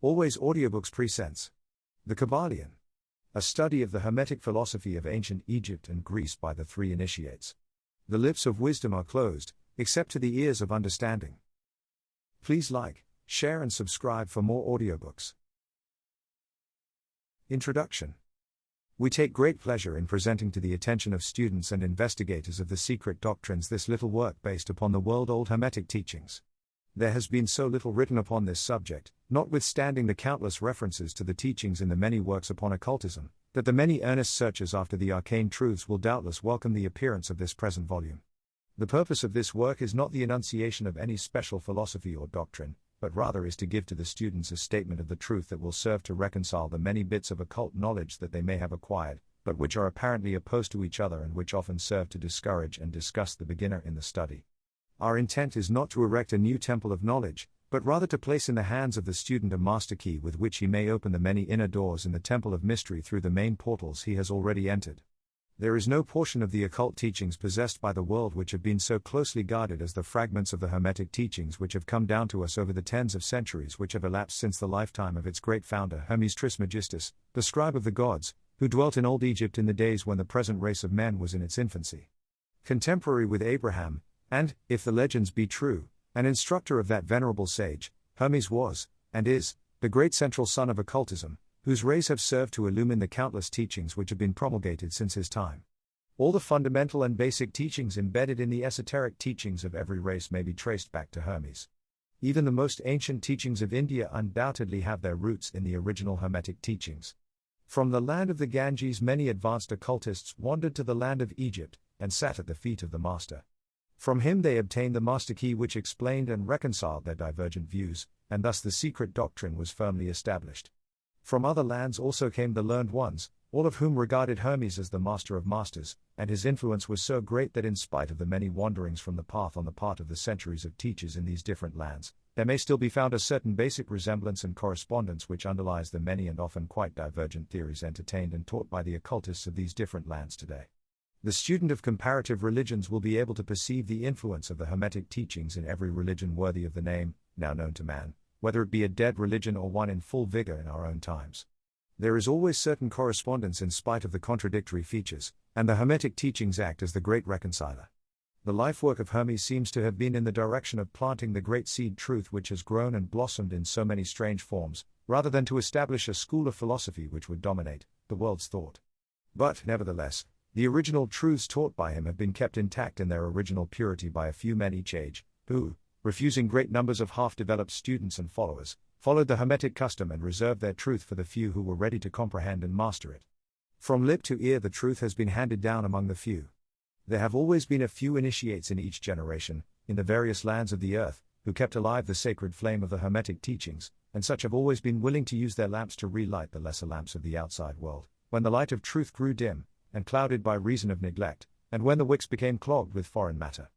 Always Audiobooks presents The Kybalion, a study of the Hermetic philosophy of ancient Egypt and Greece by the three initiates. The lips of wisdom are closed, except to the ears of understanding. Please like, share and subscribe for more audiobooks. Introduction. We take great pleasure in presenting to the attention of students and investigators of the secret doctrines this little work based upon the world-old Hermetic teachings. There has been so little written upon this subject, notwithstanding the countless references to the teachings in the many works upon occultism, that the many earnest searchers after the arcane truths will doubtless welcome the appearance of this present volume. The purpose of this work is not the enunciation of any special philosophy or doctrine, but rather is to give to the students a statement of the truth that will serve to reconcile the many bits of occult knowledge that they may have acquired, but which are apparently opposed to each other and which often serve to discourage and disgust the beginner in the study. Our intent is not to erect a new temple of knowledge, but rather to place in the hands of the student a master key with which he may open the many inner doors in the temple of mystery through the main portals he has already entered. There is no portion of the occult teachings possessed by the world which have been so closely guarded as the fragments of the Hermetic teachings which have come down to us over the tens of centuries which have elapsed since the lifetime of its great founder Hermes Trismegistus, the scribe of the gods, who dwelt in old Egypt in the days when the present race of men was in its infancy. Contemporary with Abraham, and, if the legends be true, an instructor of that venerable sage, Hermes was, and is, the great central sun of occultism, whose rays have served to illumine the countless teachings which have been promulgated since his time. All the fundamental and basic teachings embedded in the esoteric teachings of every race may be traced back to Hermes. Even the most ancient teachings of India undoubtedly have their roots in the original Hermetic teachings. From the land of the Ganges many advanced occultists wandered to the land of Egypt, and sat at the feet of the master. From him they obtained the master key which explained and reconciled their divergent views, and thus the secret doctrine was firmly established. From other lands also came the learned ones, all of whom regarded Hermes as the master of masters, and his influence was so great that in spite of the many wanderings from the path on the part of the centuries of teachers in these different lands, there may still be found a certain basic resemblance and correspondence which underlies the many and often quite divergent theories entertained and taught by the occultists of these different lands today. The student of comparative religions will be able to perceive the influence of the Hermetic teachings in every religion worthy of the name, now known to man, whether it be a dead religion or one in full vigor in our own times. There is always certain correspondence in spite of the contradictory features, and the Hermetic teachings act as the great reconciler. The life work of Hermes seems to have been in the direction of planting the great seed truth which has grown and blossomed in so many strange forms, rather than to establish a school of philosophy which would dominate the world's thought. But, nevertheless, the original truths taught by him have been kept intact in their original purity by a few men each age, who, refusing great numbers of half-developed students and followers, followed the Hermetic custom and reserved their truth for the few who were ready to comprehend and master it. From lip to ear the truth has been handed down among the few. There have always been a few initiates in each generation, in the various lands of the earth, who kept alive the sacred flame of the Hermetic teachings, and such have always been willing to use their lamps to relight the lesser lamps of the outside world, when the light of truth grew dim, and clouded by reason of neglect, and when the wicks became clogged with foreign matter.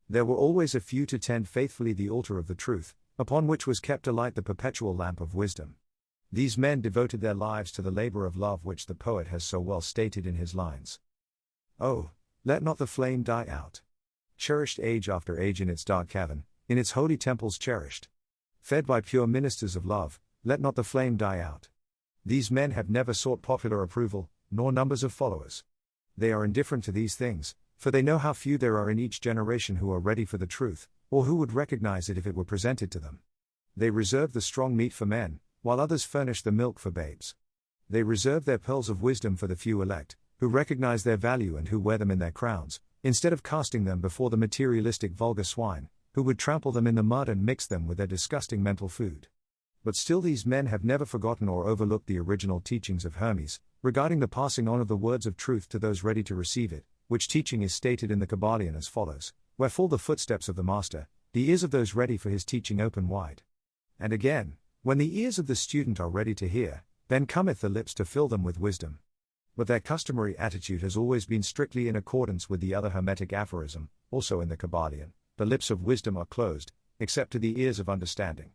There were always a few to tend faithfully the altar of the truth, upon which was kept alight the perpetual lamp of wisdom. These men devoted their lives to the labor of love which the poet has so well stated in his lines. Oh, let not the flame die out. Cherished age after age in its dark cavern, in its holy temples cherished. Fed by pure ministers of love, let not the flame die out. These men have never sought popular approval, nor numbers of followers. They are indifferent to these things, for they know how few there are in each generation who are ready for the truth, or who would recognize it if it were presented to them. They reserve the strong meat for men, while others furnish the milk for babes. They reserve their pearls of wisdom for the few elect, who recognize their value and who wear them in their crowns, instead of casting them before the materialistic vulgar swine, who would trample them in the mud and mix them with their disgusting mental food. But still these men have never forgotten or overlooked the original teachings of Hermes, regarding the passing on of the words of truth to those ready to receive it, which teaching is stated in the Kybalion as follows: where fall the footsteps of the master, the ears of those ready for his teaching open wide. And again, when the ears of the student are ready to hear, then cometh the lips to fill them with wisdom. But their customary attitude has always been strictly in accordance with the other Hermetic aphorism, also in the Kybalion: the lips of wisdom are closed, except to the ears of understanding.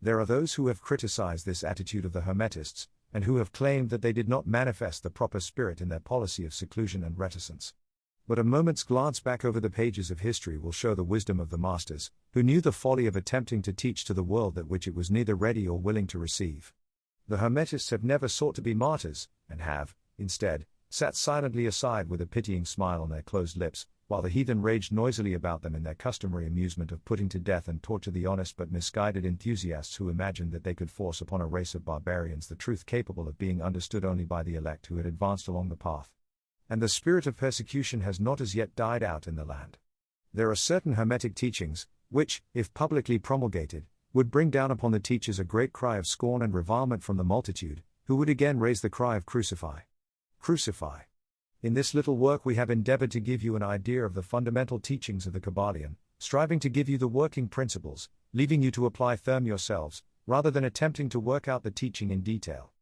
There are those who have criticized this attitude of the Hermetists, and who have claimed that they did not manifest the proper spirit in their policy of seclusion and reticence. But a moment's glance back over the pages of history will show the wisdom of the masters, who knew the folly of attempting to teach to the world that which it was neither ready or willing to receive. The Hermetists have never sought to be martyrs, and have, instead, sat silently aside with a pitying smile on their closed lips, while the heathen raged noisily about them in their customary amusement of putting to death and torture the honest but misguided enthusiasts who imagined that they could force upon a race of barbarians the truth capable of being understood only by the elect who had advanced along the path. And the spirit of persecution has not as yet died out in the land. There are certain Hermetic teachings, which, if publicly promulgated, would bring down upon the teachers a great cry of scorn and revilement from the multitude, who would again raise the cry of crucify. Crucify. In this little work we have endeavored to give you an idea of the fundamental teachings of the Kybalion, striving to give you the working principles, leaving you to apply them yourselves, rather than attempting to work out the teaching in detail.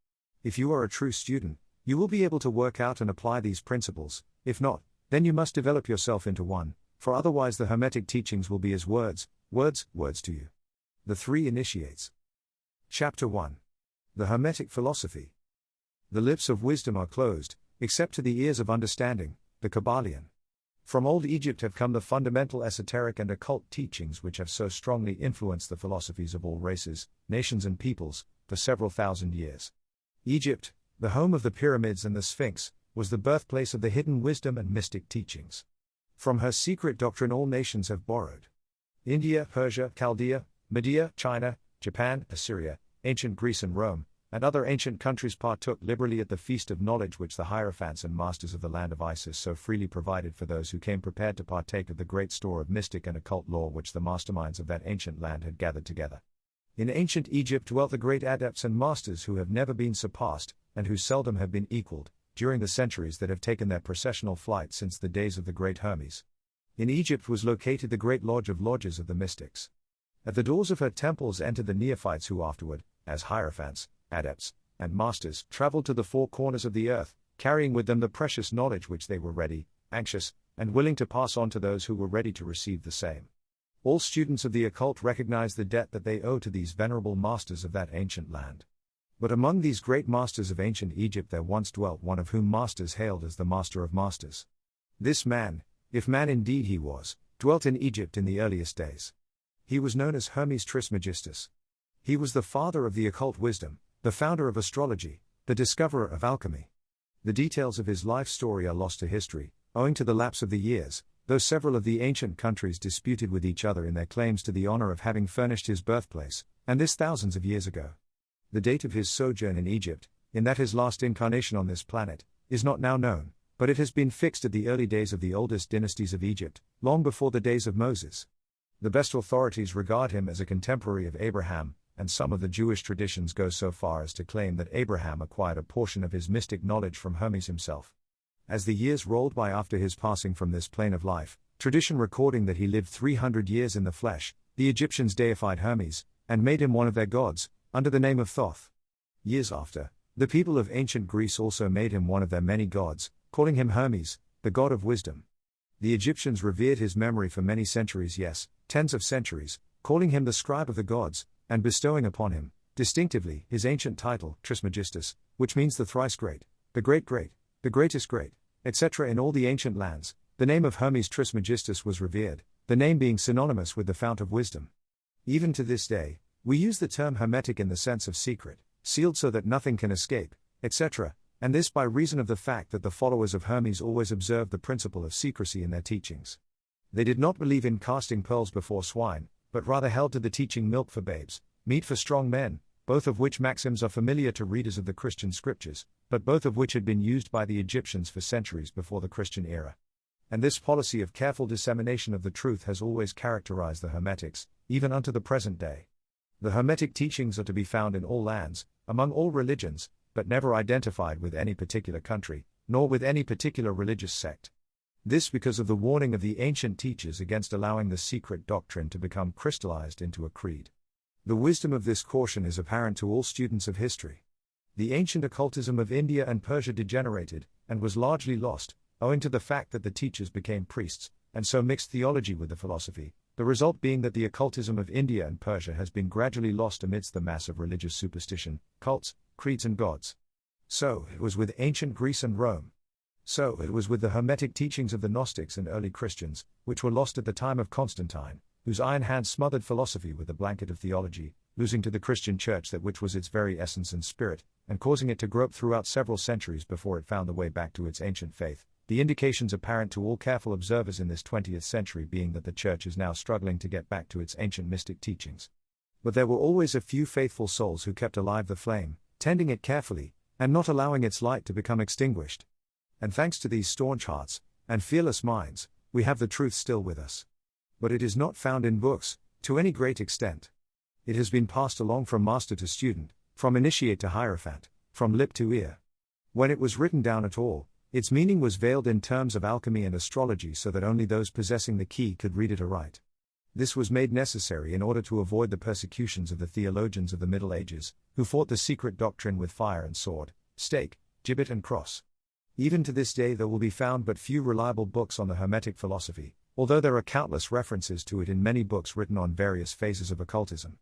If you are a true student, you will be able to work out and apply these principles. If not, then you must develop yourself into one, for otherwise the Hermetic teachings will be as words to you. The Three Initiates. Chapter 1. The Hermetic Philosophy. The lips of wisdom are closed, except to the ears of understanding, the Kybalion. From old Egypt have come the fundamental esoteric and occult teachings which have so strongly influenced the philosophies of all races, nations and peoples, for several thousand years. Egypt, the home of the pyramids and the Sphinx, was the birthplace of the hidden wisdom and mystic teachings. From her secret doctrine all nations have borrowed. India, Persia, Chaldea, Media, China, Japan, Assyria, ancient Greece and Rome, and other ancient countries partook liberally at the feast of knowledge which the hierophants and masters of the land of Isis so freely provided for those who came prepared to partake of the great store of mystic and occult lore which the masterminds of that ancient land had gathered together. In ancient Egypt dwelt the great adepts and masters who have never been surpassed, and who seldom have been equaled, during the centuries that have taken their processional flight since the days of the great Hermes. In Egypt was located the great lodge of lodges of the mystics. At the doors of her temples entered the neophytes who afterward, as hierophants, adepts, and masters, traveled to the four corners of the earth, carrying with them the precious knowledge which they were ready, anxious, and willing to pass on to those who were ready to receive the same. All students of the occult recognize the debt that they owe to these venerable masters of that ancient land. But among these great masters of ancient Egypt there once dwelt one of whom masters hailed as the Master of Masters. This man, if man indeed he was, dwelt in Egypt in the earliest days. He was known as Hermes Trismegistus. He was the father of the occult wisdom, the founder of astrology, the discoverer of alchemy. The details of his life story are lost to history, owing to the lapse of the years, though several of the ancient countries disputed with each other in their claims to the honor of having furnished his birthplace, and this thousands of years ago. The date of his sojourn in Egypt, in that his last incarnation on this planet, is not now known, but it has been fixed at the early days of the oldest dynasties of Egypt, long before the days of Moses. The best authorities regard him as a contemporary of Abraham, and some of the Jewish traditions go so far as to claim that Abraham acquired a portion of his mystic knowledge from Hermes himself. As the years rolled by after his passing from this plane of life, tradition recording that he lived 300 years in the flesh, the Egyptians deified Hermes, and made him one of their gods, under the name of Thoth. Years after, the people of ancient Greece also made him one of their many gods, calling him Hermes, the god of wisdom. The Egyptians revered his memory for many centuries, yes, tens of centuries, calling him the scribe of the gods, and bestowing upon him, distinctively, his ancient title, Trismegistus, which means the thrice great, the great, the greatest great, etc. In all the ancient lands, the name of Hermes Trismegistus was revered, the name being synonymous with the fount of wisdom. Even to this day, we use the term Hermetic in the sense of secret, sealed so that nothing can escape, etc., and this by reason of the fact that the followers of Hermes always observed the principle of secrecy in their teachings. They did not believe in casting pearls before swine, but rather held to the teaching milk for babes, meat for strong men, both of which maxims are familiar to readers of the Christian scriptures, but both of which had been used by the Egyptians for centuries before the Christian era. And this policy of careful dissemination of the truth has always characterized the Hermetics, even unto the present day. The Hermetic teachings are to be found in all lands, among all religions, but never identified with any particular country, nor with any particular religious sect. This because of the warning of the ancient teachers against allowing the secret doctrine to become crystallized into a creed. The wisdom of this caution is apparent to all students of history. The ancient occultism of India and Persia degenerated, and was largely lost, owing to the fact that the teachers became priests, and so mixed theology with the philosophy, the result being that the occultism of India and Persia has been gradually lost amidst the mass of religious superstition, cults, creeds and gods. So, it was with ancient Greece and Rome. So it was with the Hermetic teachings of the Gnostics and early Christians, which were lost at the time of Constantine, whose iron hand smothered philosophy with the blanket of theology, losing to the Christian church that which was its very essence and spirit, and causing it to grope throughout several centuries before it found the way back to its ancient faith. The indications apparent to all careful observers in this 20th century being that the church is now struggling to get back to its ancient mystic teachings. But there were always a few faithful souls who kept alive the flame, tending it carefully, and not allowing its light to become extinguished. And thanks to these staunch hearts and fearless minds, we have the truth still with us. But it is not found in books, to any great extent. It has been passed along from master to student, from initiate to hierophant, from lip to ear. When it was written down at all, its meaning was veiled in terms of alchemy and astrology so that only those possessing the key could read it aright. This was made necessary in order to avoid the persecutions of the theologians of the Middle Ages, who fought the secret doctrine with fire and sword, stake, gibbet and cross. Even to this day there will be found but few reliable books on the Hermetic philosophy, although there are countless references to it in many books written on various phases of occultism.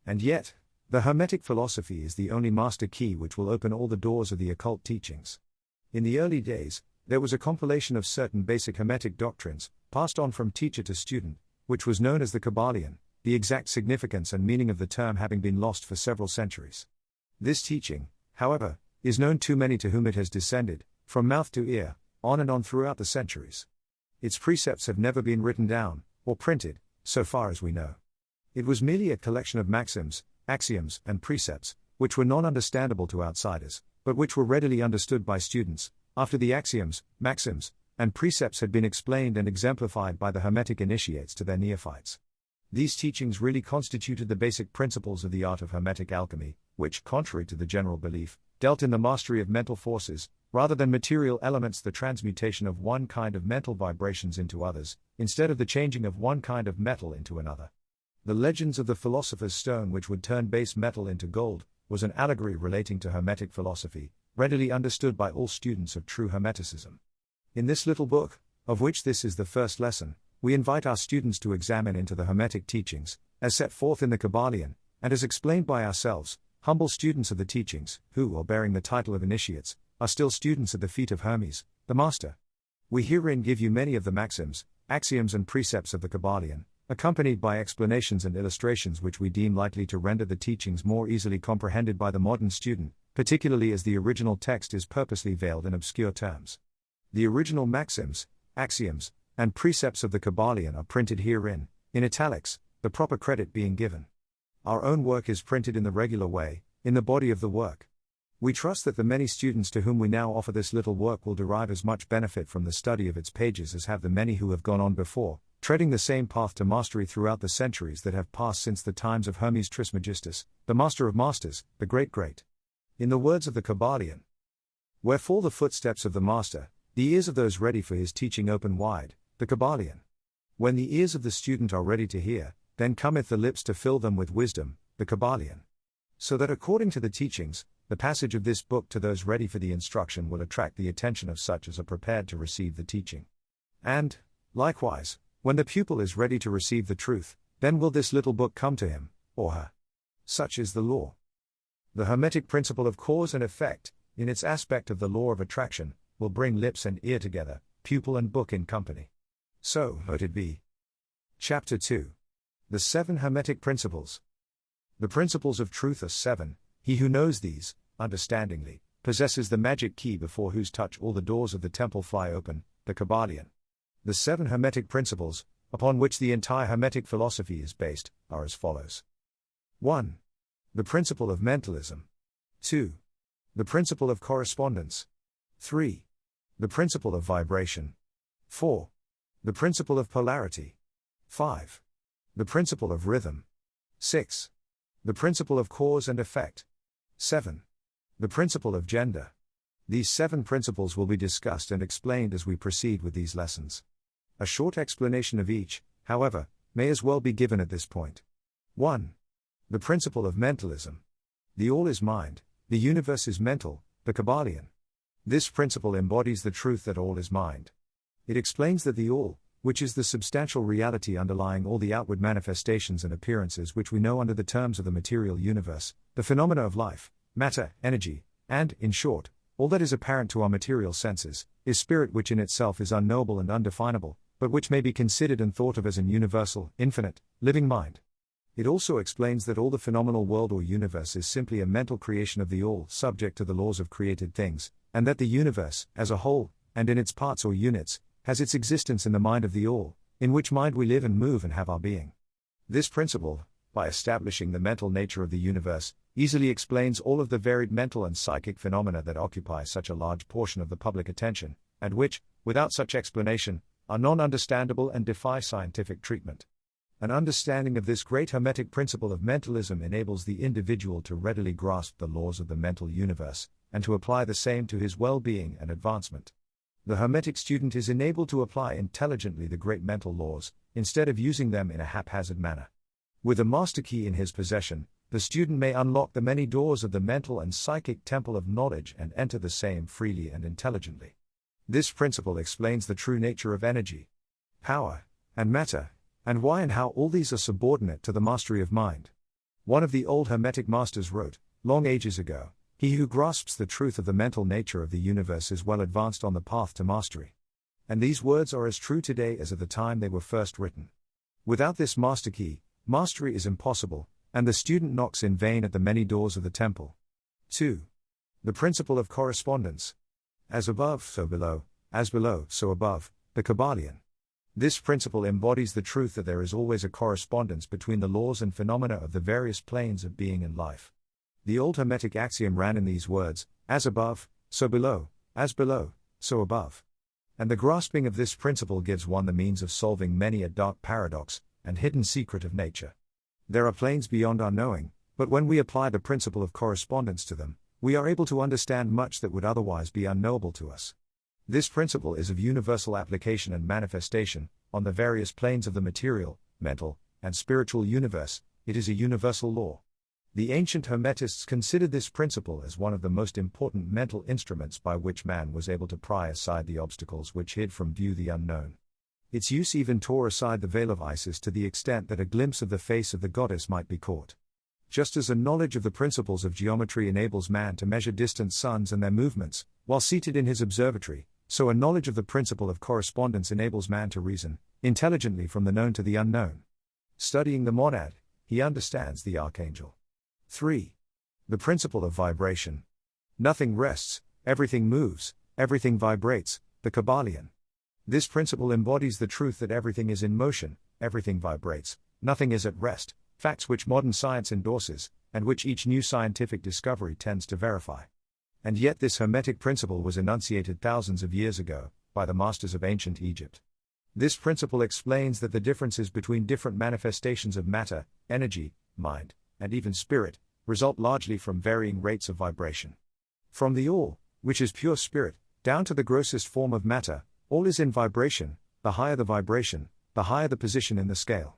And yet, the Hermetic philosophy is the only master key which will open all the doors of the occult teachings. In the early days, there was a compilation of certain basic Hermetic doctrines, passed on from teacher to student, which was known as the Kybalion, the exact significance and meaning of the term having been lost for several centuries. This teaching, however, is known to many to whom it has descended, from mouth to ear, on and on throughout the centuries. Its precepts have never been written down, or printed, so far as we know. It was merely a collection of maxims, axioms, and precepts, which were non-understandable to outsiders, but which were readily understood by students, after the axioms, maxims, and precepts had been explained and exemplified by the Hermetic initiates to their neophytes. These teachings really constituted the basic principles of the art of Hermetic alchemy, which, contrary to the general belief, dealt in the mastery of mental forces, rather than material elements, the transmutation of one kind of mental vibrations into others, instead of the changing of one kind of metal into another. The legends of the philosopher's stone which would turn base metal into gold, was an allegory relating to Hermetic philosophy, readily understood by all students of true Hermeticism. In this little book, of which this is the first lesson, we invite our students to examine into the Hermetic teachings, as set forth in the Kybalion, and as explained by ourselves, humble students of the teachings, who, while bearing the title of initiates, are still students at the feet of Hermes, the Master. We herein give you many of the maxims, axioms and precepts of the Kybalion, accompanied by explanations and illustrations which we deem likely to render the teachings more easily comprehended by the modern student, particularly as the original text is purposely veiled in obscure terms. The original maxims, axioms, and precepts of the Kybalion are printed herein, in italics, the proper credit being given. Our own work is printed in the regular way, in the body of the work. We trust that the many students to whom we now offer this little work will derive as much benefit from the study of its pages as have the many who have gone on before, treading the same path to mastery throughout the centuries that have passed since the times of Hermes Trismegistus, the master of masters, the great. In the words of the Kybalion, where fall the footsteps of the master, the ears of those ready for his teaching open wide, the Kybalion. When the ears of the student are ready to hear, then cometh the lips to fill them with wisdom, the Kybalion. So that according to the teachings, the passage of this book to those ready for the instruction will attract the attention of such as are prepared to receive the teaching. And, likewise, when the pupil is ready to receive the truth, then will this little book come to him, or her. Such is the law. The Hermetic principle of cause and effect, in its aspect of the law of attraction, will bring lips and ear together, pupil and book in company. So let it be. Chapter 2. The Seven Hermetic Principles. The principles of truth are seven. He who knows these, understandingly, possesses the magic key before whose touch all the doors of the temple fly open, the Kybalion. The seven Hermetic principles, upon which the entire Hermetic philosophy is based, are as follows. 1. The principle of mentalism. 2. The principle of correspondence. 3. The principle of vibration. 4. The principle of polarity. 5. The principle of rhythm. 6. The principle of cause and effect. 7. The principle of gender. These seven principles will be discussed and explained as we proceed with these lessons. A short explanation of each, however, may as well be given at this point. 1. The principle of mentalism. The all is mind, the universe is mental, the Kybalion. This principle embodies the truth that all is mind. It explains that the all, which is the substantial reality underlying all the outward manifestations and appearances which we know under the terms of the material universe, the phenomena of life, matter, energy, and, in short, all that is apparent to our material senses, is spirit, which in itself is unknowable and undefinable, but which may be considered and thought of as an universal, infinite, living mind. It also explains that all the phenomenal world or universe is simply a mental creation of the all, subject to the laws of created things, and that the universe, as a whole, and in its parts or units, has its existence in the mind of the all, in which mind we live and move and have our being. This principle, by establishing the mental nature of the universe, easily explains all of the varied mental and psychic phenomena that occupy such a large portion of the public attention, and which, without such explanation, are non-understandable and defy scientific treatment. An understanding of this great Hermetic principle of mentalism enables the individual to readily grasp the laws of the mental universe, and to apply the same to his well-being and advancement. The Hermetic student is enabled to apply intelligently the great mental laws, instead of using them in a haphazard manner. With a master key in his possession, the student may unlock the many doors of the mental and psychic temple of knowledge and enter the same freely and intelligently. This principle explains the true nature of energy, power, and matter, and why and how all these are subordinate to the mastery of mind. One of the old Hermetic masters wrote, long ages ago, "He who grasps the truth of the mental nature of the universe is well advanced on the path to mastery." And these words are as true today as at the time they were first written. Without this master key, mastery is impossible, and the student knocks in vain at the many doors of the temple. 2. The principle of correspondence. As above, so below, as below, so above, the Kybalion. This principle embodies the truth that there is always a correspondence between the laws and phenomena of the various planes of being and life. The old Hermetic axiom ran in these words, as above, so below, as below, so above. And the grasping of this principle gives one the means of solving many a dark paradox and hidden secret of nature. There are planes beyond our knowing, but when we apply the principle of correspondence to them, we are able to understand much that would otherwise be unknowable to us. This principle is of universal application and manifestation, on the various planes of the material, mental, and spiritual universe. It is a universal law. The ancient Hermetists considered this principle as one of the most important mental instruments by which man was able to pry aside the obstacles which hid from view the unknown. Its use even tore aside the veil of Isis to the extent that a glimpse of the face of the goddess might be caught. Just as a knowledge of the principles of geometry enables man to measure distant suns and their movements, while seated in his observatory, so a knowledge of the principle of correspondence enables man to reason intelligently from the known to the unknown. Studying the monad, he understands the archangel. 3. The principle of vibration. Nothing rests, everything moves, everything vibrates, the Kybalion. This principle embodies the truth that everything is in motion, everything vibrates, nothing is at rest, facts which modern science endorses, and which each new scientific discovery tends to verify. And yet this Hermetic principle was enunciated thousands of years ago, by the masters of ancient Egypt. This principle explains that the differences between different manifestations of matter, energy, mind, and even spirit, result largely from varying rates of vibration. From the all, which is pure spirit, down to the grossest form of matter, all is in vibration. The higher the vibration, the higher the position in the scale.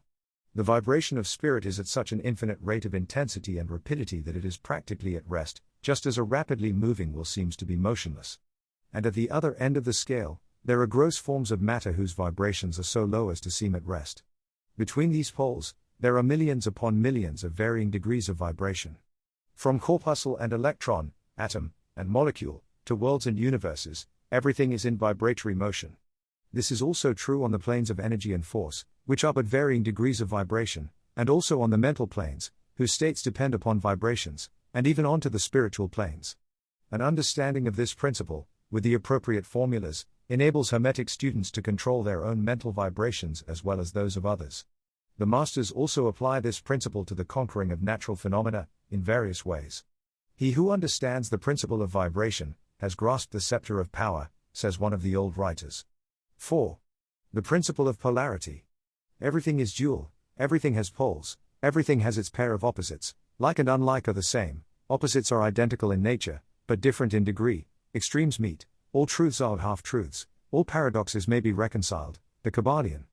The vibration of spirit is at such an infinite rate of intensity and rapidity that it is practically at rest, just as a rapidly moving will seems to be motionless. And at the other end of the scale, there are gross forms of matter whose vibrations are so low as to seem at rest. Between these poles, there are millions upon millions of varying degrees of vibration. From corpuscle and electron, atom, and molecule, to worlds and universes, everything is in vibratory motion. This is also true on the planes of energy and force, which are but varying degrees of vibration, and also on the mental planes, whose states depend upon vibrations, and even onto the spiritual planes. An understanding of this principle, with the appropriate formulas, enables Hermetic students to control their own mental vibrations as well as those of others. The masters also apply this principle to the conquering of natural phenomena, in various ways. He who understands the principle of vibration, has grasped the scepter of power, says one of the old writers. 4. The principle of polarity. Everything is dual, everything has poles, everything has its pair of opposites, like and unlike are the same, opposites are identical in nature, but different in degree, extremes meet, all truths are half-truths, all paradoxes may be reconciled, the Kybalion.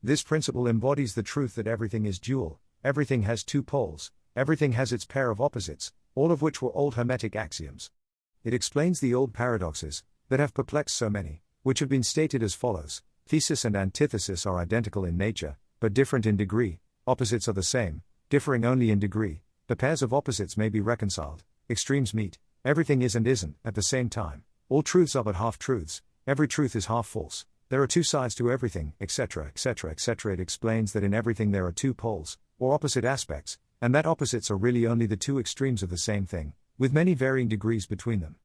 This principle embodies the truth that everything is dual, everything has two poles, everything has its pair of opposites, all of which were old Hermetic axioms. It explains the old paradoxes, that have perplexed so many, which have been stated as follows: thesis and antithesis are identical in nature, but different in degree, opposites are the same, differing only in degree, the pairs of opposites may be reconciled, extremes meet, everything is and isn't at the same time, all truths are but half-truths, every truth is half false, there are two sides to everything, etc., etc., etc. It explains that in everything there are two poles, or opposite aspects, and that opposites are really only the two extremes of the same thing, with many varying degrees between them.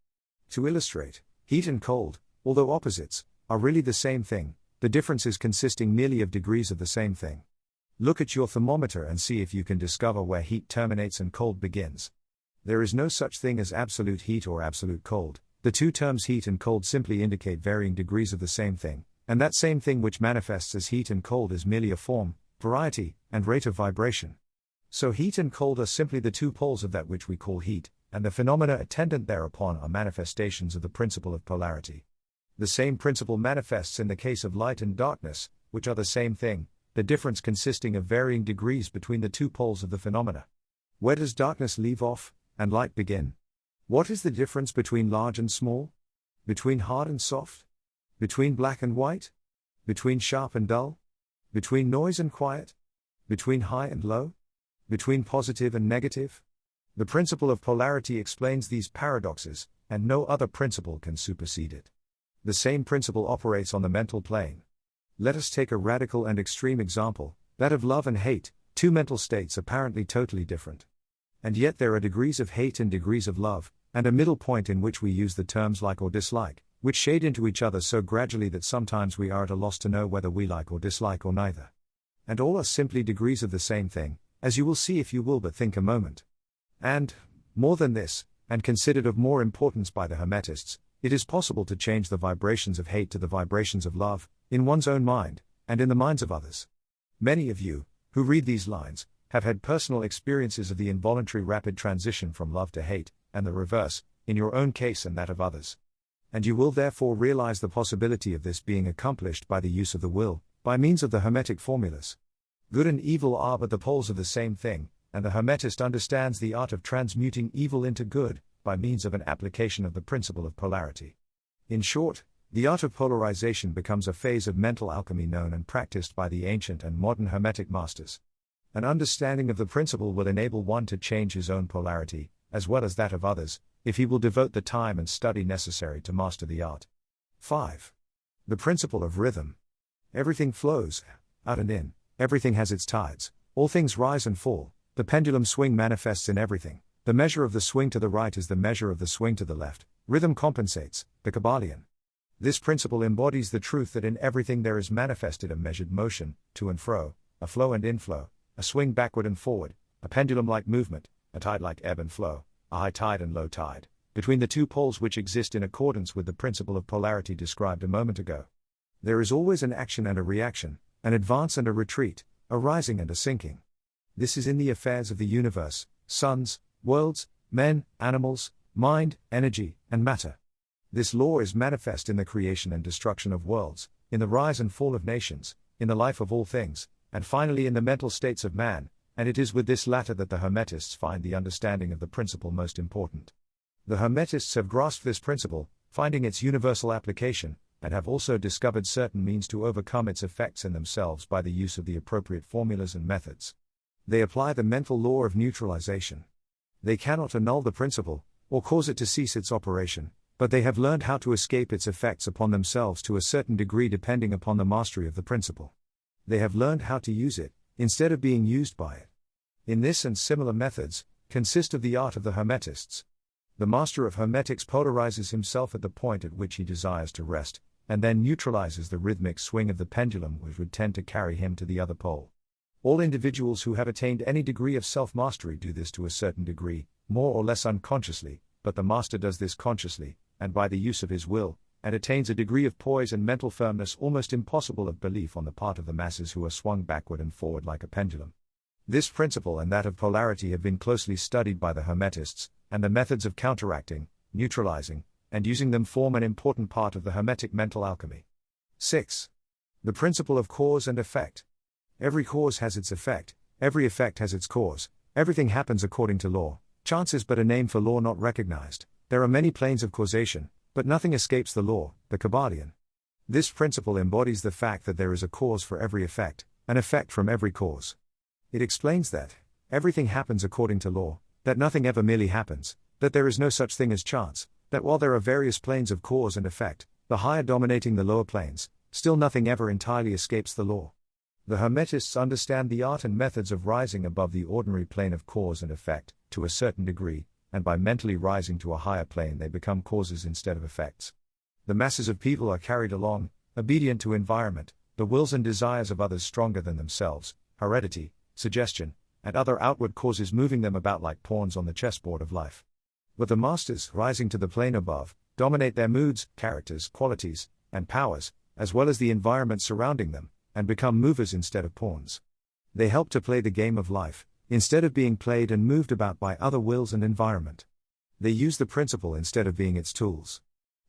To illustrate, heat and cold, although opposites, are really the same thing, the difference is consisting merely of degrees of the same thing. Look at your thermometer and see if you can discover where heat terminates and cold begins. There is no such thing as absolute heat or absolute cold. The two terms heat and cold simply indicate varying degrees of the same thing, and that same thing which manifests as heat and cold is merely a form, variety, and rate of vibration. So heat and cold are simply the two poles of that which we call heat, and the phenomena attendant thereupon are manifestations of the principle of polarity. The same principle manifests in the case of light and darkness, which are the same thing, the difference consisting of varying degrees between the two poles of the phenomena. Where does darkness leave off, and light begin? What is the difference between large and small? Between hard and soft? Between black and white? Between sharp and dull? Between noise and quiet? Between high and low? Between positive and negative? The principle of polarity explains these paradoxes, and no other principle can supersede it. The same principle operates on the mental plane. Let us take a radical and extreme example, that of love and hate, two mental states apparently totally different. And yet there are degrees of hate and degrees of love, and a middle point in which we use the terms like or dislike, which shade into each other so gradually that sometimes we are at a loss to know whether we like or dislike or neither. And all are simply degrees of the same thing, as you will see if you will but think a moment. And, more than this, and considered of more importance by the Hermetists, it is possible to change the vibrations of hate to the vibrations of love, in one's own mind, and in the minds of others. Many of you, who read these lines, have had personal experiences of the involuntary rapid transition from love to hate, and the reverse, in your own case and that of others. And you will therefore realize the possibility of this being accomplished by the use of the will, by means of the Hermetic formulas. Good and evil are but the poles of the same thing, and the Hermetist understands the art of transmuting evil into good, by means of an application of the principle of polarity. In short, the art of polarization becomes a phase of mental alchemy known and practiced by the ancient and modern Hermetic masters. An understanding of the principle will enable one to change his own polarity, as well as that of others, if he will devote the time and study necessary to master the art. 5. The principle of rhythm. Everything flows, out and in, everything has its tides, all things rise and fall, the pendulum swing manifests in everything, the measure of the swing to the right is the measure of the swing to the left, rhythm compensates, the Kybalion. This principle embodies the truth that in everything there is manifested a measured motion, to and fro, a flow and inflow, a swing backward and forward, a pendulum-like movement, a tide-like ebb and flow, a high tide and low tide, between the two poles which exist in accordance with the principle of polarity described a moment ago. There is always an action and a reaction, an advance and a retreat, a rising and a sinking. This is in the affairs of the universe, suns, worlds, men, animals, mind, energy, and matter. This law is manifest in the creation and destruction of worlds, in the rise and fall of nations, in the life of all things, and finally in the mental states of man, and it is with this latter that the Hermetists find the understanding of the principle most important. The Hermetists have grasped this principle, finding its universal application, and have also discovered certain means to overcome its effects in themselves by the use of the appropriate formulas and methods. They apply the mental law of neutralization. They cannot annul the principle, or cause it to cease its operation, but they have learned how to escape its effects upon themselves to a certain degree depending upon the mastery of the principle. They have learned how to use it, instead of being used by it. In this and similar methods, consist of the art of the Hermetists. The master of Hermetics polarizes himself at the point at which he desires to rest, and then neutralizes the rhythmic swing of the pendulum which would tend to carry him to the other pole. All individuals who have attained any degree of self-mastery do this to a certain degree, more or less unconsciously, but the master does this consciously, and by the use of his will, and attains a degree of poise and mental firmness almost impossible of belief on the part of the masses who are swung backward and forward like a pendulum. This principle and that of polarity have been closely studied by the Hermetists, and the methods of counteracting, neutralizing, and using them form an important part of the Hermetic mental alchemy. 6. The principle of cause and effect. Every cause has its effect, every effect has its cause, everything happens according to law, chance is but a name for law not recognized, there are many planes of causation, but nothing escapes the law, the Kybalion. This principle embodies the fact that there is a cause for every effect, an effect from every cause. It explains that everything happens according to law, that nothing ever merely happens, that there is no such thing as chance, that while there are various planes of cause and effect, the higher dominating the lower planes, still nothing ever entirely escapes the law. The Hermetists understand the art and methods of rising above the ordinary plane of cause and effect, to a certain degree, and by mentally rising to a higher plane they become causes instead of effects. The masses of people are carried along, obedient to environment, the wills and desires of others stronger than themselves, heredity, suggestion, and other outward causes moving them about like pawns on the chessboard of life. But the masters, rising to the plane above, dominate their moods, characters, qualities, and powers, as well as the environment surrounding them, and become movers instead of pawns. They help to play the game of life, instead of being played and moved about by other wills and environment. They use the principle instead of being its tools.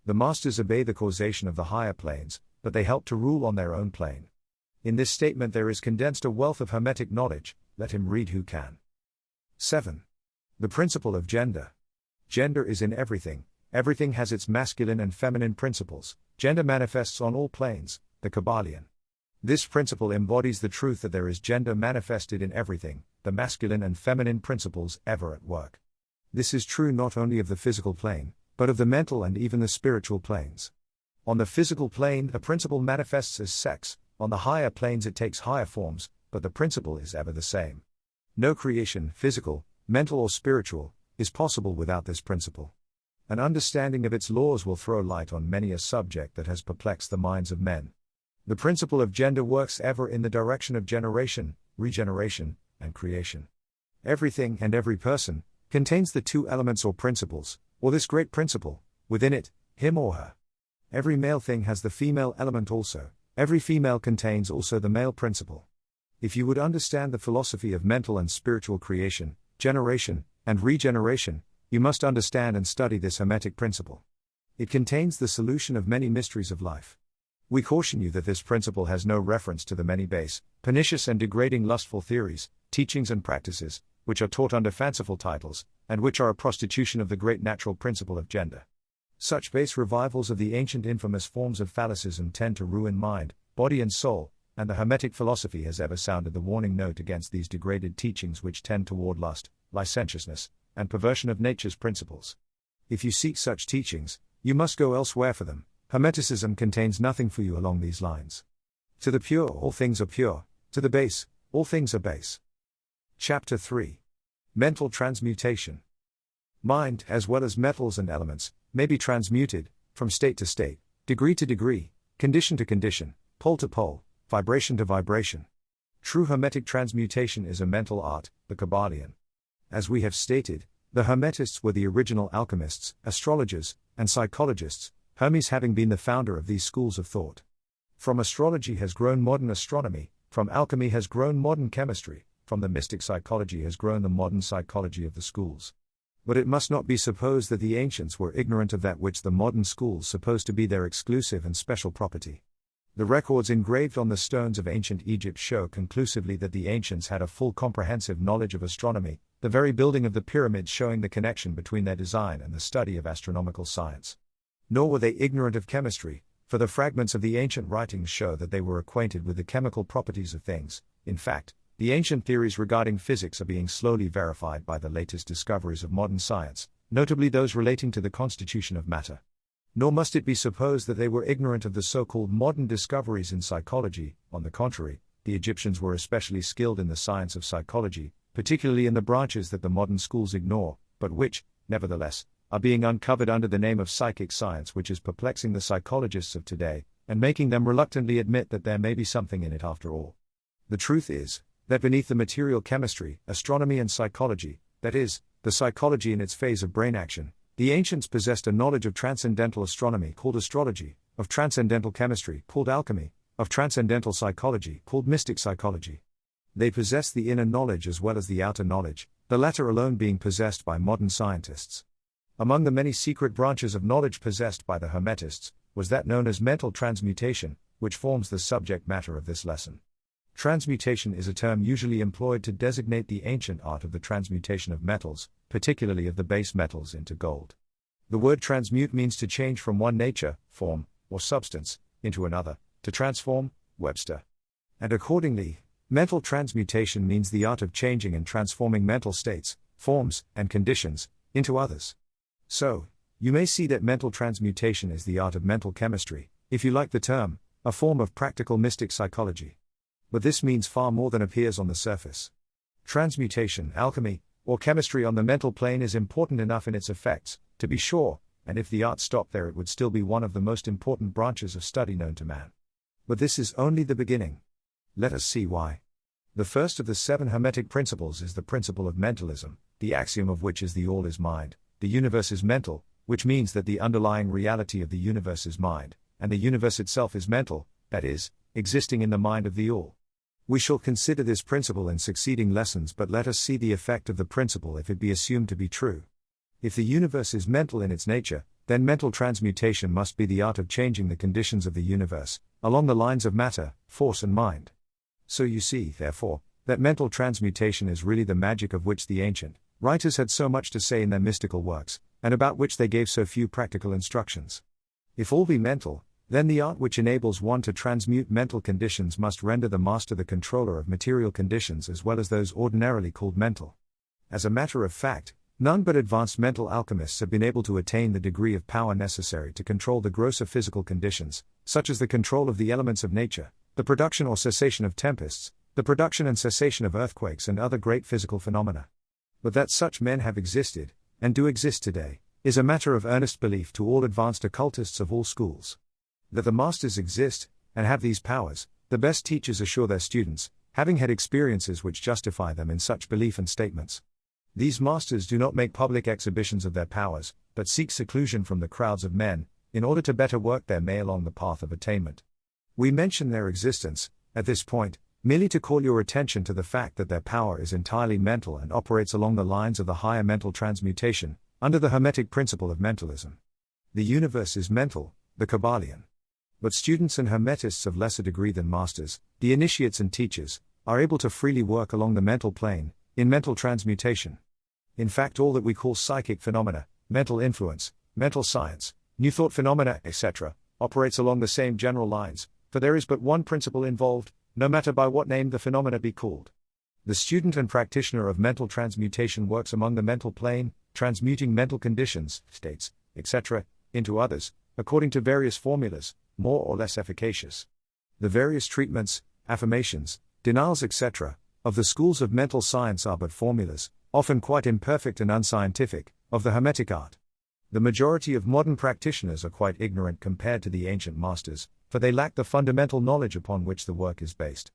The masters obey the causation of the higher planes, but they help to rule on their own plane. In this statement there is condensed a wealth of Hermetic knowledge, let him read who can. 7. The principle of gender. Gender is in everything, everything has its masculine and feminine principles, gender manifests on all planes, the Kybalion. This principle embodies the truth that there is gender manifested in everything, the masculine and feminine principles ever at work. This is true not only of the physical plane, but of the mental and even the spiritual planes. On the physical plane, the principle manifests as sex, on the higher planes it takes higher forms, but the principle is ever the same. No creation, physical, mental or spiritual, is possible without this principle. An understanding of its laws will throw light on many a subject that has perplexed the minds of men. The principle of gender works ever in the direction of generation, regeneration, and creation. Everything and every person contains the two elements or principles, or this great principle, within it, him or her. Every male thing has the female element also, every female contains also the male principle. If you would understand the philosophy of mental and spiritual creation, generation, and regeneration, you must understand and study this Hermetic principle. It contains the solution of many mysteries of life. We caution you that this principle has no reference to the many base, pernicious and degrading lustful theories, teachings and practices, which are taught under fanciful titles, and which are a prostitution of the great natural principle of gender. Such base revivals of the ancient infamous forms of phallicism tend to ruin mind, body and soul, and the Hermetic philosophy has ever sounded the warning note against these degraded teachings which tend toward lust, licentiousness, and perversion of nature's principles. If you seek such teachings, you must go elsewhere for them. Hermeticism contains nothing for you along these lines. To the pure, all things are pure, to the base, all things are base. Chapter 3. Mental Transmutation. Mind, as well as metals and elements, may be transmuted, from state to state, degree to degree, condition to condition, pole to pole, vibration to vibration. True Hermetic transmutation is a mental art, the Kybalion. As we have stated, the Hermetists were the original alchemists, astrologers, and psychologists, Hermes having been the founder of these schools of thought. From astrology has grown modern astronomy, from alchemy has grown modern chemistry, from the mystic psychology has grown the modern psychology of the schools. But it must not be supposed that the ancients were ignorant of that which the modern schools suppose to be their exclusive and special property. The records engraved on the stones of ancient Egypt show conclusively that the ancients had a full comprehensive knowledge of astronomy, the very building of the pyramids showing the connection between their design and the study of astronomical science. Nor were they ignorant of chemistry, for the fragments of the ancient writings show that they were acquainted with the chemical properties of things. In fact, the ancient theories regarding physics are being slowly verified by the latest discoveries of modern science, notably those relating to the constitution of matter. Nor must it be supposed that they were ignorant of the so-called modern discoveries in psychology. On the contrary, the Egyptians were especially skilled in the science of psychology, particularly in the branches that the modern schools ignore, but which, nevertheless, are being uncovered under the name of psychic science, which is perplexing the psychologists of today, and making them reluctantly admit that there may be something in it after all. The truth is, that beneath the material chemistry, astronomy and psychology, that is, the psychology in its phase of brain action, the ancients possessed a knowledge of transcendental astronomy called astrology, of transcendental chemistry called alchemy, of transcendental psychology called mystic psychology. They possessed the inner knowledge as well as the outer knowledge, the latter alone being possessed by modern scientists. Among the many secret branches of knowledge possessed by the Hermetists, was that known as mental transmutation, which forms the subject matter of this lesson. Transmutation is a term usually employed to designate the ancient art of the transmutation of metals, particularly of the base metals, into gold. The word transmute means to change from one nature, form, or substance, into another, to transform, Webster. And accordingly, mental transmutation means the art of changing and transforming mental states, forms, and conditions, into others. So, You may see that mental transmutation is the art of mental chemistry, if you like the term, a form of practical mystic psychology. But this means far more than appears on the surface. Transmutation, alchemy, or chemistry on the mental plane is important enough in its effects, to be sure, and if the art stopped there it would still be one of the most important branches of study known to man. But this is only the beginning. Let us see why. The first of the 7 Hermetic Principles is the principle of mentalism, the axiom of which is the all is mind, the universe is mental, which means that the underlying reality of the universe is mind, and the universe itself is mental, that is, existing in the mind of the all. We shall consider this principle in succeeding lessons, but let us see the effect of the principle if it be assumed to be true. If the universe is mental in its nature, then mental transmutation must be the art of changing the conditions of the universe, along the lines of matter, force and mind. So you see, therefore, that mental transmutation is really the magic of which the ancient writers had so much to say in their mystical works, and about which they gave so few practical instructions. If all be mental, then the art which enables one to transmute mental conditions must render the master the controller of material conditions as well as those ordinarily called mental. As a matter of fact, none but advanced mental alchemists have been able to attain the degree of power necessary to control the grosser physical conditions, such as the control of the elements of nature, the production or cessation of tempests, the production and cessation of earthquakes and other great physical phenomena. But that such men have existed, and do exist today, is a matter of earnest belief to all advanced occultists of all schools. That the masters exist, and have these powers, the best teachers assure their students, having had experiences which justify them in such belief and statements. These masters do not make public exhibitions of their powers, but seek seclusion from the crowds of men, in order to better work their way along the path of attainment. We mention their existence, at this point, merely to call your attention to the fact that their power is entirely mental and operates along the lines of the higher mental transmutation, under the Hermetic principle of mentalism. The universe is mental, the Kybalion. But students and Hermetists of lesser degree than masters, the initiates and teachers, are able to freely work along the mental plane, in mental transmutation. In fact, all that we call psychic phenomena, mental influence, mental science, new thought phenomena, etc., operates along the same general lines, for there is but one principle involved, no matter by what name the phenomena be called. The student and practitioner of mental transmutation works among the mental plane, transmuting mental conditions, states, etc., into others, according to various formulas, more or less efficacious. The various treatments, affirmations, denials, etc., of the schools of mental science are but formulas, often quite imperfect and unscientific, of the Hermetic art. The majority of modern practitioners are quite ignorant compared to the ancient masters, for they lack the fundamental knowledge upon which the work is based.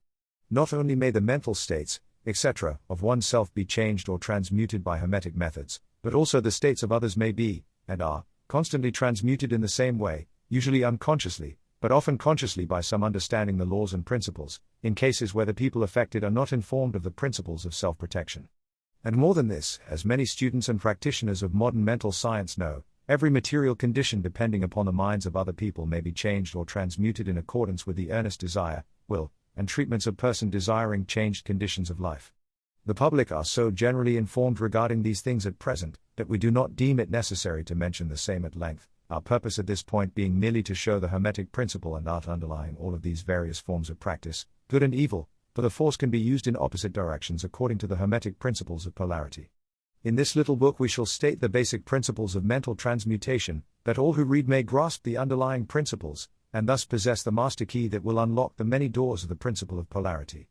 Not only may the mental states, etc., of oneself be changed or transmuted by Hermetic methods, but also the states of others may be, and are, constantly transmuted in the same way, usually unconsciously, but often consciously by some understanding the laws and principles, in cases where the people affected are not informed of the principles of self-protection. And more than this, as many students and practitioners of modern mental science know, every material condition depending upon the minds of other people may be changed or transmuted in accordance with the earnest desire, will, and treatments of person desiring changed conditions of life. The public are so generally informed regarding these things at present, that we do not deem it necessary to mention the same at length, our purpose at this point being merely to show the Hermetic principle and art underlying all of these various forms of practice, good and evil, for the force can be used in opposite directions according to the Hermetic principles of polarity. In this little book we shall state the basic principles of mental transmutation, that all who read may grasp the underlying principles, and thus possess the master key that will unlock the many doors of the principle of polarity.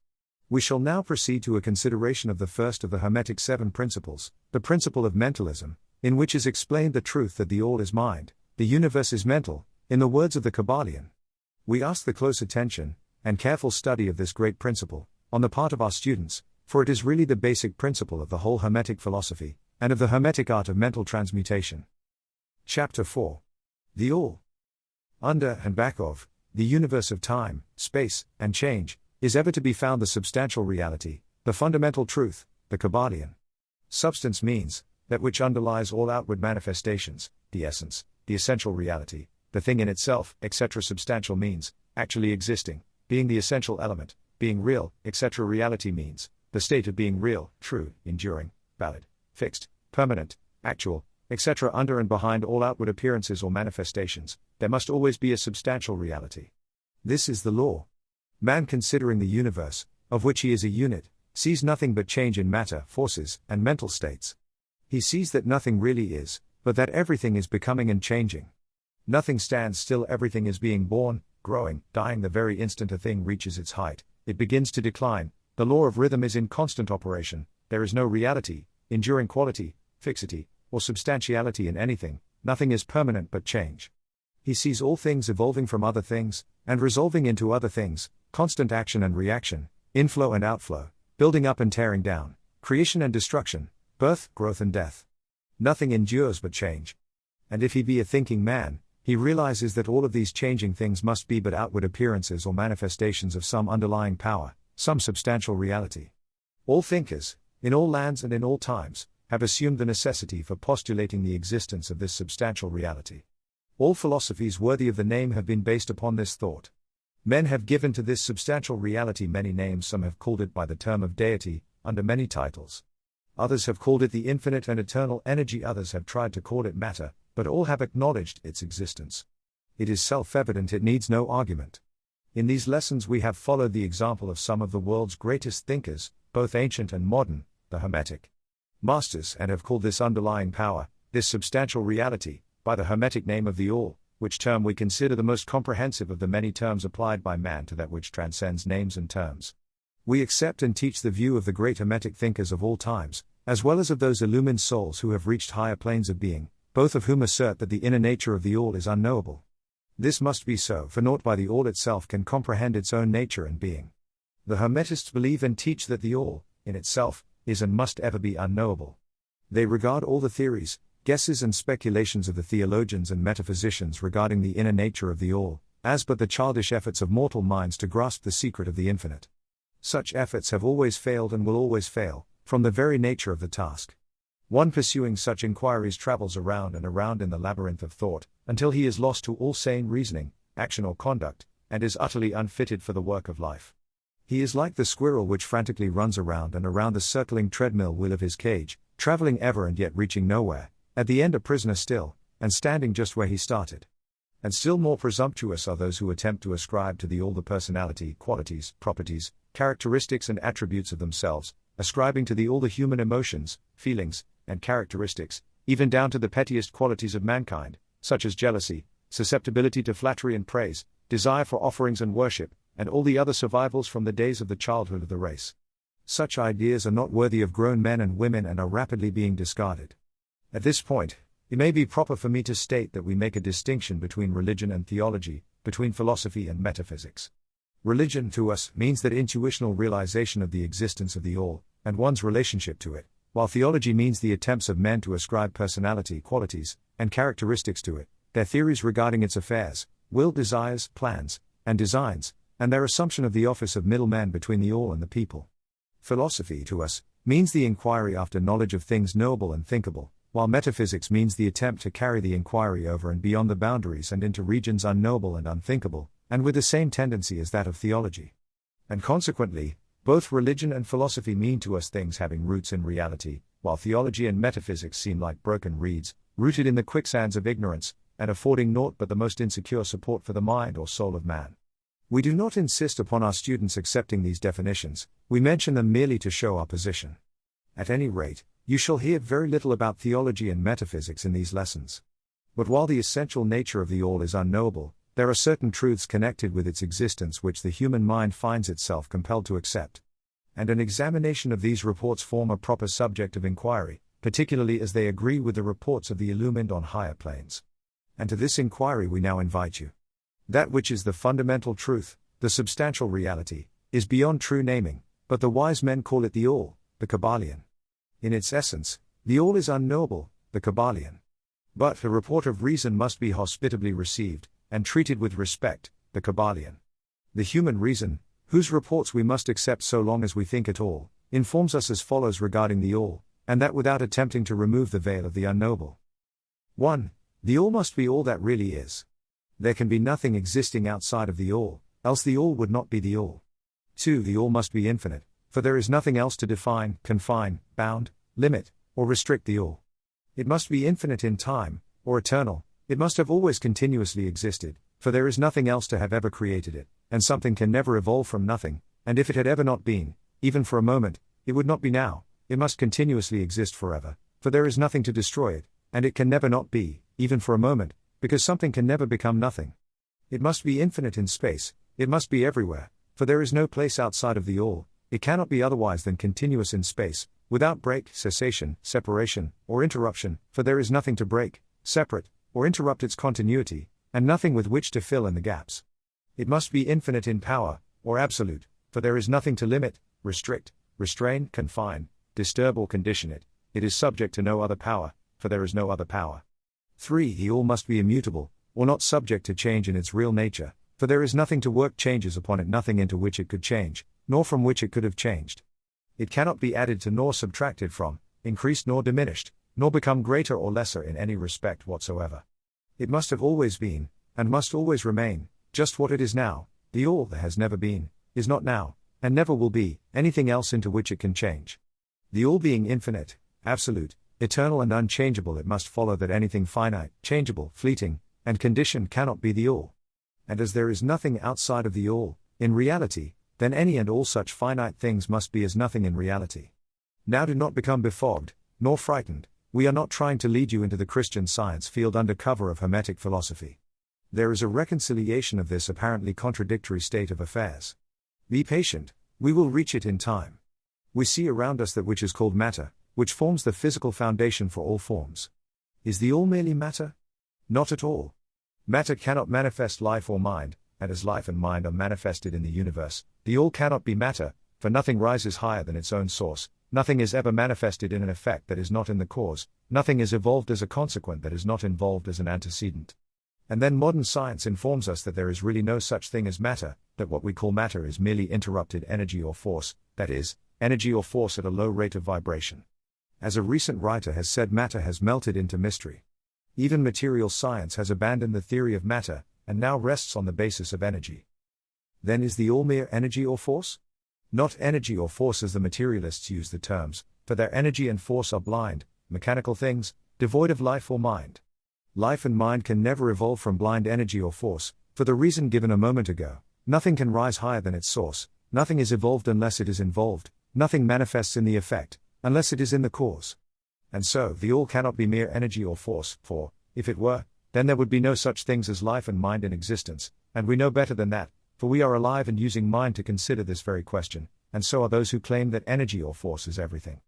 We shall now proceed to a consideration of the first of the Hermetic 7 principles, the principle of mentalism, in which is explained the truth that the all is mind, the universe is mental, in the words of the Kybalion. We ask the close attention, and careful study of this great principle, on the part of our students, for it is really the basic principle of the whole Hermetic philosophy, and of the Hermetic art of mental transmutation. Chapter 4. The All. Under and back of the universe of time, space, and change, is ever to be found the substantial reality, the fundamental truth, the Kybalion. Substance means that which underlies all outward manifestations, the essence, the essential reality, the thing in itself, etc. Substantial means actually existing, being the essential element, being real, etc. Reality means the state of being real, true, enduring, valid, fixed, permanent, actual, etc. Under and behind all outward appearances or manifestations, there must always be a substantial reality. This is the law. Man, considering the universe, of which he is a unit, sees nothing but change in matter, forces, and mental states. He sees that nothing really is, but that everything is becoming and changing. Nothing stands still, everything is being born, growing, dying. The very instant a thing reaches its height, it begins to decline. The law of rhythm is in constant operation. There is no reality, enduring quality, fixity, or substantiality in anything. Nothing is permanent but change. He sees all things evolving from other things, and resolving into other things, constant action and reaction, inflow and outflow, building up and tearing down, creation and destruction, birth, growth and death. Nothing endures but change. And if he be a thinking man, he realizes that all of these changing things must be but outward appearances or manifestations of some underlying power, some substantial reality. All thinkers, in all lands and in all times, have assumed the necessity for postulating the existence of this substantial reality. All philosophies worthy of the name have been based upon this thought. Men have given to this substantial reality many names. Some have called it by the term of deity, under many titles. Others have called it the infinite and eternal energy. Others have tried to call it matter, but all have acknowledged its existence. It is self-evident, it needs no argument. In these lessons we have followed the example of some of the world's greatest thinkers, both ancient and modern, the Hermetic masters, and have called this underlying power, this substantial reality, by the Hermetic name of the All, which term we consider the most comprehensive of the many terms applied by man to that which transcends names and terms. We accept and teach the view of the great Hermetic thinkers of all times, as well as of those illumined souls who have reached higher planes of being, both of whom assert that the inner nature of the All is unknowable. This must be so, for naught by the All itself can comprehend its own nature and being. The Hermetists believe and teach that the All, in itself, is and must ever be unknowable. They regard all the theories, guesses and speculations of the theologians and metaphysicians regarding the inner nature of the All, as but the childish efforts of mortal minds to grasp the secret of the infinite. Such efforts have always failed and will always fail, from the very nature of the task. One pursuing such inquiries travels around and around in the labyrinth of thought, until he is lost to all sane reasoning, action or conduct, and is utterly unfitted for the work of life. He is like the squirrel which frantically runs around and around the circling treadmill wheel of his cage, traveling ever and yet reaching nowhere, at the end a prisoner still, and standing just where he started. And still more presumptuous are those who attempt to ascribe to the All the personality, qualities, properties, characteristics and attributes of themselves, ascribing to the All the human emotions, feelings, and characteristics, even down to the pettiest qualities of mankind, such as jealousy, susceptibility to flattery and praise, desire for offerings and worship, and all the other survivals from the days of the childhood of the race. Such ideas are not worthy of grown men and women and are rapidly being discarded. At this point, it may be proper for me to state that we make a distinction between religion and theology, between philosophy and metaphysics. Religion to us means that intuitional realization of the existence of the All, and one's relationship to it, while theology means the attempts of men to ascribe personality, qualities, and characteristics to it, their theories regarding its affairs, will, desires, plans, and designs, and their assumption of the office of middleman between the All and the people. Philosophy to us means the inquiry after knowledge of things knowable and thinkable, while metaphysics means the attempt to carry the inquiry over and beyond the boundaries and into regions unknowable and unthinkable, and with the same tendency as that of theology. And consequently, both religion and philosophy mean to us things having roots in reality, while theology and metaphysics seem like broken reeds, rooted in the quicksands of ignorance, and affording naught but the most insecure support for the mind or soul of man. We do not insist upon our students accepting these definitions, we mention them merely to show our position. At any rate, you shall hear very little about theology and metaphysics in these lessons. But while the essential nature of the All is unknowable, there are certain truths connected with its existence which the human mind finds itself compelled to accept. And an examination of these reports form a proper subject of inquiry, particularly as they agree with the reports of the illumined on higher planes. And to this inquiry we now invite you. That which is the fundamental truth, the substantial reality, is beyond true naming, but the wise men call it the All, the Kybalion. In its essence, the All is unknowable, the Kybalion. But a report of reason must be hospitably received, and treated with respect, the Kybalion. The human reason, whose reports we must accept so long as we think at all, informs us as follows regarding the All, and that without attempting to remove the veil of the unknowable. 1. The All must be all that really is. There can be nothing existing outside of the All, else the All would not be the All. 2. The All must be infinite, for there is nothing else to define, confine, bound, limit, or restrict the All. It must be infinite in time, or eternal. It must have always continuously existed, for there is nothing else to have ever created it, and something can never evolve from nothing, and if it had ever not been, even for a moment, it would not be now. It must continuously exist forever, for there is nothing to destroy it, And it can never not be, even for a moment, because something can never become nothing. It must be infinite in space, it must be everywhere, for there is no place outside of the all, it cannot be otherwise than continuous in space, without break, cessation, separation, or interruption, for there is nothing to break, separate, or interrupt its continuity, and nothing with which to fill in the gaps. It must be infinite in power, or absolute, for there is nothing to limit, restrict, restrain, confine, disturb or condition it. It is subject to no other power, for there is no other power. 3. The all must be immutable, or not subject to change in its real nature, for there is nothing to work changes upon it, nothing into which it could change, nor from which it could have changed. It cannot be added to nor subtracted from, increased nor diminished, nor become greater or lesser in any respect whatsoever. It must have always been, and must always remain, just what it is now, the all that has never been, is not now, and never will be, anything else into which it can change. The all being infinite, absolute, eternal and unchangeable, it must follow that anything finite, changeable, fleeting, and conditioned cannot be the all. And as there is nothing outside of the all, in reality, then any and all such finite things must be as nothing in reality. Now do not become befogged, nor frightened, we are not trying to lead you into the Christian Science field under cover of Hermetic philosophy. There is a reconciliation of this apparently contradictory state of affairs. Be patient, we will reach it in time. We see around us that which is called matter, which forms the physical foundation for all forms. Is the all merely matter? Not at all. Matter cannot manifest life or mind, and as life and mind are manifested in the universe, the all cannot be matter, for nothing rises higher than its own source, nothing is ever manifested in an effect that is not in the cause, nothing is evolved as a consequent that is not involved as an antecedent. And then modern science informs us that there is really no such thing as matter, that what we call matter is merely interrupted energy or force, that is, energy or force at a low rate of vibration. As a recent writer has said, matter has melted into mystery. Even material science has abandoned the theory of matter, and now rests on the basis of energy. Then is the all mere energy or force? Not energy or force as the materialists use the terms, for their energy and force are blind, mechanical things, devoid of life or mind. Life and mind can never evolve from blind energy or force, for the reason given a moment ago. Nothing can rise higher than its source, nothing is evolved unless it is involved, nothing manifests in the effect, unless it is in the cause. And so, the all cannot be mere energy or force, for, if it were, then there would be no such things as life and mind in existence, and we know better than that, for we are alive and using mind to consider this very question, and so are those who claim that energy or force is everything.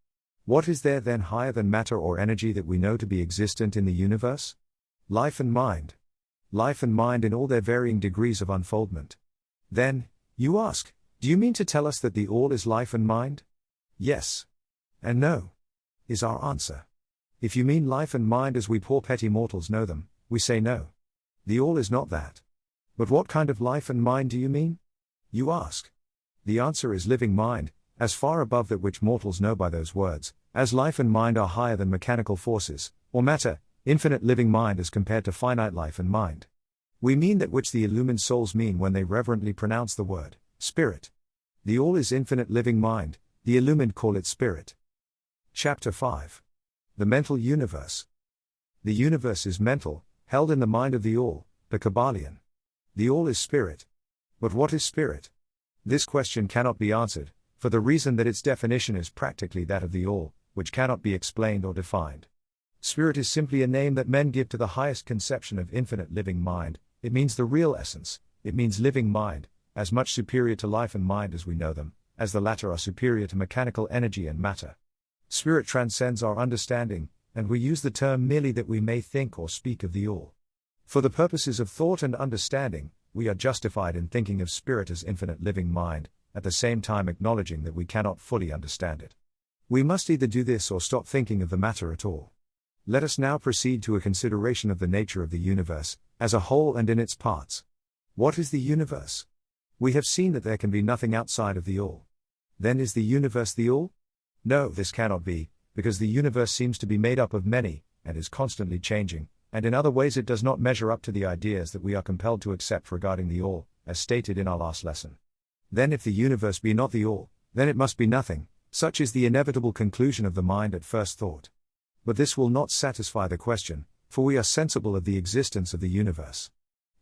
What is there then higher than matter or energy that we know to be existent in the universe? Life and mind. Life and mind in all their varying degrees of unfoldment. Then, you ask, do you mean to tell us that the all is life and mind? Yes. And no, is our answer. If you mean life and mind as we poor petty mortals know them, we say no. The all is not that. But what kind of life and mind do you mean? You ask. The answer is living mind, as far above that which mortals know by those words, as life and mind are higher than mechanical forces, or matter, infinite living mind as compared to finite life and mind. We mean that which the illumined souls mean when they reverently pronounce the word, spirit. The all is infinite living mind, the illumined call it spirit. Chapter 5. The mental universe. The universe is mental, held in the mind of the all, the Kybalion. The all is spirit. But what is spirit? This question cannot be answered, for the reason that its definition is practically that of the all, which cannot be explained or defined. Spirit is simply a name that men give to the highest conception of infinite living mind. It means the real essence, it means living mind, as much superior to life and mind as we know them, as the latter are superior to mechanical energy and matter. Spirit transcends our understanding, and we use the term merely that we may think or speak of the all. For the purposes of thought and understanding, we are justified in thinking of spirit as infinite living mind, at the same time acknowledging that we cannot fully understand it. We must either do this or stop thinking of the matter at all. Let us now proceed to a consideration of the nature of the universe, as a whole and in its parts. What is the universe? We have seen that there can be nothing outside of the all. Then is the universe the all? No, this cannot be, because the universe seems to be made up of many, and is constantly changing, and in other ways it does not measure up to the ideas that we are compelled to accept regarding the all, as stated in our last lesson. Then if the universe be not the all, then it must be nothing, such is the inevitable conclusion of the mind at first thought. But this will not satisfy the question, for we are sensible of the existence of the universe.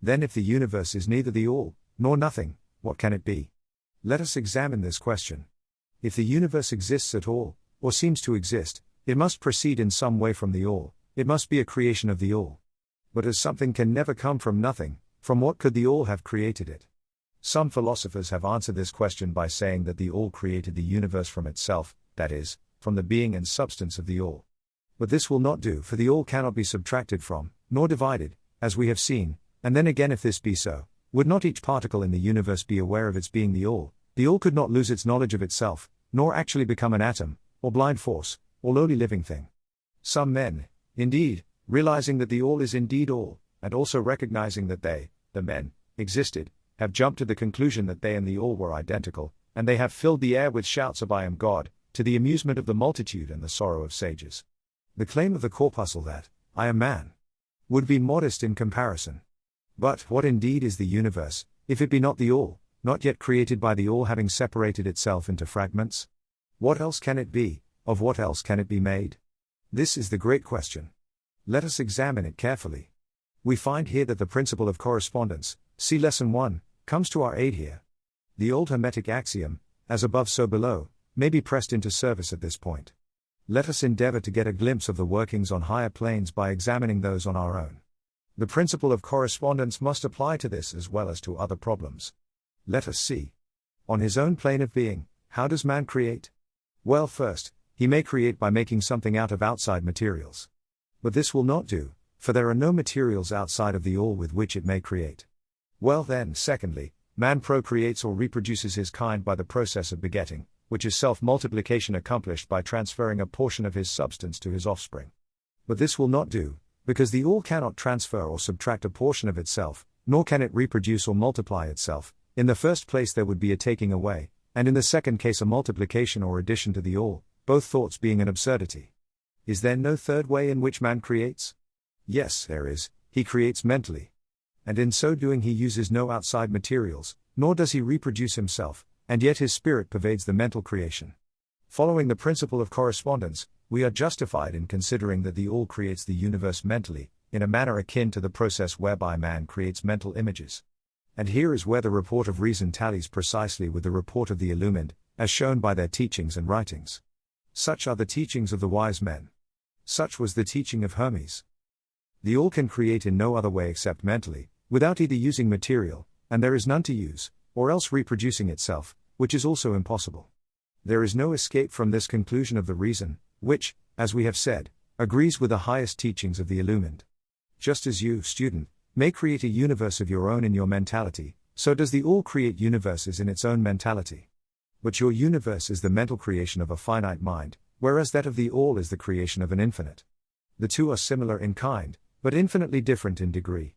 Then if the universe is neither the all, nor nothing, what can it be? Let us examine this question. If the universe exists at all, or seems to exist, it must proceed in some way from the all, it must be a creation of the All. But as something can never come from nothing, from what could the All have created it? Some philosophers have answered this question by saying that the All created the universe from itself, that is, from the being and substance of the All. But this will not do, for the All cannot be subtracted from, nor divided, as we have seen, and then again if this be so, would not each particle in the universe be aware of its being the All? The All could not lose its knowledge of itself, nor actually become an atom, or blind force, or lowly living thing. Some men, indeed, realizing that the All is indeed All, and also recognizing that they, the men, existed, have jumped to the conclusion that they and the All were identical, and they have filled the air with shouts of "I am God," to the amusement of the multitude and the sorrow of sages. The claim of the corpuscle that, "I am man," would be modest in comparison. But what indeed is the universe, if it be not the All, not yet created by the All having separated itself into fragments? What else can it be, of what else can it be made? This is the great question. Let us examine it carefully. We find here that the principle of correspondence, see Lesson 1, comes to our aid here. The old Hermetic axiom, as above so below, may be pressed into service at this point. Let us endeavor to get a glimpse of the workings on higher planes by examining those on our own. The principle of correspondence must apply to this as well as to other problems. Let us see. On his own plane of being, how does man create? Well, first, he may create by making something out of outside materials. But this will not do, for there are no materials outside of the All with which it may create. Well then, secondly, man procreates or reproduces his kind by the process of begetting, which is self-multiplication accomplished by transferring a portion of his substance to his offspring. But this will not do, because the All cannot transfer or subtract a portion of itself, nor can it reproduce or multiply itself. In the first place there would be a taking away, and in the second case a multiplication or addition to the All, both thoughts being an absurdity. Is there no third way in which man creates? Yes, there is. He creates mentally. And in so doing he uses no outside materials, nor does he reproduce himself, and yet his spirit pervades the mental creation. Following the principle of correspondence, we are justified in considering that the All creates the universe mentally, in a manner akin to the process whereby man creates mental images. And here is where the report of reason tallies precisely with the report of the illumined, as shown by their teachings and writings. Such are the teachings of the wise men. Such was the teaching of Hermes. The All can create in no other way except mentally, without either using material, and there is none to use, or else reproducing itself, which is also impossible. There is no escape from this conclusion of the reason, which, as we have said, agrees with the highest teachings of the illumined. Just as you, student, may create a universe of your own in your mentality, so does the All create universes in its own mentality. But your universe is the mental creation of a finite mind, whereas that of the All is the creation of an infinite. The two are similar in kind, but infinitely different in degree.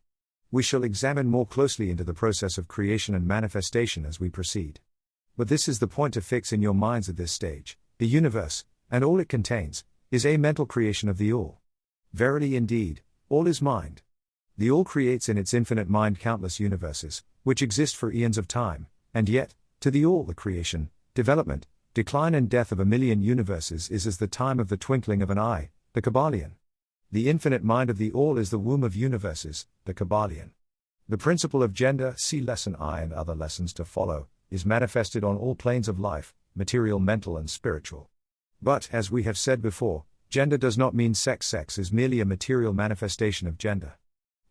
We shall examine more closely into the process of creation and manifestation as we proceed. But this is the point to fix in your minds at this stage: the universe, and all it contains, is a mental creation of the All. Verily indeed, all is mind. The All creates in its infinite mind countless universes, which exist for eons of time, and yet, to the All the creation, development, decline and death of a million universes is as the time of the twinkling of an eye, the Kybalion. The infinite mind of the All is the womb of universes, the Kybalion. The principle of gender, see Lesson I and other lessons to follow, is manifested on all planes of life, material, mental and spiritual. But, as we have said before, gender does not mean sex. Sex is merely a material manifestation of gender.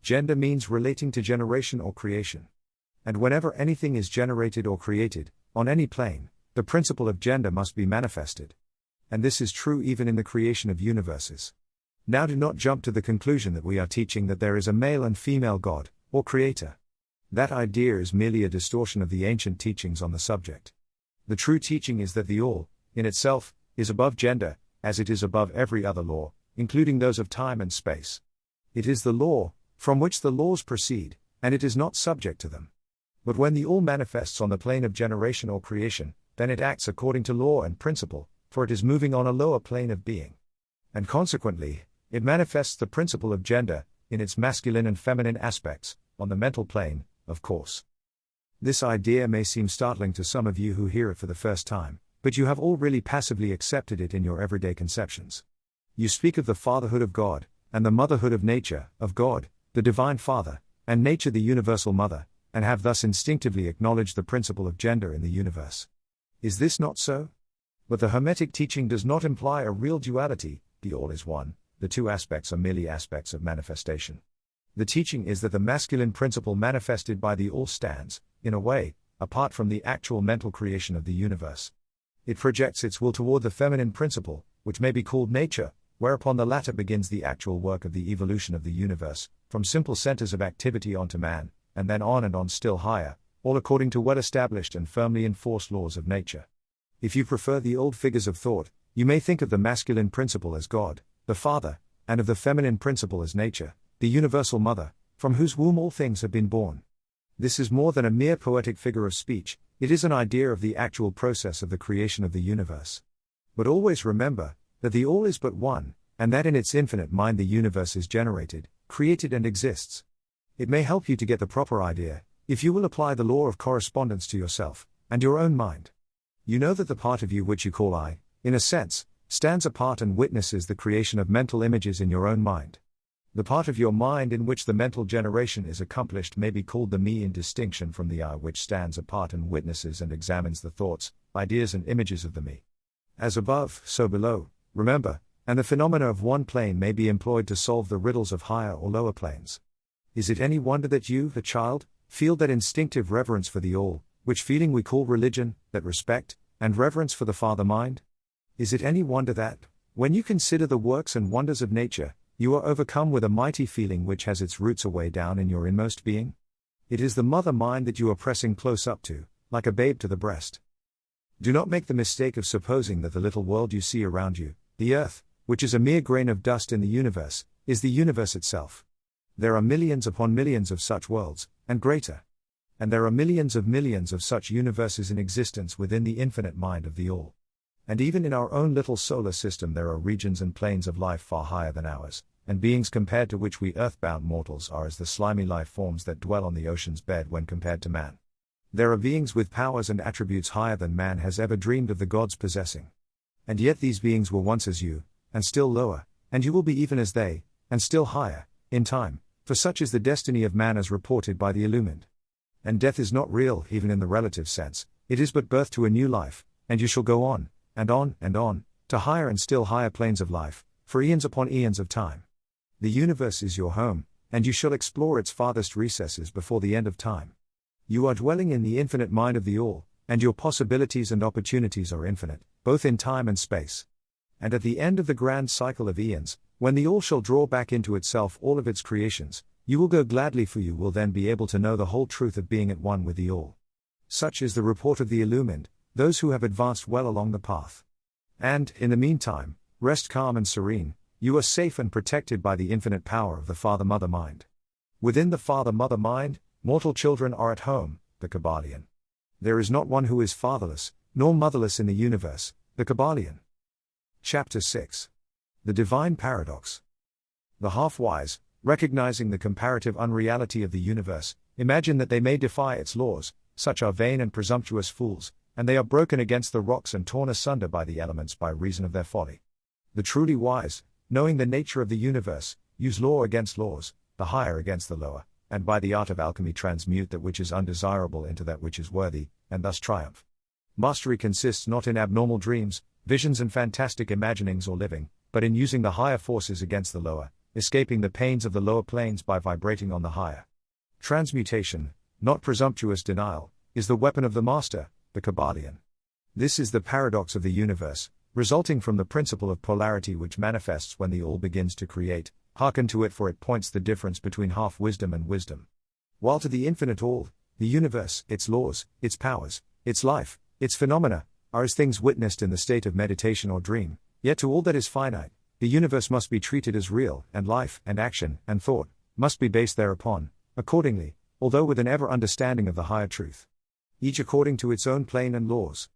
Gender means relating to generation or creation. And whenever anything is generated or created, on any plane, the principle of gender must be manifested. And this is true even in the creation of universes. Now do not jump to the conclusion that we are teaching that there is a male and female God, or creator. That idea is merely a distortion of the ancient teachings on the subject. The true teaching is that the All, in itself, is above gender, as it is above every other law, including those of time and space. It is the law, from which the laws proceed, and it is not subject to them. But when the All manifests on the plane of generation or creation, then it acts according to law and principle, for it is moving on a lower plane of being. And consequently, it manifests the principle of gender, in its masculine and feminine aspects, on the mental plane, of course. This idea may seem startling to some of you who hear it for the first time, but you have all really passively accepted it in your everyday conceptions. You speak of the fatherhood of God, and the motherhood of nature, of God, the divine Father, and nature the universal mother, and have thus instinctively acknowledged the principle of gender in the universe. Is this not so? But the Hermetic teaching does not imply a real duality, the All is one, the two aspects are merely aspects of manifestation. The teaching is that the masculine principle manifested by the All stands, in a way, apart from the actual mental creation of the universe. It projects its will toward the feminine principle, which may be called nature, whereupon the latter begins the actual work of the evolution of the universe, from simple centers of activity onto man, and then on still higher, all according to well-established and firmly enforced laws of nature. If you prefer the old figures of thought, you may think of the masculine principle as God, the Father, and of the feminine principle as nature, the universal mother, from whose womb all things have been born. This is more than a mere poetic figure of speech, it is an idea of the actual process of the creation of the universe. But always remember, that the All is but one, and that in its infinite mind the universe is generated, created and exists. It may help you to get the proper idea, if you will apply the law of correspondence to yourself, and your own mind. You know that the part of you which you call I, in a sense, stands apart and witnesses the creation of mental images in your own mind. The part of your mind in which the mental generation is accomplished may be called the me in distinction from the I which stands apart and witnesses and examines the thoughts, ideas and images of the me. As above, so below, remember, and the phenomena of one plane may be employed to solve the riddles of higher or lower planes. Is it any wonder that you, the child, feel that instinctive reverence for the All, which feeling we call religion, that respect, and reverence for the Father Mind? Is it any wonder that, when you consider the works and wonders of nature, you are overcome with a mighty feeling which has its roots away down in your inmost being? It is the mother mind that you are pressing close up to, like a babe to the breast. Do not make the mistake of supposing that the little world you see around you, the earth, which is a mere grain of dust in the universe, is the universe itself. There are millions upon millions of such worlds, and greater. And there are millions of such universes in existence within the infinite mind of the All. And even in our own little solar system there are regions and planes of life far higher than ours, and beings compared to which we earthbound mortals are as the slimy life forms that dwell on the ocean's bed when compared to man. There are beings with powers and attributes higher than man has ever dreamed of the gods possessing. And yet these beings were once as you, and still lower, and you will be even as they, and still higher, in time, for such is the destiny of man as reported by the illumined. And death is not real even in the relative sense, it is but birth to a new life, and you shall go on, to higher and still higher planes of life, for eons upon eons of time. The universe is your home, and you shall explore its farthest recesses before the end of time. You are dwelling in the infinite mind of the All, and your possibilities and opportunities are infinite, both in time and space. And at the end of the grand cycle of eons, when the All shall draw back into itself all of its creations, you will go gladly, for you will then be able to know the whole truth of being at one with the All. Such is the report of the illumined, those who have advanced well along the path. And, in the meantime, rest calm and serene, you are safe and protected by the infinite power of the Father-Mother Mind. Within the Father-Mother Mind, mortal children are at home, the Kybalion. There is not one who is fatherless, nor motherless in the universe, the Kybalion. Chapter 6. The Divine Paradox. The half-wise, recognizing the comparative unreality of the universe, imagine that they may defy its laws, such are vain and presumptuous fools, and they are broken against the rocks and torn asunder by the elements by reason of their folly. The truly wise, knowing the nature of the universe, use law against laws, the higher against the lower, and by the art of alchemy transmute that which is undesirable into that which is worthy, and thus triumph. Mastery consists not in abnormal dreams, visions and fantastic imaginings or living, but in using the higher forces against the lower, escaping the pains of the lower planes by vibrating on the higher. Transmutation, not presumptuous denial, is the weapon of the master, the Kybalion. This is the paradox of the universe, resulting from the principle of polarity which manifests when the All begins to create. Hearken to it, for it points the difference between half-wisdom and wisdom. While to the infinite All, the universe, its laws, its powers, its life, its phenomena, are as things witnessed in the state of meditation or dream, yet to all that is finite, the universe must be treated as real, and life, and action, and thought, must be based thereupon, accordingly, although with an ever understanding of the higher truth. Each according to its own plane and laws.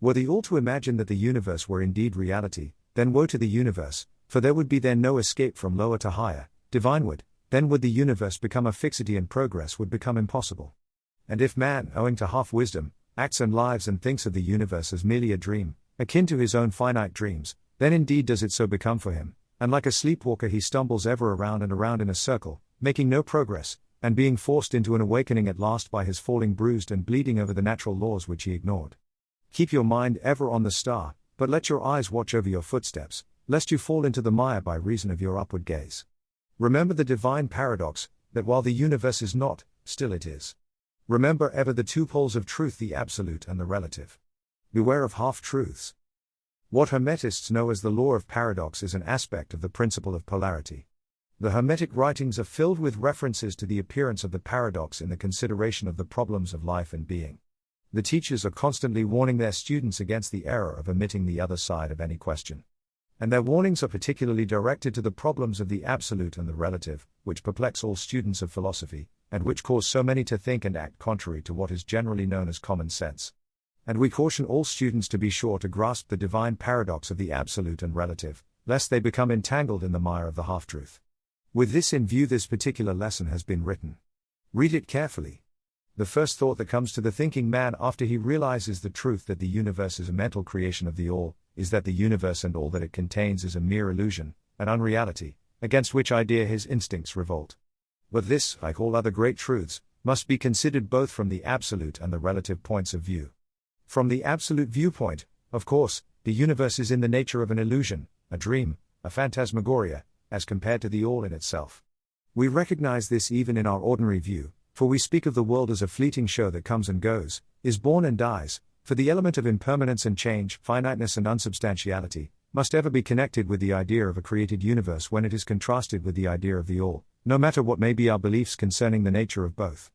Were the All to imagine that the universe were indeed reality, then woe to the universe, for there would be then no escape from lower to higher, divineward, then would the universe become a fixity and progress would become impossible. And if man, owing to half-wisdom, acts and lives and thinks of the universe as merely a dream, akin to his own finite dreams, then indeed does it so become for him, and like a sleepwalker he stumbles ever around and around in a circle, making no progress, and being forced into an awakening at last by his falling bruised and bleeding over the natural laws which he ignored. Keep your mind ever on the star, but let your eyes watch over your footsteps, lest you fall into the mire by reason of your upward gaze. Remember the divine paradox, that while the universe is not, still it is. Remember ever the two poles of truth, the absolute and the relative. Beware of half-truths. What Hermetists know as the law of paradox is an aspect of the principle of polarity. The Hermetic writings are filled with references to the appearance of the paradox in the consideration of the problems of life and being. The teachers are constantly warning their students against the error of omitting the other side of any question. And their warnings are particularly directed to the problems of the absolute and the relative, which perplex all students of philosophy, and which cause so many to think and act contrary to what is generally known as common sense. And we caution all students to be sure to grasp the divine paradox of the absolute and relative, lest they become entangled in the mire of the half-truth. With this in view, this particular lesson has been written. Read it carefully. The first thought that comes to the thinking man after he realizes the truth that the universe is a mental creation of the all, is that the universe and all that it contains is a mere illusion, an unreality, against which idea his instincts revolt. But this, like all other great truths, must be considered both from the absolute and the relative points of view. From the absolute viewpoint, of course, the universe is in the nature of an illusion, a dream, a phantasmagoria, as compared to the all in itself. We recognize this even in our ordinary view, for we speak of the world as a fleeting show that comes and goes, is born and dies, for the element of impermanence and change, finiteness and unsubstantiality, must ever be connected with the idea of a created universe when it is contrasted with the idea of the all, no matter what may be our beliefs concerning the nature of both.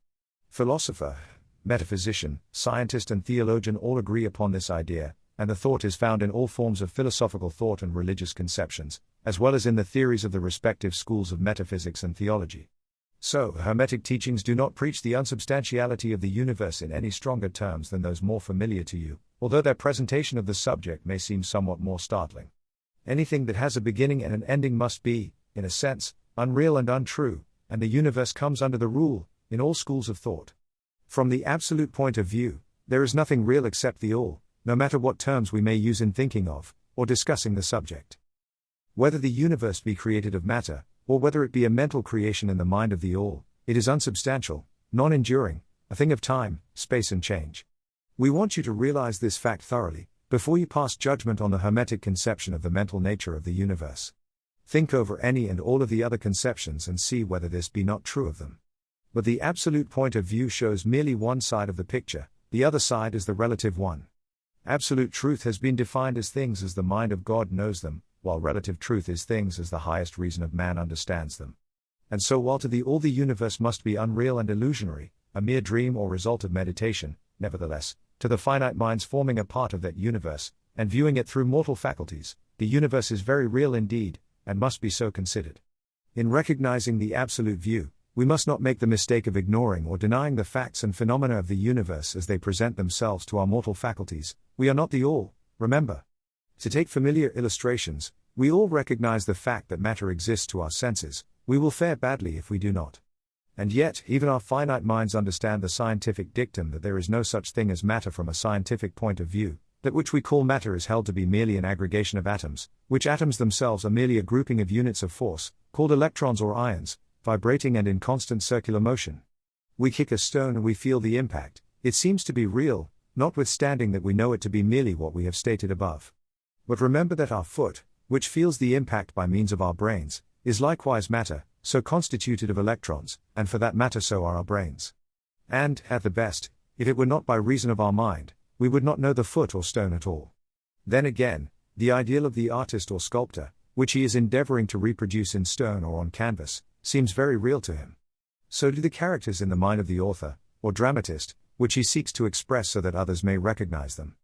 Philosopher, metaphysician, scientist and theologian all agree upon this idea, and the thought is found in all forms of philosophical thought and religious conceptions, as well as in the theories of the respective schools of metaphysics and theology. So, Hermetic teachings do not preach the unsubstantiality of the universe in any stronger terms than those more familiar to you, although their presentation of the subject may seem somewhat more startling. Anything that has a beginning and an ending must be, in a sense, unreal and untrue, and the universe comes under the rule, in all schools of thought. From the absolute point of view, there is nothing real except the all, no matter what terms we may use in thinking of, or discussing the subject. Whether the universe be created of matter, or whether it be a mental creation in the mind of the all, it is unsubstantial, non-enduring, a thing of time, space and change. We want you to realize this fact thoroughly, before you pass judgment on the Hermetic conception of the mental nature of the universe. Think over any and all of the other conceptions and see whether this be not true of them. But the absolute point of view shows merely one side of the picture, the other side is the relative one. Absolute truth has been defined as things as the mind of God knows them, while relative truth is things as the highest reason of man understands them. And so while to the all the universe must be unreal and illusionary, a mere dream or result of meditation, nevertheless, to the finite minds forming a part of that universe, and viewing it through mortal faculties, the universe is very real indeed, and must be so considered. In recognizing the absolute view, we must not make the mistake of ignoring or denying the facts and phenomena of the universe as they present themselves to our mortal faculties. We are not the all, remember. To take familiar illustrations, we all recognize the fact that matter exists to our senses. We will fare badly if we do not. And yet, even our finite minds understand the scientific dictum that there is no such thing as matter from a scientific point of view. That which we call matter is held to be merely an aggregation of atoms, which atoms themselves are merely a grouping of units of force, called electrons or ions, vibrating and in constant circular motion. We kick a stone and we feel the impact. It seems to be real, notwithstanding that we know it to be merely what we have stated above. But remember that our foot, which feels the impact by means of our brains, is likewise matter, so constituted of electrons, and for that matter so are our brains. And, at the best, if it were not by reason of our mind, we would not know the foot or stone at all. Then again, the ideal of the artist or sculptor, which he is endeavoring to reproduce in stone or on canvas, seems very real to him. So do the characters in the mind of the author, or dramatist, which he seeks to express so that others may recognize them.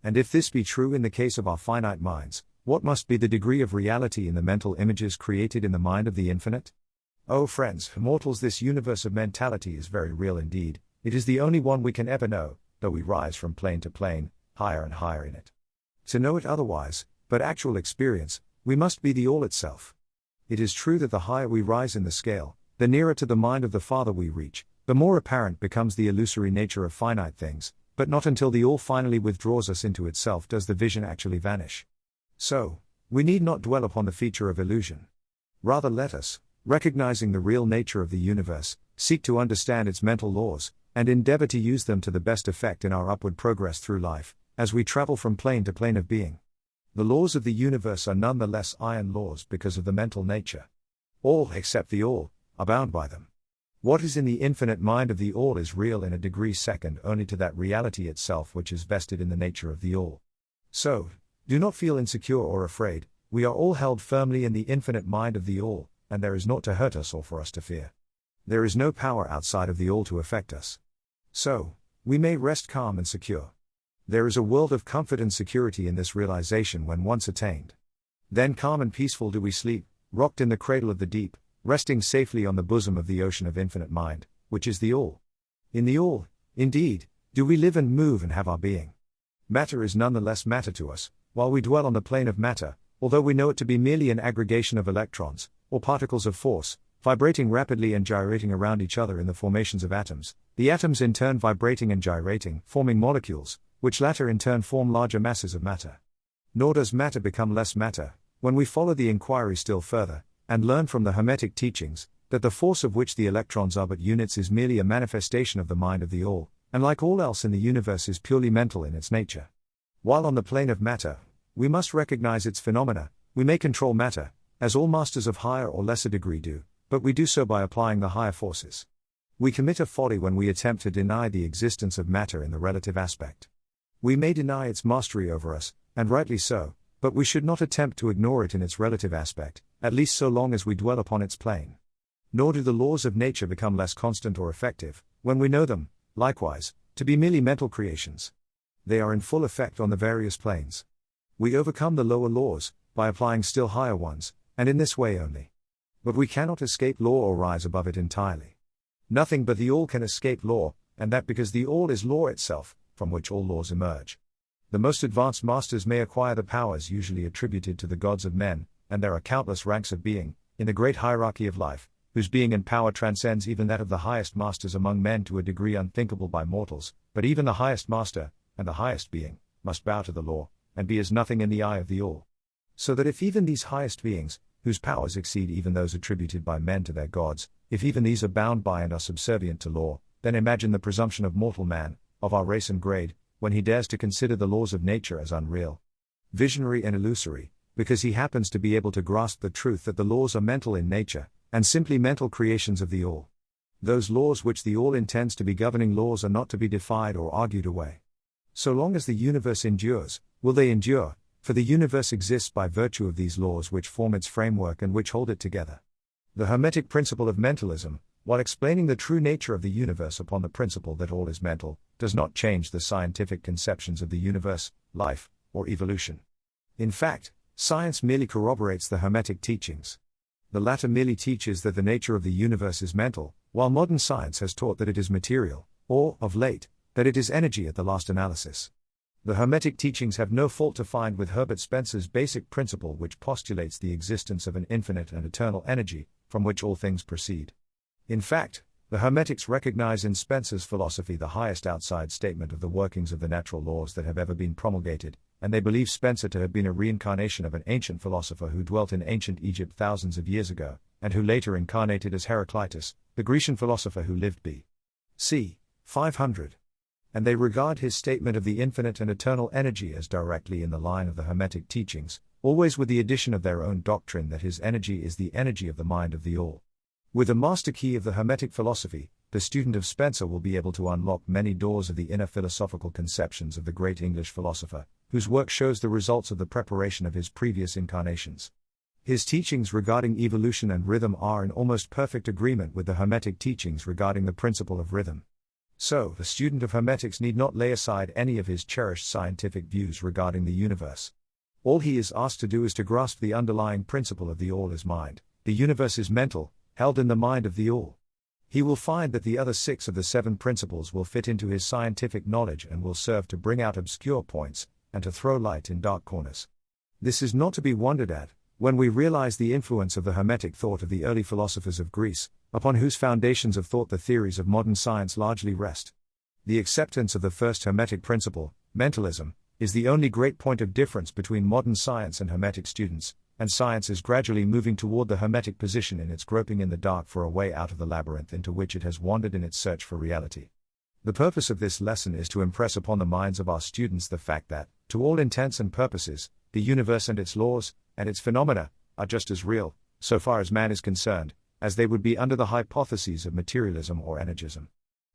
And if this be true in the case of our finite minds, what must be the degree of reality in the mental images created in the mind of the infinite? Oh friends, mortals, this universe of mentality is very real indeed. It is the only one we can ever know, though we rise from plane to plane, higher and higher in it. To know it otherwise, but actual experience, we must be the all itself. It is true that the higher we rise in the scale, the nearer to the mind of the Father we reach, the more apparent becomes the illusory nature of finite things, but not until the all finally withdraws us into itself does the vision actually vanish. So, we need not dwell upon the feature of illusion. Rather let us, recognizing the real nature of the universe, seek to understand its mental laws, and endeavor to use them to the best effect in our upward progress through life, as we travel from plane to plane of being. The laws of the universe are nonetheless iron laws because of the mental nature. All, except the all, are bound by them. What is in the infinite mind of the all is real in a degree second only to that reality itself which is vested in the nature of the all. So, do not feel insecure or afraid, we are all held firmly in the infinite mind of the all, and there is naught to hurt us or for us to fear. There is no power outside of the all to affect us. So, we may rest calm and secure. There is a world of comfort and security in this realization when once attained. Then calm and peaceful do we sleep, rocked in the cradle of the deep, resting safely on the bosom of the ocean of infinite mind, which is the all. In the all, indeed, do we live and move and have our being. Matter is nonetheless matter to us, while we dwell on the plane of matter, although we know it to be merely an aggregation of electrons, or particles of force, vibrating rapidly and gyrating around each other in the formations of atoms, the atoms in turn vibrating and gyrating, forming molecules, which latter in turn form larger masses of matter. Nor does matter become less matter, when we follow the inquiry still further, and learn from the Hermetic teachings, that the force of which the electrons are but units is merely a manifestation of the mind of the all, and like all else in the universe is purely mental in its nature. While on the plane of matter, we must recognize its phenomena, we may control matter, as all masters of higher or lesser degree do, but we do so by applying the higher forces. We commit a folly when we attempt to deny the existence of matter in the relative aspect. We may deny its mastery over us, and rightly so, but we should not attempt to ignore it in its relative aspect, at least so long as we dwell upon its plane. Nor do the laws of nature become less constant or effective, when we know them, likewise, to be merely mental creations. They are in full effect on the various planes. We overcome the lower laws, by applying still higher ones, and in this way only. But we cannot escape law or rise above it entirely. Nothing but the all can escape law, and that because the all is law itself, from which all laws emerge. The most advanced masters may acquire the powers usually attributed to the gods of men, and there are countless ranks of being, in the great hierarchy of life, whose being and power transcends even that of the highest masters among men to a degree unthinkable by mortals, but even the highest master, and the highest being, must bow to the law, and be as nothing in the eye of the all. So that if even these highest beings, whose powers exceed even those attributed by men to their gods, if even these are bound by and are subservient to law, then imagine the presumption of mortal man, of our race and grade, when he dares to consider the laws of nature as unreal, visionary and illusory, because he happens to be able to grasp the truth that the laws are mental in nature, and simply mental creations of the all. Those laws which the all intends to be governing laws are not to be defied or argued away. So long as the universe endures, will they endure, for the universe exists by virtue of these laws which form its framework and which hold it together. The Hermetic principle of mentalism, while explaining the true nature of the universe upon the principle that all is mental, does not change the scientific conceptions of the universe, life, or evolution. In fact, science merely corroborates the Hermetic teachings. The latter merely teaches that the nature of the universe is mental, while modern science has taught that it is material, or, of late, that it is energy at the last analysis. The Hermetic teachings have no fault to find with Herbert Spencer's basic principle, which postulates the existence of an infinite and eternal energy, from which all things proceed. In fact, the Hermetics recognize in Spencer's philosophy the highest outside statement of the workings of the natural laws that have ever been promulgated, and they believe Spencer to have been a reincarnation of an ancient philosopher who dwelt in ancient Egypt thousands of years ago, and who later incarnated as Heraclitus, the Grecian philosopher who lived b.c. 500. And they regard his statement of the infinite and eternal energy as directly in the line of the Hermetic teachings, always with the addition of their own doctrine that his energy is the energy of the mind of the all. With the master key of the Hermetic philosophy, the student of Spencer will be able to unlock many doors of the inner philosophical conceptions of the great English philosopher, whose work shows the results of the preparation of his previous incarnations. His teachings regarding evolution and rhythm are in almost perfect agreement with the Hermetic teachings regarding the principle of rhythm. So, the student of Hermetics need not lay aside any of his cherished scientific views regarding the universe. All he is asked to do is to grasp the underlying principle of the all is mind, the universe is mental, held in the mind of the all. He will find that the other 6 of the 7 principles will fit into his scientific knowledge and will serve to bring out obscure points, and to throw light in dark corners. This is not to be wondered at, when we realize the influence of the Hermetic thought of the early philosophers of Greece, upon whose foundations of thought the theories of modern science largely rest. The acceptance of the first Hermetic principle, mentalism, is the only great point of difference between modern science and Hermetic students, and science is gradually moving toward the Hermetic position in its groping in the dark for a way out of the labyrinth into which it has wandered in its search for reality. The purpose of this lesson is to impress upon the minds of our students the fact that, to all intents and purposes, the universe and its laws, and its phenomena, are just as real, so far as man is concerned, as they would be under the hypotheses of materialism or energism.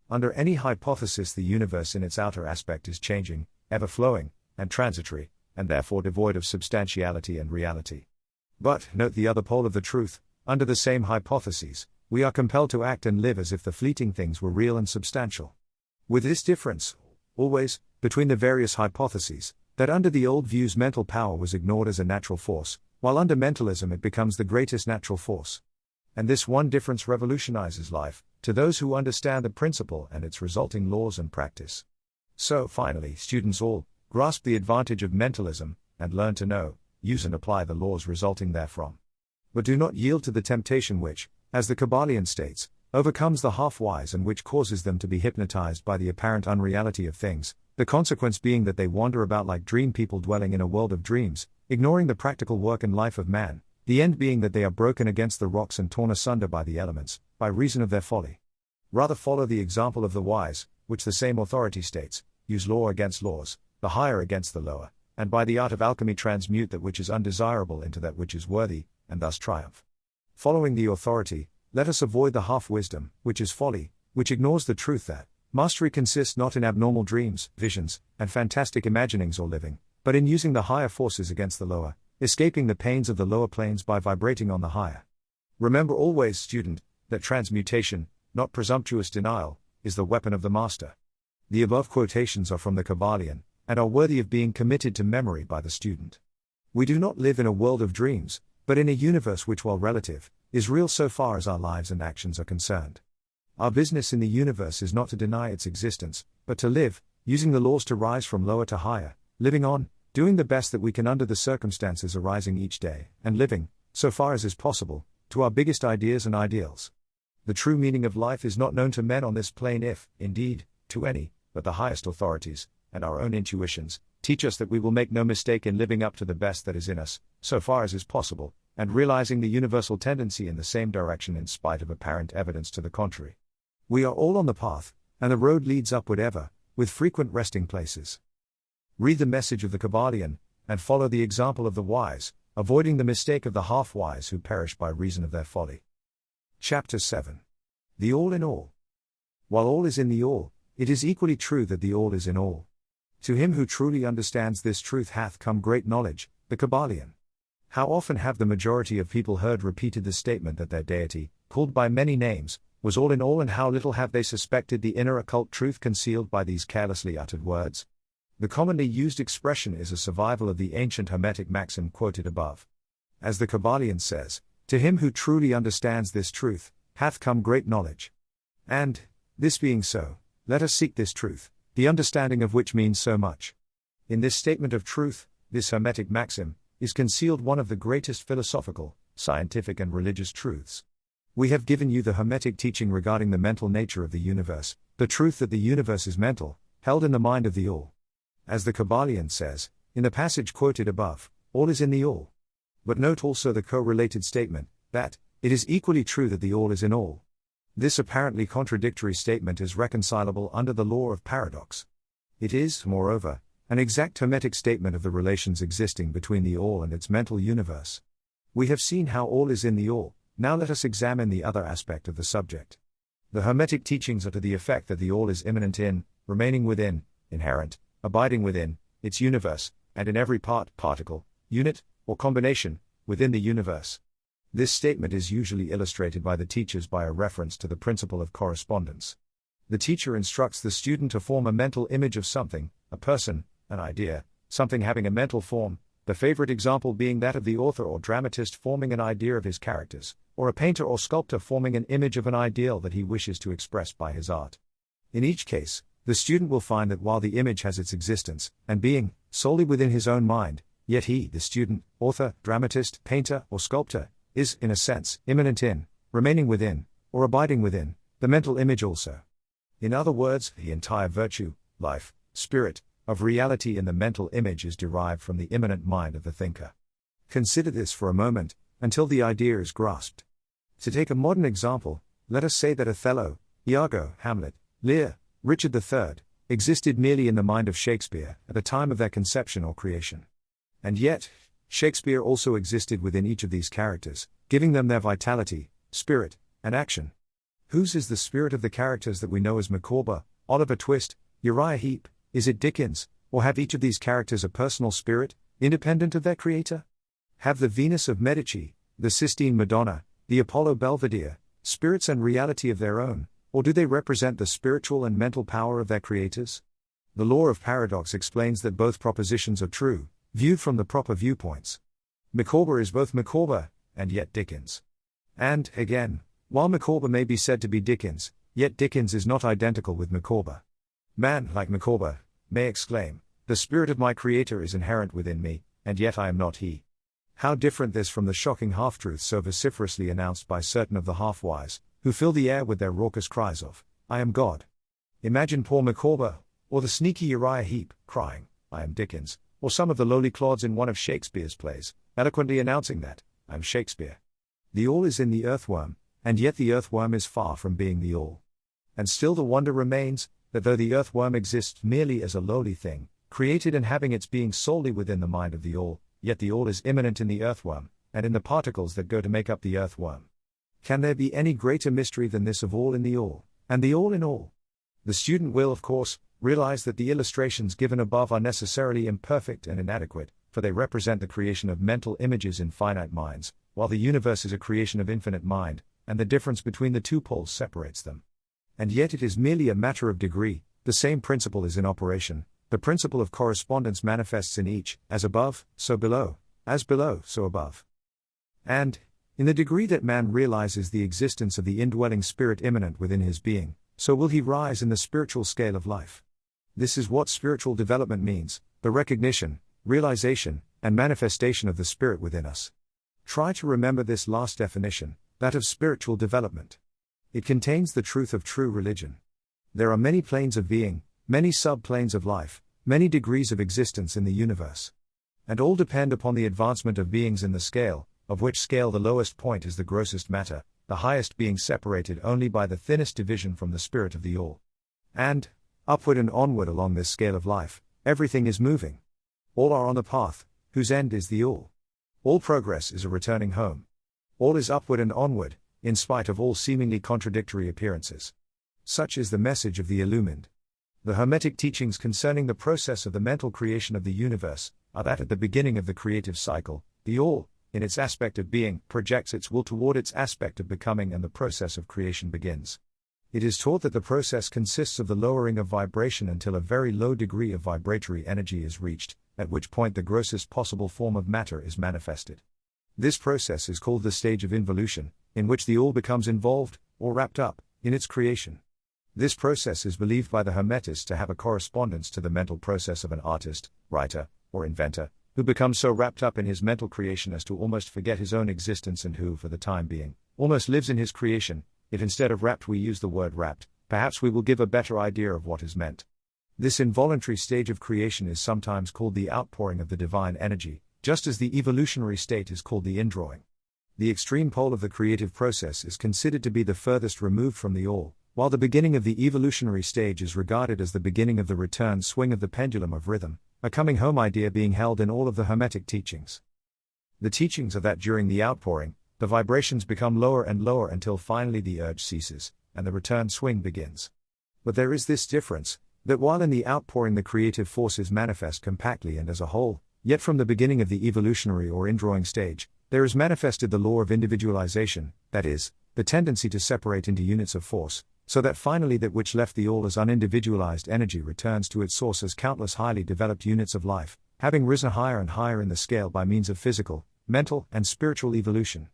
Under any hypothesis, the universe in its outer aspect is changing, ever-flowing, and transitory, and therefore devoid of substantiality and reality. But, note the other pole of the truth, under the same hypotheses, we are compelled to act and live as if the fleeting things were real and substantial. With this difference, always, between the various hypotheses, that under the old views mental power was ignored as a natural force, while under mentalism it becomes the greatest natural force. And this one difference revolutionizes life, to those who understand the principle and its resulting laws and practice. So, finally, students all grasp the advantage of mentalism, and learn to know, use and apply the laws resulting therefrom. But do not yield to the temptation which, as the Kybalion states, overcomes the half-wise and which causes them to be hypnotized by the apparent unreality of things, the consequence being that they wander about like dream people dwelling in a world of dreams, ignoring the practical work and life of man, the end being that they are broken against the rocks and torn asunder by the elements, by reason of their folly. Rather follow the example of the wise, which the same authority states, use law against laws, the higher against the lower, and by the art of alchemy transmute that which is undesirable into that which is worthy, and thus triumph. Following the authority, let us avoid the half-wisdom, which is folly, which ignores the truth that mastery consists not in abnormal dreams, visions, and fantastic imaginings or living, but in using the higher forces against the lower, escaping the pains of the lower planes by vibrating on the higher. Remember always, student, that transmutation, not presumptuous denial, is the weapon of the master. The above quotations are from the Kybalion, and are worthy of being committed to memory by the student. We do not live in a world of dreams, but in a universe which, while relative, is real so far as our lives and actions are concerned. Our business in the universe is not to deny its existence, but to live, using the laws to rise from lower to higher, living on, doing the best that we can under the circumstances arising each day, and living, so far as is possible, to our biggest ideas and ideals. The true meaning of life is not known to men on this plane if, indeed, to any, but the highest authorities, and our own intuitions, teach us that we will make no mistake in living up to the best that is in us, so far as is possible, and realizing the universal tendency in the same direction in spite of apparent evidence to the contrary. We are all on the path, and the road leads upward ever, with frequent resting places. Read the message of the Kybalion, and follow the example of the wise, avoiding the mistake of the half-wise who perish by reason of their folly. Chapter 7. The All in All. While all is in the all, it is equally true that the all is in all. To him who truly understands this truth hath come great knowledge, the Kybalion. How often have the majority of people heard repeated the statement that their deity, called by many names, was all in all, and how little have they suspected the inner occult truth concealed by these carelessly uttered words. The commonly used expression is a survival of the ancient Hermetic maxim quoted above. As the Kybalion says, to him who truly understands this truth, hath come great knowledge. And, this being so, let us seek this truth, the understanding of which means so much. In this statement of truth, this Hermetic maxim, is concealed one of the greatest philosophical, scientific and religious truths. We have given you the Hermetic teaching regarding the mental nature of the universe, the truth that the universe is mental, held in the mind of the all. As the Kybalion says, in the passage quoted above, all is in the all. But note also the co-related statement, that, it is equally true that the all is in all. This apparently contradictory statement is reconcilable under the law of paradox. It is, moreover, an exact Hermetic statement of the relations existing between the all and its mental universe. We have seen how all is in the all, now let us examine the other aspect of the subject. The Hermetic teachings are to the effect that the all is immanent in, remaining within, inherent, abiding within, its universe, and in every part, particle, unit, or combination, within the universe. This statement is usually illustrated by the teachers by a reference to the principle of correspondence. The teacher instructs the student to form a mental image of something, a person, an idea, something having a mental form, the favorite example being that of the author or dramatist forming an idea of his characters, or a painter or sculptor forming an image of an ideal that he wishes to express by his art. In each case, the student will find that while the image has its existence, and being, solely within his own mind, yet he, the student, author, dramatist, painter, or sculptor, is, in a sense, immanent in, remaining within, or abiding within, the mental image also. In other words, the entire virtue, life, spirit, of reality in the mental image is derived from the immanent mind of the thinker. Consider this for a moment, until the idea is grasped. To take a modern example, let us say that Othello, Iago, Hamlet, Lear, Richard III, existed merely in the mind of Shakespeare at the time of their conception or creation. And yet, Shakespeare also existed within each of these characters, giving them their vitality, spirit, and action. Whose is the spirit of the characters that we know as Micawber, Oliver Twist, Uriah Heep? Is it Dickens, or have each of these characters a personal spirit, independent of their creator? Have the Venus of Medici, the Sistine Madonna, the Apollo Belvedere, spirits and reality of their own, or do they represent the spiritual and mental power of their creators? The law of paradox explains that both propositions are true, viewed from the proper viewpoints. Micawber is both Micawber, and yet Dickens. And, again, while Micawber may be said to be Dickens, yet Dickens is not identical with Micawber. Man, like Micawber, may exclaim, "The spirit of my creator is inherent within me, and yet I am not he." How different this from the shocking half-truths so vociferously announced by certain of the half-wise, who fill the air with their raucous cries of, "I am God." Imagine poor Micawber, or the sneaky Uriah Heep, crying, "I am Dickens," or some of the lowly clods in one of Shakespeare's plays, eloquently announcing that, "I am Shakespeare." The all is in the earthworm, and yet the earthworm is far from being the all. And still the wonder remains, that though the earthworm exists merely as a lowly thing, created and having its being solely within the mind of the all, yet the all is immanent in the earthworm, and in the particles that go to make up the earthworm. Can there be any greater mystery than this of all in the all, and the all in all? The student will, of course, realize that the illustrations given above are necessarily imperfect and inadequate, for they represent the creation of mental images in finite minds, while the universe is a creation of infinite mind, and the difference between the two poles separates them. And yet it is merely a matter of degree. The same principle is in operation. The principle of correspondence manifests in each, as above, so below, as below, so above. And, in the degree that man realizes the existence of the indwelling spirit immanent within his being, so will he rise in the spiritual scale of life. This is what spiritual development means, the recognition, realization, and manifestation of the spirit within us. Try to remember this last definition, that of spiritual development. It contains the truth of true religion. There are many planes of being, many sub-planes of life, many degrees of existence in the universe. And all depend upon the advancement of beings in the scale, of which scale the lowest point is the grossest matter, the highest being separated only by the thinnest division from the spirit of the all. And, upward and onward along this scale of life, everything is moving. All are on the path, whose end is the all. All progress is a returning home. All is upward and onward, in spite of all seemingly contradictory appearances. Such is the message of the illumined. The Hermetic teachings concerning the process of the mental creation of the universe are that at the beginning of the creative cycle, the all, in its aspect of being, projects its will toward its aspect of becoming, and the process of creation begins. It is taught that the process consists of the lowering of vibration until a very low degree of vibratory energy is reached, at which point the grossest possible form of matter is manifested. This process is called the stage of involution, in which the all becomes involved, or wrapped up, in its creation. This process is believed by the Hermetists to have a correspondence to the mental process of an artist, writer, or inventor, who becomes so wrapped up in his mental creation as to almost forget his own existence, and who, for the time being, almost lives in his creation. If instead of wrapped we use the word wrapped, perhaps we will give a better idea of what is meant. This involuntary stage of creation is sometimes called the outpouring of the divine energy, just as the evolutionary state is called the indrawing. The extreme pole of the creative process is considered to be the furthest removed from the all, while the beginning of the evolutionary stage is regarded as the beginning of the return swing of the pendulum of rhythm, a coming home idea being held in all of the Hermetic teachings. The teachings are that during the outpouring, the vibrations become lower and lower until finally the urge ceases, and the return swing begins. But there is this difference, that while in the outpouring the creative force is manifest compactly and as a whole, yet from the beginning of the evolutionary or indrawing stage, there is manifested the law of individualization, that is, the tendency to separate into units of force, so that finally that which left the all as unindividualized energy returns to its source as countless highly developed units of life, having risen higher and higher in the scale by means of physical, mental, and spiritual evolution.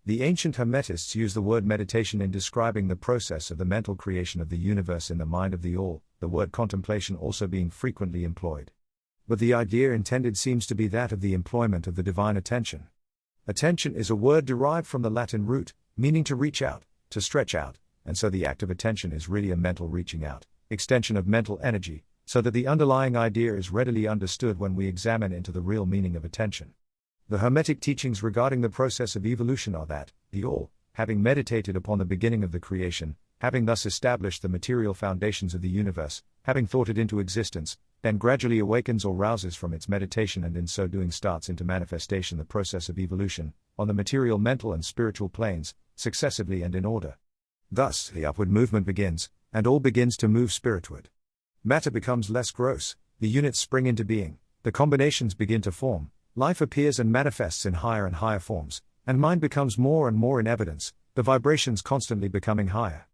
The ancient Hermetists use the word meditation in describing the process of the mental creation of the universe in the mind of the all, the word contemplation also being frequently employed. But the idea intended seems to be that of the employment of the divine attention. Attention is a word derived from the Latin root, meaning to reach out, to stretch out, and so the act of attention is really a mental reaching out, extension of mental energy, so that the underlying idea is readily understood when we examine into the real meaning of attention. The Hermetic teachings regarding the process of evolution are that, the all, having meditated upon the beginning of the creation, having thus established the material foundations of the universe, having thought it into existence, then gradually awakens or rouses from its meditation, and in so doing starts into manifestation the process of evolution, on the material, mental and spiritual planes, successively and in order. Thus, the upward movement begins, and all begins to move spiritward. Matter becomes less gross, the units spring into being, the combinations begin to form, life appears and manifests in higher and higher forms, and mind becomes more and more in evidence, the vibrations constantly becoming higher.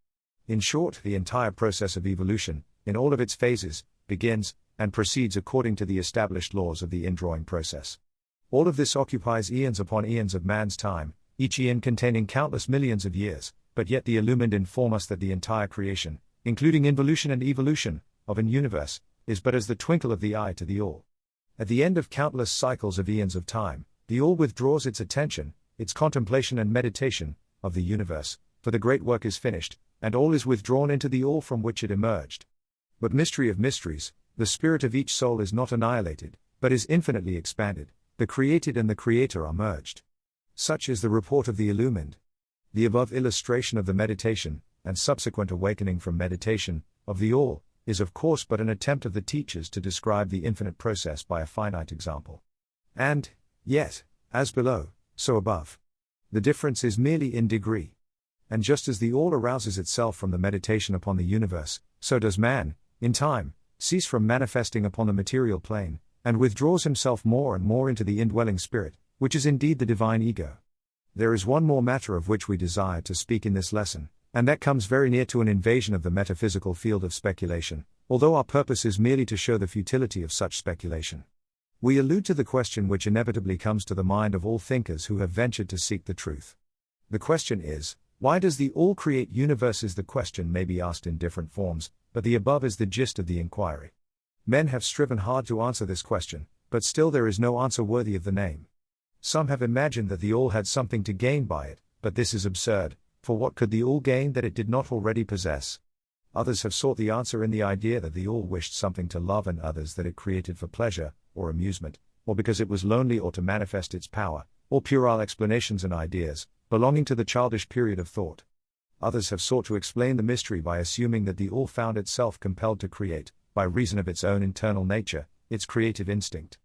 In short, the entire process of evolution, in all of its phases, begins, and proceeds according to the established laws of the indrawing process. All of this occupies eons upon eons of man's time, each eon containing countless millions of years, but yet the illumined inform us that the entire creation, including involution and evolution, of an universe, is but as the twinkle of the eye to the all. At the end of countless cycles of eons of time, the all withdraws its attention, its contemplation and meditation, of the universe, for the great work is finished, and all is withdrawn into the all from which it emerged. But mystery of mysteries, the spirit of each soul is not annihilated, but is infinitely expanded, the created and the creator are merged. Such is the report of the illumined. The above illustration of the meditation, and subsequent awakening from meditation, of the all, is of course but an attempt of the teachers to describe the infinite process by a finite example. And, yet, as below, so above. The difference is merely in degree. And just as the all arouses itself from the meditation upon the universe, so does man, in time, cease from manifesting upon the material plane, and withdraws himself more and more into the indwelling spirit, which is indeed the divine ego. There is one more matter of which we desire to speak in this lesson, and that comes very near to an invasion of the metaphysical field of speculation, although our purpose is merely to show the futility of such speculation. We allude to the question which inevitably comes to the mind of all thinkers who have ventured to seek the truth. The question is, why does the all create universes? The question may be asked in different forms, but the above is the gist of the inquiry. Men have striven hard to answer this question, but still there is no answer worthy of the name. Some have imagined that the all had something to gain by it, but this is absurd, for what could the all gain that it did not already possess? Others have sought the answer in the idea that the all wished something to love, and others that it created for pleasure, or amusement, or because it was lonely, or to manifest its power, all puerile explanations and ideas, belonging to the childish period of thought. Others have sought to explain the mystery by assuming that the all found itself compelled to create, by reason of its own internal nature, its creative instinct.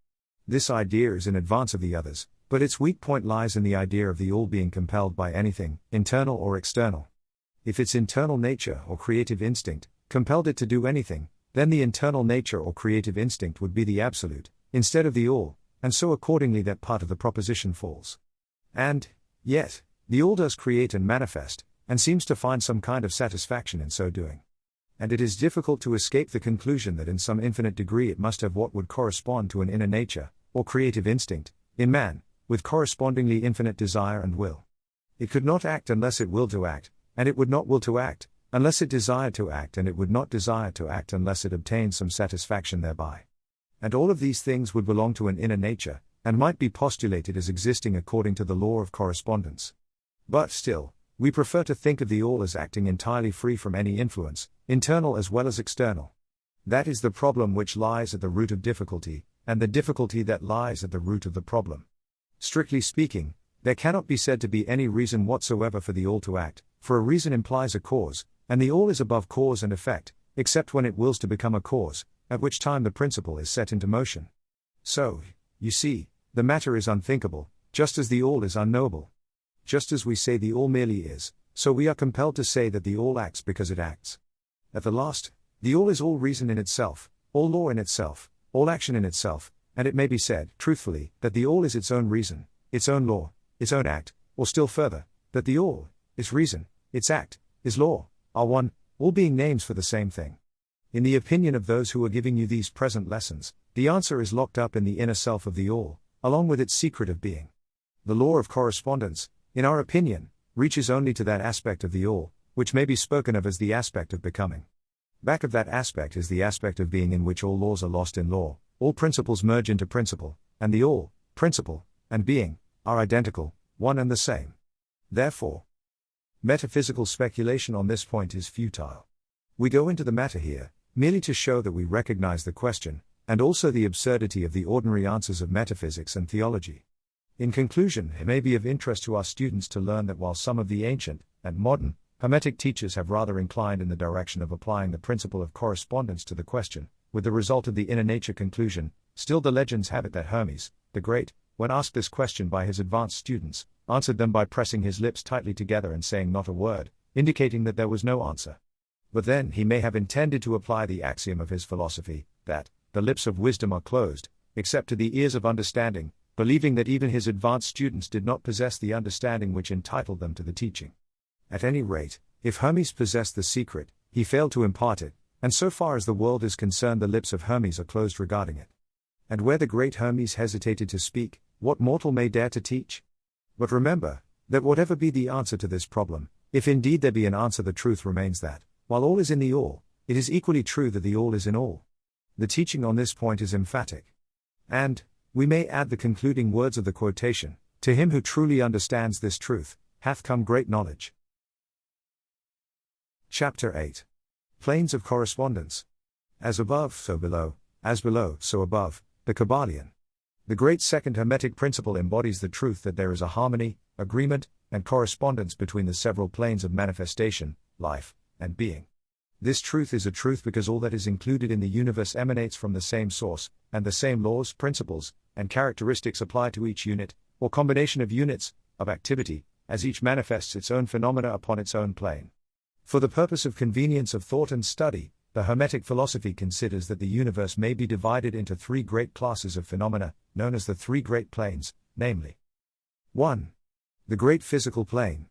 This idea is in advance of the others, but its weak point lies in the idea of the all being compelled by anything, internal or external. If its internal nature or creative instinct compelled it to do anything, then the internal nature or creative instinct would be the absolute, instead of the all, and so accordingly that part of the proposition falls. And, yet, the all does create and manifest, and seems to find some kind of satisfaction in so doing. And it is difficult to escape the conclusion that in some infinite degree it must have what would correspond to an inner nature, or creative instinct, in man, with correspondingly infinite desire and will. It could not act unless it willed to act, and it would not will to act, unless it desired to act, and it would not desire to act unless it obtained some satisfaction thereby. And all of these things would belong to an inner nature, and might be postulated as existing according to the law of correspondence. But still, we prefer to think of the all as acting entirely free from any influence, internal as well as external. That is the problem which lies at the root of difficulty, and the difficulty that lies at the root of the problem. Strictly speaking, there cannot be said to be any reason whatsoever for the all to act, for a reason implies a cause, and the all is above cause and effect, except when it wills to become a cause, at which time the principle is set into motion. So, you see, the matter is unthinkable, just as the all is unknowable. Just as we say the all merely is, so we are compelled to say that the all acts because it acts. At the last, the all is all reason in itself, all law in itself, all action in itself, and it may be said, truthfully, that the all is its own reason, its own law, its own act, or still further, that the all, its reason, its act, its law, are one, all being names for the same thing. In the opinion of those who are giving you these present lessons, the answer is locked up in the inner self of the all, along with its secret of being. The law of correspondence, in our opinion, reaches only to that aspect of the all, which may be spoken of as the aspect of becoming. Back of that aspect is the aspect of being in which all laws are lost in law, all principles merge into principle, and the all, principle, and being, are identical, one and the same. Therefore, metaphysical speculation on this point is futile. We go into the matter here, merely to show that we recognize the question, and also the absurdity of the ordinary answers of metaphysics and theology. In conclusion, it may be of interest to our students to learn that while some of the ancient, and modern, Hermetic teachers have rather inclined in the direction of applying the principle of correspondence to the question, with the result of the inner nature conclusion. Still, the legends have it that Hermes, the Great, when asked this question by his advanced students, answered them by pressing his lips tightly together and saying not a word, indicating that there was no answer. But then he may have intended to apply the axiom of his philosophy, that the lips of wisdom are closed, except to the ears of understanding, believing that even his advanced students did not possess the understanding which entitled them to the teaching. At any rate, if Hermes possessed the secret, he failed to impart it, and so far as the world is concerned, the lips of Hermes are closed regarding it. And where the great Hermes hesitated to speak, what mortal may dare to teach? But remember, that whatever be the answer to this problem, if indeed there be an answer, the truth remains that, while all is in the all, it is equally true that the all is in all. The teaching on this point is emphatic. And, we may add the concluding words of the quotation, "To him who truly understands this truth, hath come great knowledge." Chapter 8. Planes of Correspondence. As above, so below, as below, so above, the Kybalion. The great second Hermetic principle embodies the truth that there is a harmony, agreement, and correspondence between the several planes of manifestation, life, and being. This truth is a truth because all that is included in the universe emanates from the same source, and the same laws, principles, and characteristics apply to each unit, or combination of units, of activity, as each manifests its own phenomena upon its own plane. For the purpose of convenience of thought and study, the Hermetic philosophy considers that the universe may be divided into three great classes of phenomena, known as the three great planes, namely 1. The great physical plane.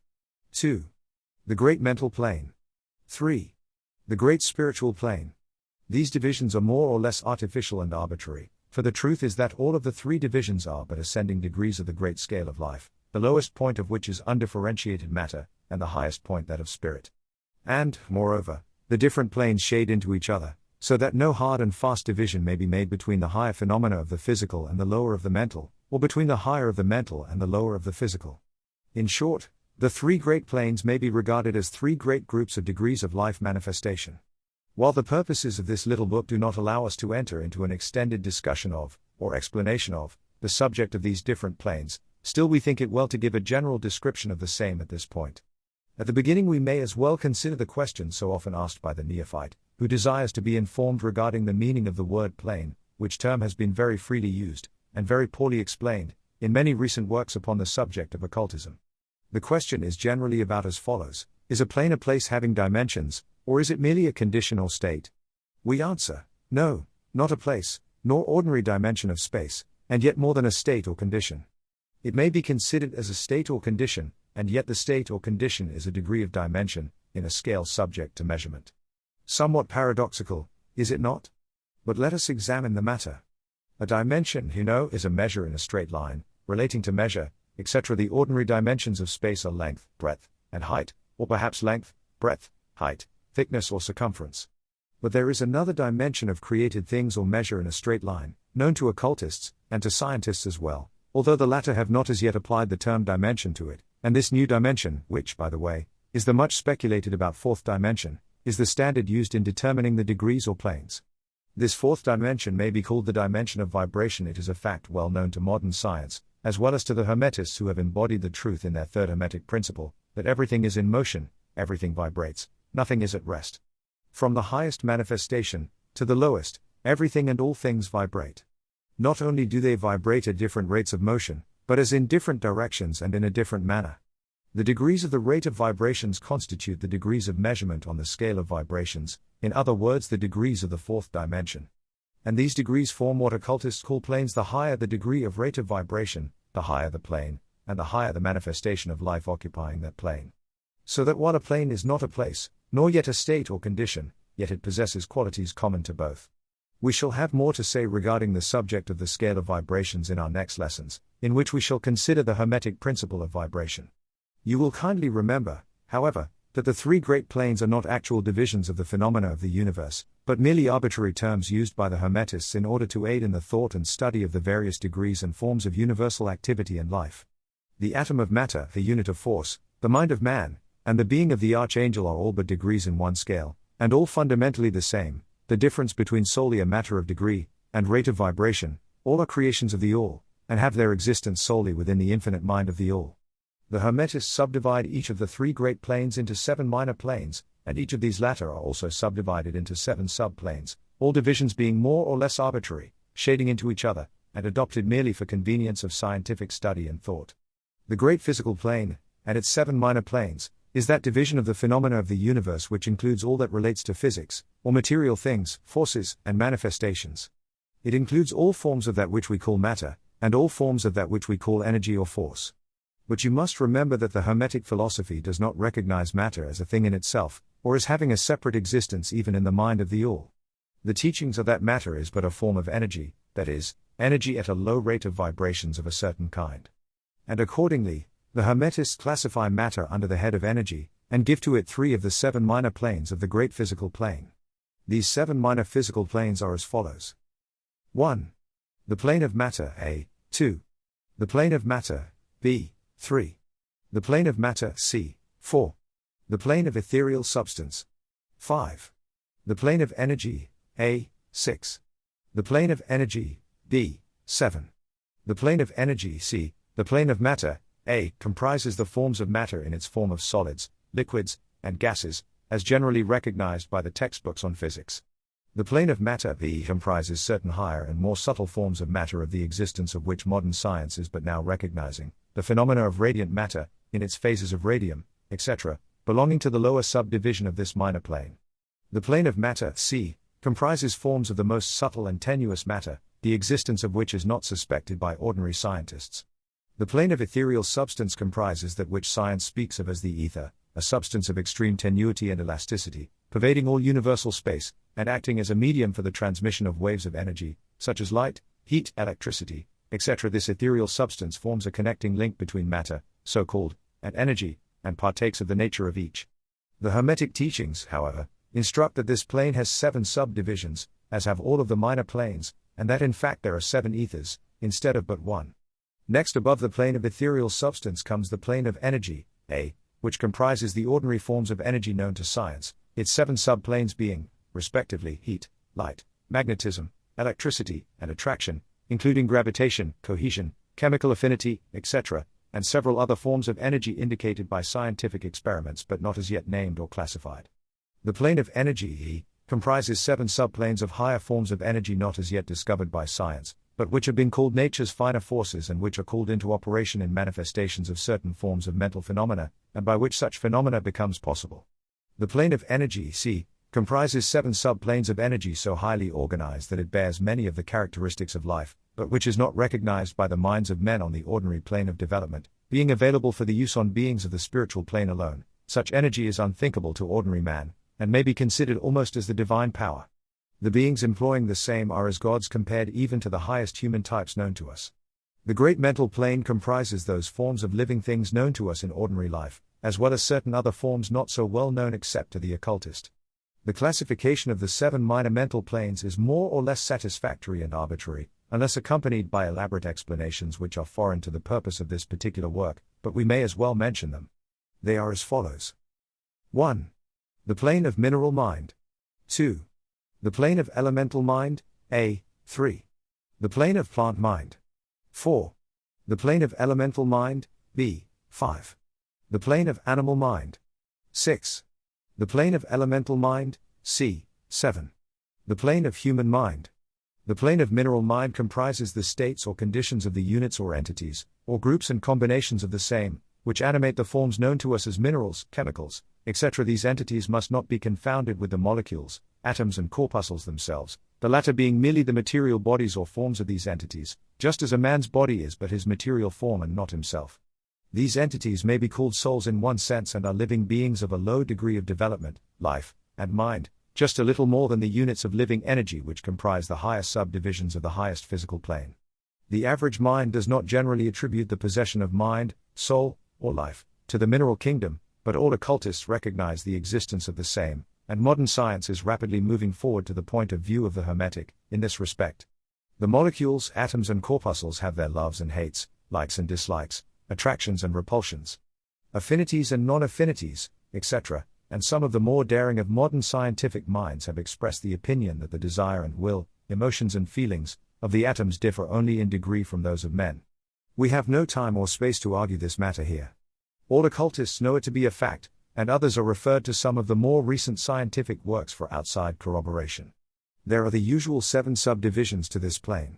2. The great mental plane. 3. The great spiritual plane. These divisions are more or less artificial and arbitrary, for the truth is that all of the three divisions are but ascending degrees of the great scale of life, the lowest point of which is undifferentiated matter, and the highest point that of spirit. And, moreover, the different planes shade into each other, so that no hard and fast division may be made between the higher phenomena of the physical and the lower of the mental, or between the higher of the mental and the lower of the physical. In short, the three great planes may be regarded as three great groups of degrees of life manifestation. While the purposes of this little book do not allow us to enter into an extended discussion of, or explanation of, the subject of these different planes, still we think it well to give a general description of the same at this point. At the beginning we may as well consider the question so often asked by the neophyte, who desires to be informed regarding the meaning of the word plane, which term has been very freely used, and very poorly explained, in many recent works upon the subject of occultism. The question is generally about as follows: is a plane a place having dimensions, or is it merely a condition or state? We answer, no, not a place, nor ordinary dimension of space, and yet more than a state or condition. It may be considered as a state or condition, and yet the state or condition is a degree of dimension, in a scale subject to measurement. Somewhat paradoxical, is it not? But let us examine the matter. A dimension, is a measure in a straight line, relating to measure, etc. The ordinary dimensions of space are length, breadth, and height, or perhaps length, breadth, height, thickness or circumference. But there is another dimension of created things or measure in a straight line, known to occultists, and to scientists as well, although the latter have not as yet applied the term dimension to it, and this new dimension, which, by the way, is the much speculated about fourth dimension, is the standard used in determining the degrees or planes. This fourth dimension may be called the dimension of vibration. It is a fact well known to modern science, as well as to the Hermetists who have embodied the truth in their third Hermetic principle, that everything is in motion, everything vibrates, nothing is at rest. From the highest manifestation, to the lowest, everything and all things vibrate. Not only do they vibrate at different rates of motion, but as in different directions and in a different manner. The degrees of the rate of vibrations constitute the degrees of measurement on the scale of vibrations, in other words the degrees of the fourth dimension. And these degrees form what occultists call planes. The higher the degree of rate of vibration, the higher the plane, and the higher the manifestation of life occupying that plane. So that while a plane is not a place, nor yet a state or condition, yet it possesses qualities common to both. We shall have more to say regarding the subject of the scale of vibrations in our next lessons, in which we shall consider the Hermetic principle of vibration. You will kindly remember, however, that the three great planes are not actual divisions of the phenomena of the universe, but merely arbitrary terms used by the Hermetists in order to aid in the thought and study of the various degrees and forms of universal activity and life. The atom of matter, the unit of force, the mind of man, and the being of the archangel are all but degrees in one scale, and all fundamentally the same. The difference between solely a matter of degree, and rate of vibration, all are creations of the All, and have their existence solely within the infinite mind of the All. The Hermetists subdivide each of the three great planes into 7 minor planes, and each of these latter are also subdivided into 7 subplanes, all divisions being more or less arbitrary, shading into each other, and adopted merely for convenience of scientific study and thought. The great physical plane, and its 7 minor planes, is that division of the phenomena of the universe which includes all that relates to physics, or material things, forces, and manifestations. It includes all forms of that which we call matter, and all forms of that which we call energy or force. But you must remember that the Hermetic philosophy does not recognize matter as a thing in itself, or as having a separate existence even in the mind of the all. The teachings are that matter is but a form of energy, that is, energy at a low rate of vibrations of a certain kind. And accordingly, the Hermetists classify matter under the head of energy, and give to it 3 of the 7 minor planes of the great physical plane. These 7 minor physical planes are as follows. 1. The plane of matter, A. 2. The plane of matter, B. 3. The plane of matter, C. 4. The plane of ethereal substance, 5. The plane of energy, A. 6. The plane of energy, B. 7. The plane of energy, C. The plane of matter, A, comprises the forms of matter in its form of solids, liquids, and gases, as generally recognized by the textbooks on physics. The plane of matter, B, comprises certain higher and more subtle forms of matter of the existence of which modern science is but now recognizing, the phenomena of radiant matter, in its phases of radium, etc., belonging to the lower subdivision of this minor plane. The plane of matter, C, comprises forms of the most subtle and tenuous matter, the existence of which is not suspected by ordinary scientists. The plane of ethereal substance comprises that which science speaks of as the ether, a substance of extreme tenuity and elasticity, pervading all universal space, and acting as a medium for the transmission of waves of energy, such as light, heat, electricity, etc. This ethereal substance forms a connecting link between matter, so-called, and energy, and partakes of the nature of each. The Hermetic teachings, however, instruct that this plane has 7 subdivisions, as have all of the minor planes, and that in fact there are 7 ethers, instead of but 1. Next above the plane of ethereal substance comes the plane of energy, A, which comprises the ordinary forms of energy known to science, its 7 subplanes being, respectively, heat, light, magnetism, electricity, and attraction, including gravitation, cohesion, chemical affinity, etc., and several other forms of energy indicated by scientific experiments but not as yet named or classified. The plane of energy, E, comprises 7 subplanes of higher forms of energy not as yet discovered by science, but which have been called nature's finer forces and which are called into operation in manifestations of certain forms of mental phenomena, and by which such phenomena becomes possible. The plane of energy, C, comprises 7 subplanes of energy so highly organized that it bears many of the characteristics of life, but which is not recognized by the minds of men on the ordinary plane of development, being available for the use on beings of the spiritual plane alone. Such energy is unthinkable to ordinary man, and may be considered almost as the divine power. The beings employing the same are as gods compared even to the highest human types known to us. The great mental plane comprises those forms of living things known to us in ordinary life, as well as certain other forms not so well known except to the occultist. The classification of the 7 minor mental planes is more or less satisfactory and arbitrary, unless accompanied by elaborate explanations which are foreign to the purpose of this particular work, but we may as well mention them. They are as follows. 1. The plane of mineral mind. 2. The plane of elemental mind, A. 3. The plane of plant mind. 4. The plane of elemental mind, B. 5. The plane of animal mind. 6. The plane of elemental mind, C. 7. The plane of human mind. The plane of mineral mind comprises the states or conditions of the units or entities, or groups and combinations of the same, which animate the forms known to us as minerals, chemicals, etc. These entities must not be confounded with the molecules, atoms and corpuscles themselves, the latter being merely the material bodies or forms of these entities, just as a man's body is but his material form and not himself. These entities may be called souls in one sense and are living beings of a low degree of development, life, and mind, just a little more than the units of living energy which comprise the highest subdivisions of the highest physical plane. The average mind does not generally attribute the possession of mind, soul, or life to the mineral kingdom, but all occultists recognize the existence of the same, and modern science is rapidly moving forward to the point of view of the Hermetic, in this respect. The molecules, atoms and corpuscles have their loves and hates, likes and dislikes, attractions and repulsions, affinities and non-affinities, etc., and some of the more daring of modern scientific minds have expressed the opinion that the desire and will, emotions and feelings, of the atoms differ only in degree from those of men. We have no time or space to argue this matter here. All occultists know it to be a fact, and others are referred to some of the more recent scientific works for outside corroboration. There are the usual 7 subdivisions to this plane.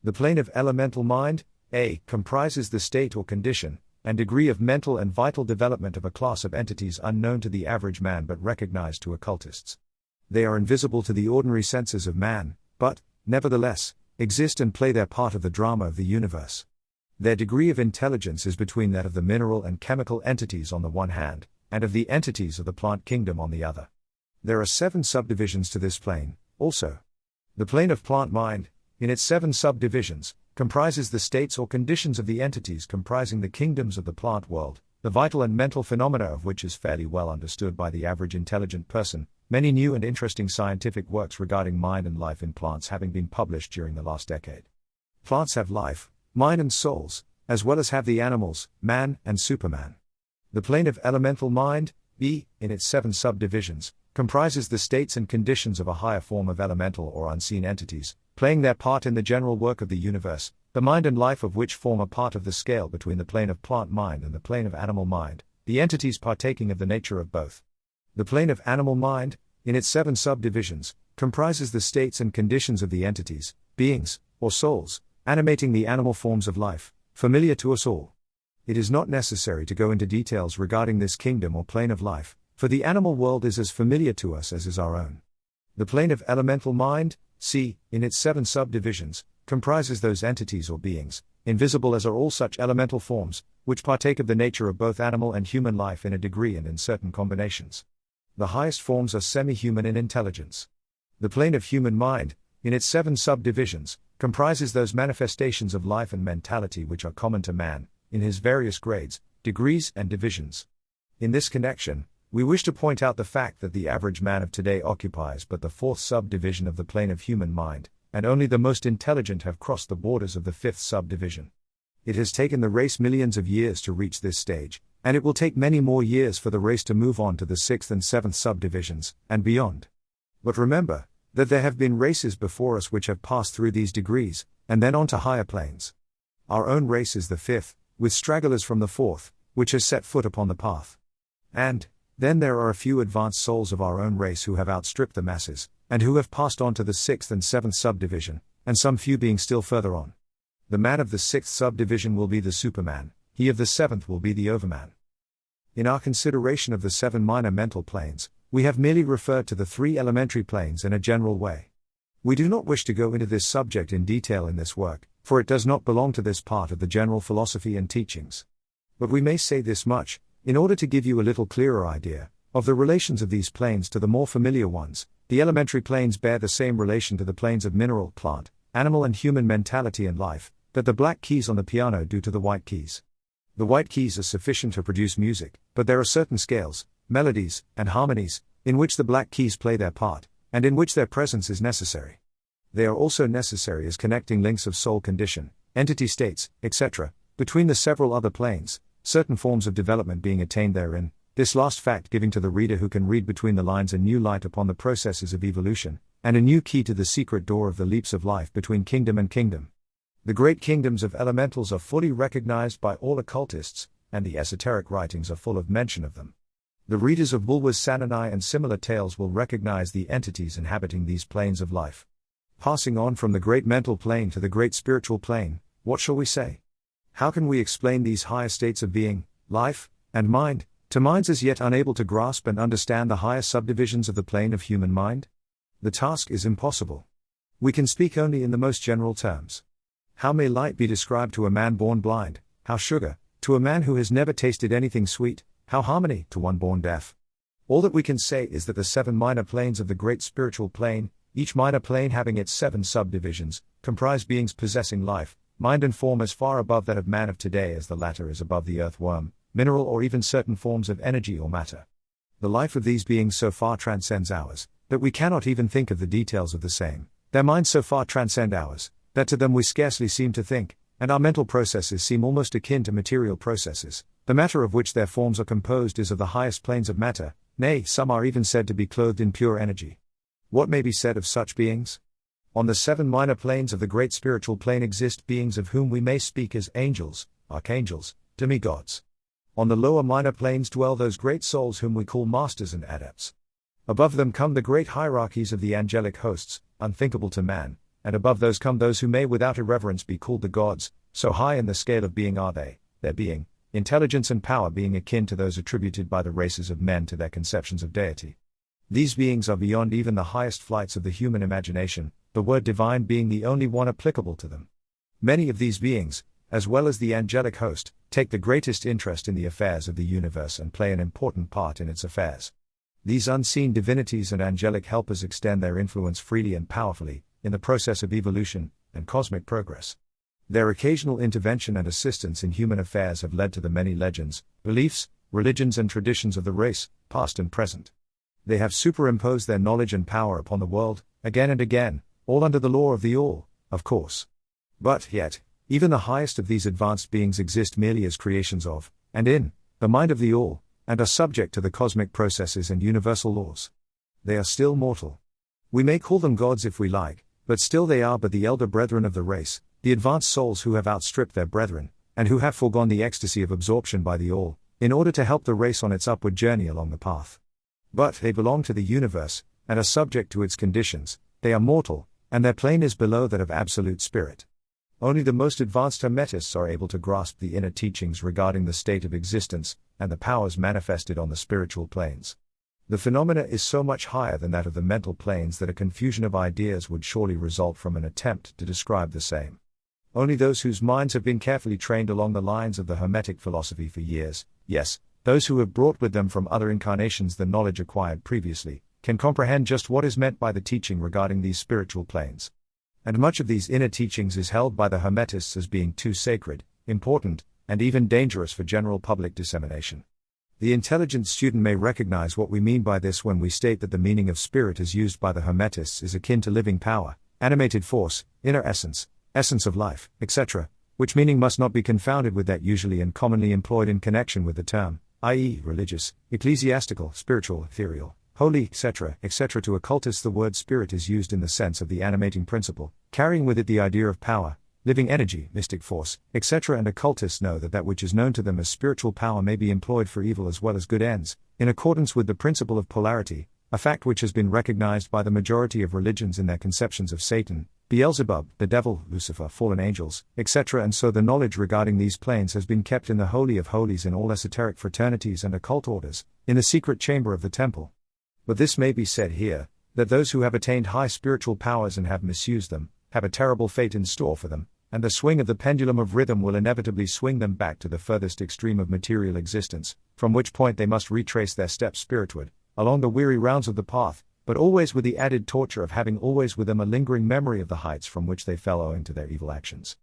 The plane of elemental mind, A, comprises the state or condition, and degree of mental and vital development of a class of entities unknown to the average man but recognized to occultists. They are invisible to the ordinary senses of man, but, nevertheless, exist and play their part of the drama of the universe. Their degree of intelligence is between that of the mineral and chemical entities on the one hand, and of the entities of the plant kingdom on the other. There are 7 subdivisions to this plane, also. The plane of plant mind, in its 7 subdivisions, comprises the states or conditions of the entities comprising the kingdoms of the plant world, the vital and mental phenomena of which is fairly well understood by the average intelligent person, many new and interesting scientific works regarding mind and life in plants having been published during the last decade. Plants have life, mind and souls, as well as have the animals, man and Superman. The plane of elemental mind, B, in its 7 subdivisions, comprises the states and conditions of a higher form of elemental or unseen entities, playing their part in the general work of the universe, the mind and life of which form a part of the scale between the plane of plant mind and the plane of animal mind, the entities partaking of the nature of both. The plane of animal mind, in its 7 subdivisions, comprises the states and conditions of the entities, beings, or souls, animating the animal forms of life, familiar to us all. It is not necessary to go into details regarding this kingdom or plane of life, for the animal world is as familiar to us as is our own. The plane of elemental mind, C, in its 7 subdivisions, comprises those entities or beings, invisible as are all such elemental forms, which partake of the nature of both animal and human life in a degree and in certain combinations. The highest forms are semi-human in intelligence. The plane of human mind, in its 7 subdivisions, comprises those manifestations of life and mentality which are common to man, in his various grades, degrees and divisions. In this connection, we wish to point out the fact that the average man of today occupies but the 4th subdivision of the plane of human mind, and only the most intelligent have crossed the borders of the 5th subdivision. It has taken the race millions of years to reach this stage, and it will take many more years for the race to move on to the 6th and 7th subdivisions, and beyond. But remember, that there have been races before us which have passed through these degrees, and then on to higher planes. Our own race is the 5th, with stragglers from the 4th, which has set foot upon the path. And, then there are a few advanced souls of our own race who have outstripped the masses, and who have passed on to the 6th and 7th subdivision, and some few being still further on. The man of the 6th subdivision will be the Superman, he of the 7th will be the Overman. In our consideration of the 7 minor mental planes, we have merely referred to the 3 elementary planes in a general way. We do not wish to go into this subject in detail in this work, for it does not belong to this part of the general philosophy and teachings. But we may say this much, in order to give you a little clearer idea of the relations of these planes to the more familiar ones. The elementary planes bear the same relation to the planes of mineral, plant, animal and human mentality and life, that the black keys on the piano do to the white keys. The white keys are sufficient to produce music, but there are certain scales, melodies, and harmonies, in which the black keys play their part, and in which their presence is necessary. They are also necessary as connecting links of soul condition, entity states, etc., between the several other planes, certain forms of development being attained therein, this last fact giving to the reader who can read between the lines a new light upon the processes of evolution, and a new key to the secret door of the leaps of life between kingdom and kingdom. The great kingdoms of elementals are fully recognized by all occultists, and the esoteric writings are full of mention of them. The readers of Bulwer's Sananai and similar tales will recognize the entities inhabiting these planes of life. Passing on from the great mental plane to the great spiritual plane, what shall we say? How can we explain these higher states of being, life, and mind, to minds as yet unable to grasp and understand the higher subdivisions of the plane of human mind? The task is impossible. We can speak only in the most general terms. How may light be described to a man born blind, how sugar, to a man who has never tasted anything sweet, how harmony, to one born deaf? All that we can say is that the 7 minor planes of the great spiritual plane, each minor plane having its 7 subdivisions, comprise beings possessing life, mind and form as far above that of man of today as the latter is above the earthworm, mineral or even certain forms of energy or matter. The life of these beings so far transcends ours, that we cannot even think of the details of the same. Their minds so far transcend ours, that to them we scarcely seem to think, and our mental processes seem almost akin to material processes. The matter of which their forms are composed is of the highest planes of matter, nay, some are even said to be clothed in pure energy. What may be said of such beings? On the 7 minor planes of the great spiritual plane exist beings of whom we may speak as angels, archangels, demigods. On the lower minor planes dwell those great souls whom we call masters and adepts. Above them come the great hierarchies of the angelic hosts, unthinkable to man, and above those come those who may without irreverence be called the gods, so high in the scale of being are they, their being, intelligence and power being akin to those attributed by the races of men to their conceptions of deity. These beings are beyond even the highest flights of the human imagination, the word divine being the only one applicable to them. Many of these beings, as well as the angelic host, take the greatest interest in the affairs of the universe and play an important part in its affairs. These unseen divinities and angelic helpers extend their influence freely and powerfully, in the process of evolution and cosmic progress. Their occasional intervention and assistance in human affairs have led to the many legends, beliefs, religions and traditions of the race, past and present. They have superimposed their knowledge and power upon the world, again and again, all under the law of the all, of course. But yet, even the highest of these advanced beings exist merely as creations of, and in, the mind of the all, and are subject to the cosmic processes and universal laws. They are still mortal. We may call them gods if we like, but still they are but the elder brethren of the race, the advanced souls who have outstripped their brethren, and who have foregone the ecstasy of absorption by the all, in order to help the race on its upward journey along the path. But they belong to the universe, and are subject to its conditions, they are mortal, and their plane is below that of absolute spirit. Only the most advanced Hermetists are able to grasp the inner teachings regarding the state of existence, and the powers manifested on the spiritual planes. The phenomena is so much higher than that of the mental planes that a confusion of ideas would surely result from an attempt to describe the same. Only those whose minds have been carefully trained along the lines of the Hermetic philosophy for years, yes, those who have brought with them from other incarnations the knowledge acquired previously, can comprehend just what is meant by the teaching regarding these spiritual planes. And much of these inner teachings is held by the Hermetists as being too sacred, important, and even dangerous for general public dissemination. The intelligent student may recognize what we mean by this when we state that the meaning of spirit as used by the Hermetists is akin to living power, animated force, inner essence, essence of life, etc., which meaning must not be confounded with that usually and commonly employed in connection with the term, i.e., religious, ecclesiastical, spiritual, ethereal, holy, etc., etc. To occultists the word spirit is used in the sense of the animating principle, carrying with it the idea of power, living energy, mystic force, etc. And occultists know that which is known to them as spiritual power may be employed for evil as well as good ends, in accordance with the principle of polarity, a fact which has been recognized by the majority of religions in their conceptions of Satan, Beelzebub, the devil, Lucifer, fallen angels, etc. And so the knowledge regarding these planes has been kept in the Holy of Holies in all esoteric fraternities and occult orders, in the secret chamber of the temple. But this may be said here, that those who have attained high spiritual powers and have misused them, have a terrible fate in store for them, and the swing of the pendulum of rhythm will inevitably swing them back to the furthest extreme of material existence, from which point they must retrace their steps spiritward, along the weary rounds of the path, but always with the added torture of having always with them a lingering memory of the heights from which they fell owing to their evil actions.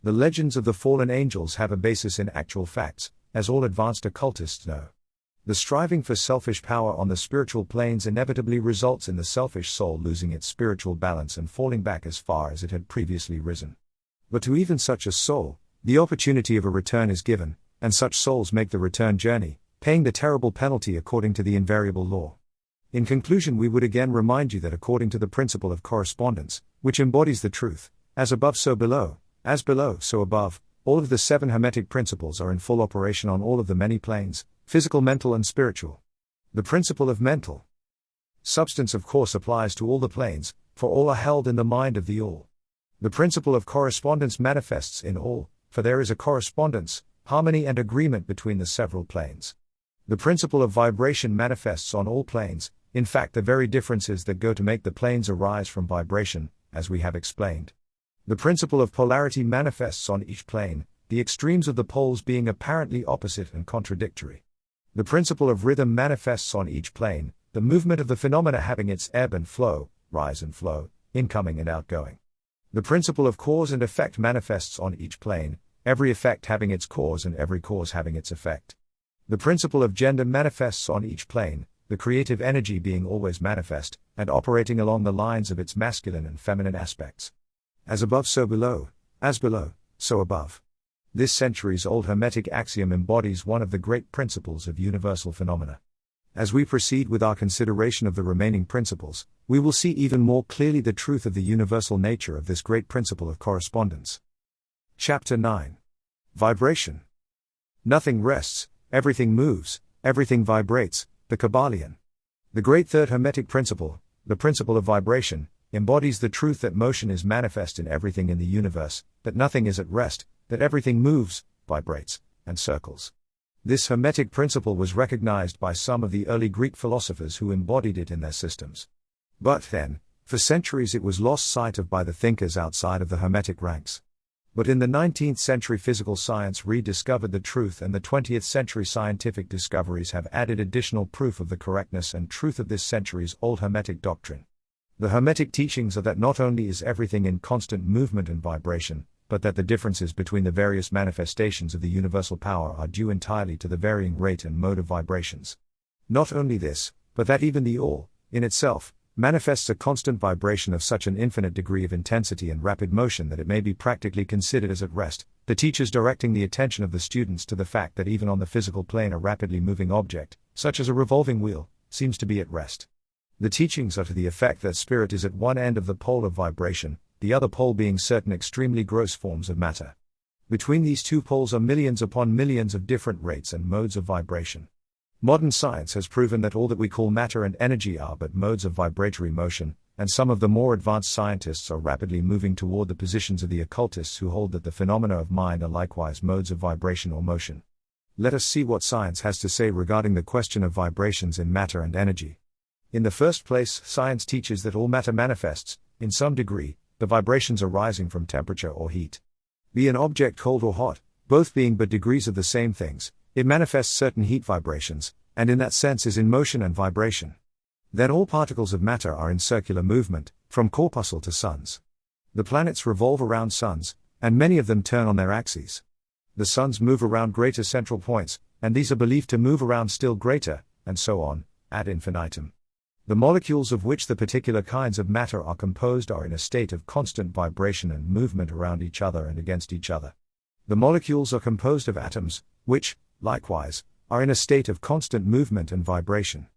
The legends of the fallen angels have a basis in actual facts, as all advanced occultists know. The striving for selfish power on the spiritual planes inevitably results in the selfish soul losing its spiritual balance and falling back as far as it had previously risen. But to even such a soul, the opportunity of a return is given, and such souls make the return journey, paying the terrible penalty according to the invariable law. In conclusion, we would again remind you that according to the principle of correspondence, which embodies the truth, as above so below, as below so above, all of the 7 Hermetic Principles are in full operation on all of the many planes, physical, mental and spiritual. The principle of mental substance of course applies to all the planes, for all are held in the mind of the all. The principle of correspondence manifests in all, for there is a correspondence, harmony and agreement between the several planes. The principle of vibration manifests on all planes, in fact the very differences that go to make the planes arise from vibration, as we have explained. The principle of polarity manifests on each plane, the extremes of the poles being apparently opposite and contradictory. The principle of rhythm manifests on each plane, the movement of the phenomena having its ebb and flow, rise and flow, incoming and outgoing. The principle of cause and effect manifests on each plane, every effect having its cause and every cause having its effect. The principle of gender manifests on each plane, the creative energy being always manifest, and operating along the lines of its masculine and feminine aspects. As above so below, as below, so above. This centuries-old Hermetic axiom embodies one of the great principles of universal phenomena. As we proceed with our consideration of the remaining principles, we will see even more clearly the truth of the universal nature of this great principle of correspondence. Chapter 9. Vibration. Nothing rests, everything moves, everything vibrates, the Kybalion. The great third Hermetic principle, the principle of vibration, embodies the truth that motion is manifest in everything in the universe, that nothing is at rest, that everything moves, vibrates, and circles. This Hermetic principle was recognized by some of the early Greek philosophers who embodied it in their systems. But then, for centuries it was lost sight of by the thinkers outside of the Hermetic ranks. But in the 19th century physical science rediscovered the truth, and the 20th century scientific discoveries have added additional proof of the correctness and truth of this centuries old Hermetic doctrine. The Hermetic teachings are that not only is everything in constant movement and vibration, but that the differences between the various manifestations of the universal power are due entirely to the varying rate and mode of vibrations. Not only this, but that even the all, in itself, manifests a constant vibration of such an infinite degree of intensity and rapid motion that it may be practically considered as at rest, the teachers directing the attention of the students to the fact that even on the physical plane a rapidly moving object, such as a revolving wheel, seems to be at rest. The teachings are to the effect that spirit is at one end of the pole of vibration, the other pole being certain extremely gross forms of matter. Between these two poles are millions upon millions of different rates and modes of vibration. Modern science has proven that all that we call matter and energy are but modes of vibratory motion, and some of the more advanced scientists are rapidly moving toward the positions of the occultists who hold that the phenomena of mind are likewise modes of vibration or motion. Let us see what science has to say regarding the question of vibrations in matter and energy. In the first place, science teaches that all matter manifests, in some degree, the vibrations arising from temperature or heat. Be an object cold or hot, both being but degrees of the same things, it manifests certain heat vibrations, and in that sense is in motion and vibration. Then all particles of matter are in circular movement, from corpuscle to suns. The planets revolve around suns, and many of them turn on their axes. The suns move around greater central points, and these are believed to move around still greater, and so on, ad infinitum. The molecules of which the particular kinds of matter are composed are in a state of constant vibration and movement around each other and against each other. The molecules are composed of atoms, which, likewise, are in a state of constant movement and vibration.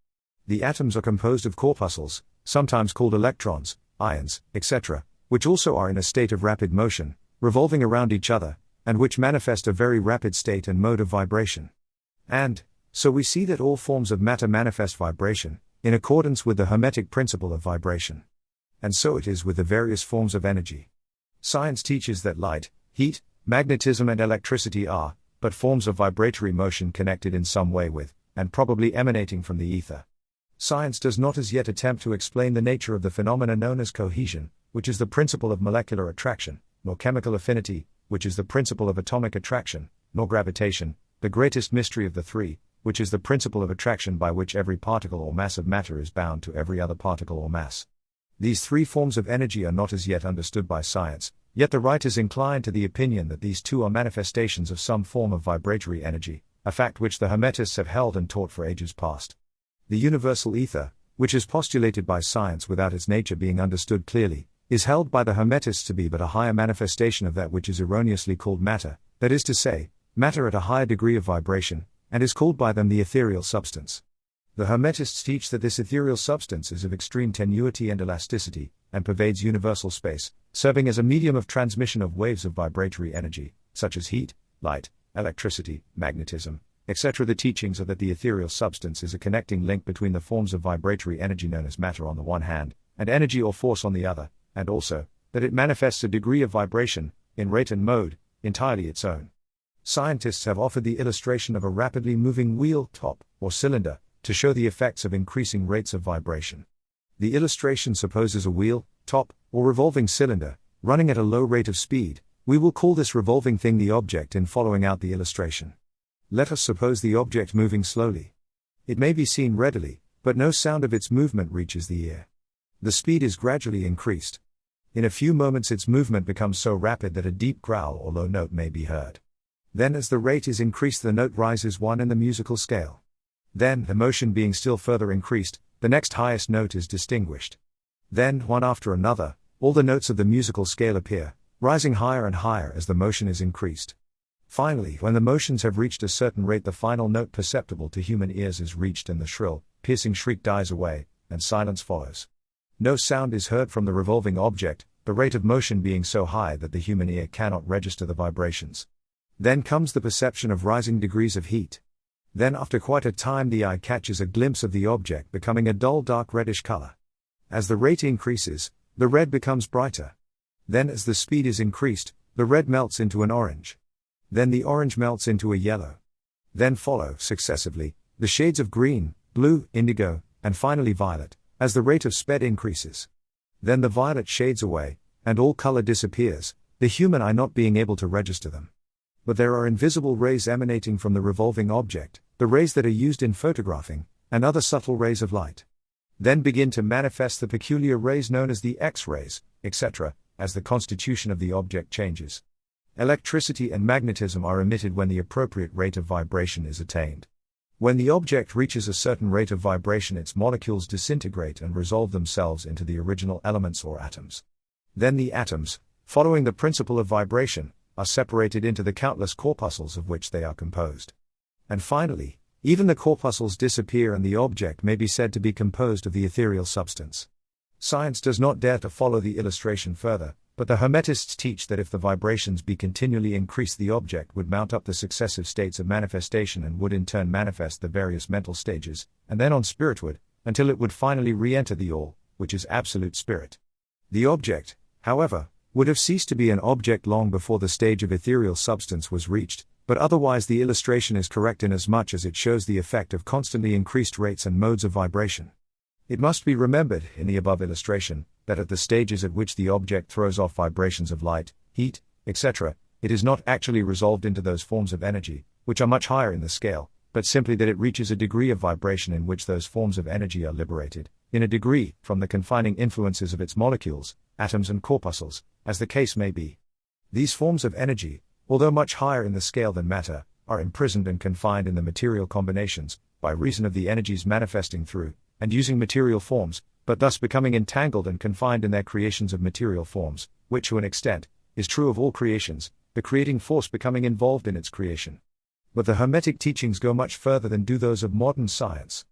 The atoms are composed of corpuscles, sometimes called electrons, ions, etc., which also are in a state of rapid motion, revolving around each other, and which manifest a very rapid state and mode of vibration. And, so we see that all forms of matter manifest vibration, in accordance with the Hermetic principle of vibration. And so it is with the various forms of energy. Science teaches that light, heat, magnetism and electricity are but forms of vibratory motion connected in some way with, and probably emanating from the ether. Science does not as yet attempt to explain the nature of the phenomena known as cohesion, which is the principle of molecular attraction, nor chemical affinity, which is the principle of atomic attraction, nor gravitation, the greatest mystery of the three, which is the principle of attraction by which every particle or mass of matter is bound to every other particle or mass. These three forms of energy are not as yet understood by science, yet the right is inclined to the opinion that these two are manifestations of some form of vibratory energy, a fact which the Hermetists have held and taught for ages past. The universal ether, which is postulated by science without its nature being understood clearly, is held by the Hermetists to be but a higher manifestation of that which is erroneously called matter, that is to say, matter at a higher degree of vibration, and is called by them the ethereal substance. The Hermetists teach that this ethereal substance is of extreme tenuity and elasticity, and pervades universal space, serving as a medium of transmission of waves of vibratory energy, such as heat, light, electricity, magnetism, etc. The teachings are that the ethereal substance is a connecting link between the forms of vibratory energy known as matter on the one hand, and energy or force on the other, and also, that it manifests a degree of vibration, in rate and mode, entirely its own. Scientists have offered the illustration of a rapidly moving wheel, top, or cylinder, to show the effects of increasing rates of vibration. The illustration supposes a wheel, top, or revolving cylinder, running at a low rate of speed. We will call this revolving thing the object in following out the illustration. Let us suppose the object moving slowly. It may be seen readily, but no sound of its movement reaches the ear. The speed is gradually increased. In a few moments its movement becomes so rapid that a deep growl or low note may be heard. Then as the rate is increased the note rises one in the musical scale. Then, the motion being still further increased, the next highest note is distinguished. Then, one after another, all the notes of the musical scale appear, rising higher and higher as the motion is increased. Finally, when the motions have reached a certain rate the final note perceptible to human ears is reached and the shrill, piercing shriek dies away, and silence follows. No sound is heard from the revolving object, the rate of motion being so high that the human ear cannot register the vibrations. Then comes the perception of rising degrees of heat. Then after quite a time the eye catches a glimpse of the object becoming a dull dark reddish color. As the rate increases, the red becomes brighter. Then as the speed is increased, the red melts into an orange. Then the orange melts into a yellow. Then follow, successively, the shades of green, blue, indigo, and finally violet, as the rate of speed increases. Then the violet shades away, and all color disappears, the human eye not being able to register them. But there are invisible rays emanating from the revolving object, the rays that are used in photographing, and other subtle rays of light. Then begin to manifest the peculiar rays known as the X-rays, etc., as the constitution of the object changes. Electricity and magnetism are emitted when the appropriate rate of vibration is attained. When the object reaches a certain rate of vibration, its molecules disintegrate and resolve themselves into the original elements or atoms. Then the atoms, following the principle of vibration, are separated into the countless corpuscles of which they are composed. And finally, even the corpuscles disappear and the object may be said to be composed of the ethereal substance. Science does not dare to follow the illustration further, but the Hermetists teach that if the vibrations be continually increased, the object would mount up the successive states of manifestation and would in turn manifest the various mental stages, and then on spiritward, until it would finally re-enter the All, which is absolute spirit. The object, however, would have ceased to be an object long before the stage of ethereal substance was reached, but otherwise the illustration is correct inasmuch as it shows the effect of constantly increased rates and modes of vibration. It must be remembered, in the above illustration, that at the stages at which the object throws off vibrations of light, heat, etc., it is not actually resolved into those forms of energy, which are much higher in the scale, but simply that it reaches a degree of vibration in which those forms of energy are liberated, in a degree, from the confining influences of its molecules, atoms and corpuscles, as the case may be. These forms of energy, although much higher in the scale than matter, are imprisoned and confined in the material combinations, by reason of the energies manifesting through, and using material forms, but thus becoming entangled and confined in their creations of material forms, which to an extent, is true of all creations, the creating force becoming involved in its creation. But the Hermetic teachings go much further than do those of modern science.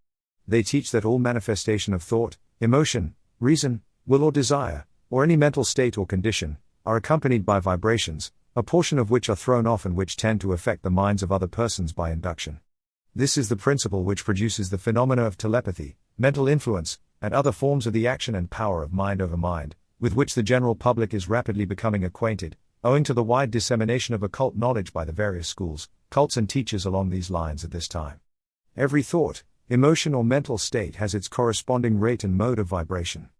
They teach that all manifestation of thought, emotion, reason, will or desire, or any mental state or condition, are accompanied by vibrations, a portion of which are thrown off and which tend to affect the minds of other persons by induction. This is the principle which produces the phenomena of telepathy, mental influence, and other forms of the action and power of mind over mind, with which the general public is rapidly becoming acquainted, owing to the wide dissemination of occult knowledge by the various schools, cults and teachers along these lines at this time. Every thought, emotion or mental state has its corresponding rate and mode of vibration.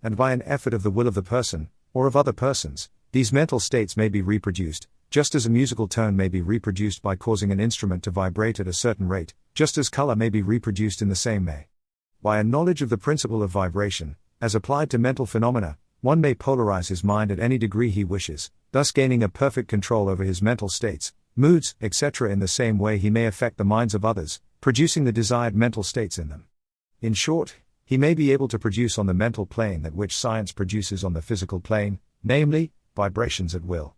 And by an effort of the will of the person, or of other persons, these mental states may be reproduced, just as a musical tone may be reproduced by causing an instrument to vibrate at a certain rate, just as color may be reproduced in the same way. By a knowledge of the principle of vibration, as applied to mental phenomena, one may polarize his mind at any degree he wishes, thus gaining a perfect control over his mental states, moods, etc. In the same way he may affect the minds of others, producing the desired mental states in them. In short, he may be able to produce on the mental plane that which science produces on the physical plane, namely, vibrations at will.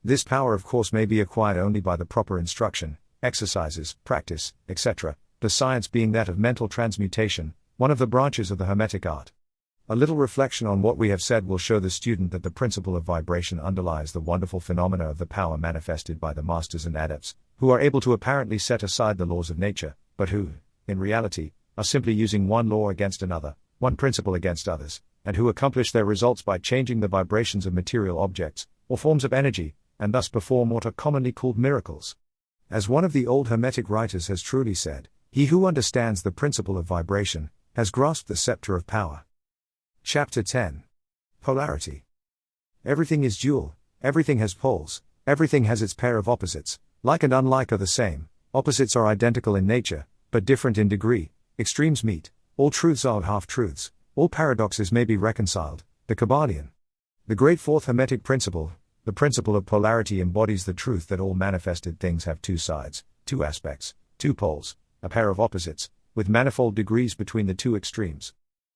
This power of course may be acquired only by the proper instruction, exercises, practice, etc., the science being that of mental transmutation, one of the branches of the Hermetic art. A little reflection on what we have said will show the student that the principle of vibration underlies the wonderful phenomena of the power manifested by the masters and adepts, who are able to apparently set aside the laws of nature, but who, in reality, are simply using one law against another, one principle against others, and who accomplish their results by changing the vibrations of material objects, or forms of energy, and thus perform what are commonly called miracles. As one of the old Hermetic writers has truly said, he who understands the principle of vibration, has grasped the scepter of power. Chapter 10. Polarity. Everything is dual, everything has poles, everything has its pair of opposites, like and unlike are the same, opposites are identical in nature, but different in degree, extremes meet, all truths are half-truths, all paradoxes may be reconciled, the Kybalion. The great fourth Hermetic principle, the principle of polarity, embodies the truth that all manifested things have two sides, two aspects, two poles, a pair of opposites, with manifold degrees between the two extremes.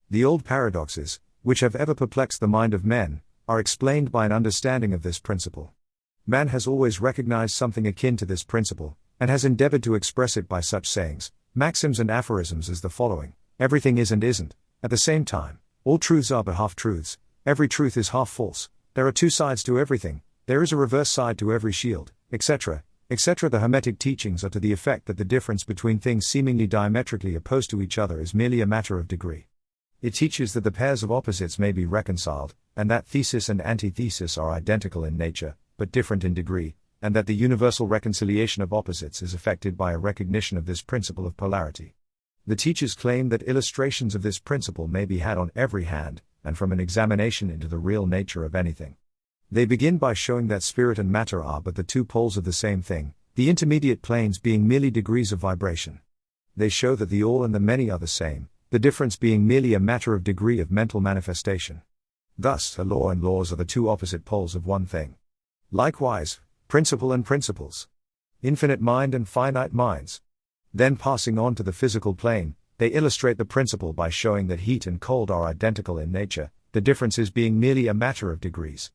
The old paradoxes, which have ever perplexed the mind of men, are explained by an understanding of this principle. Man has always recognized something akin to this principle, and has endeavored to express it by such sayings, maxims and aphorisms as the following: everything is and isn't, at the same time, all truths are but half-truths, every truth is half-false, there are two sides to everything, there is a reverse side to every shield, etc., etc. The Hermetic teachings are to the effect that the difference between things seemingly diametrically opposed to each other is merely a matter of degree. It teaches that the pairs of opposites may be reconciled, and that thesis and antithesis are identical in nature, but different in degree, and that the universal reconciliation of opposites is effected by a recognition of this principle of polarity. The teachers claim that illustrations of this principle may be had on every hand, and from an examination into the real nature of anything. They begin by showing that spirit and matter are but the two poles of the same thing, the intermediate planes being merely degrees of vibration. They show that the all and the many are the same, the difference being merely a matter of degree of mental manifestation. Thus, a law and laws are the two opposite poles of one thing. Likewise, principle and principles. Infinite mind and finite minds. Then passing on to the physical plane, they illustrate the principle by showing that heat and cold are identical in nature, the differences being merely a matter of degrees.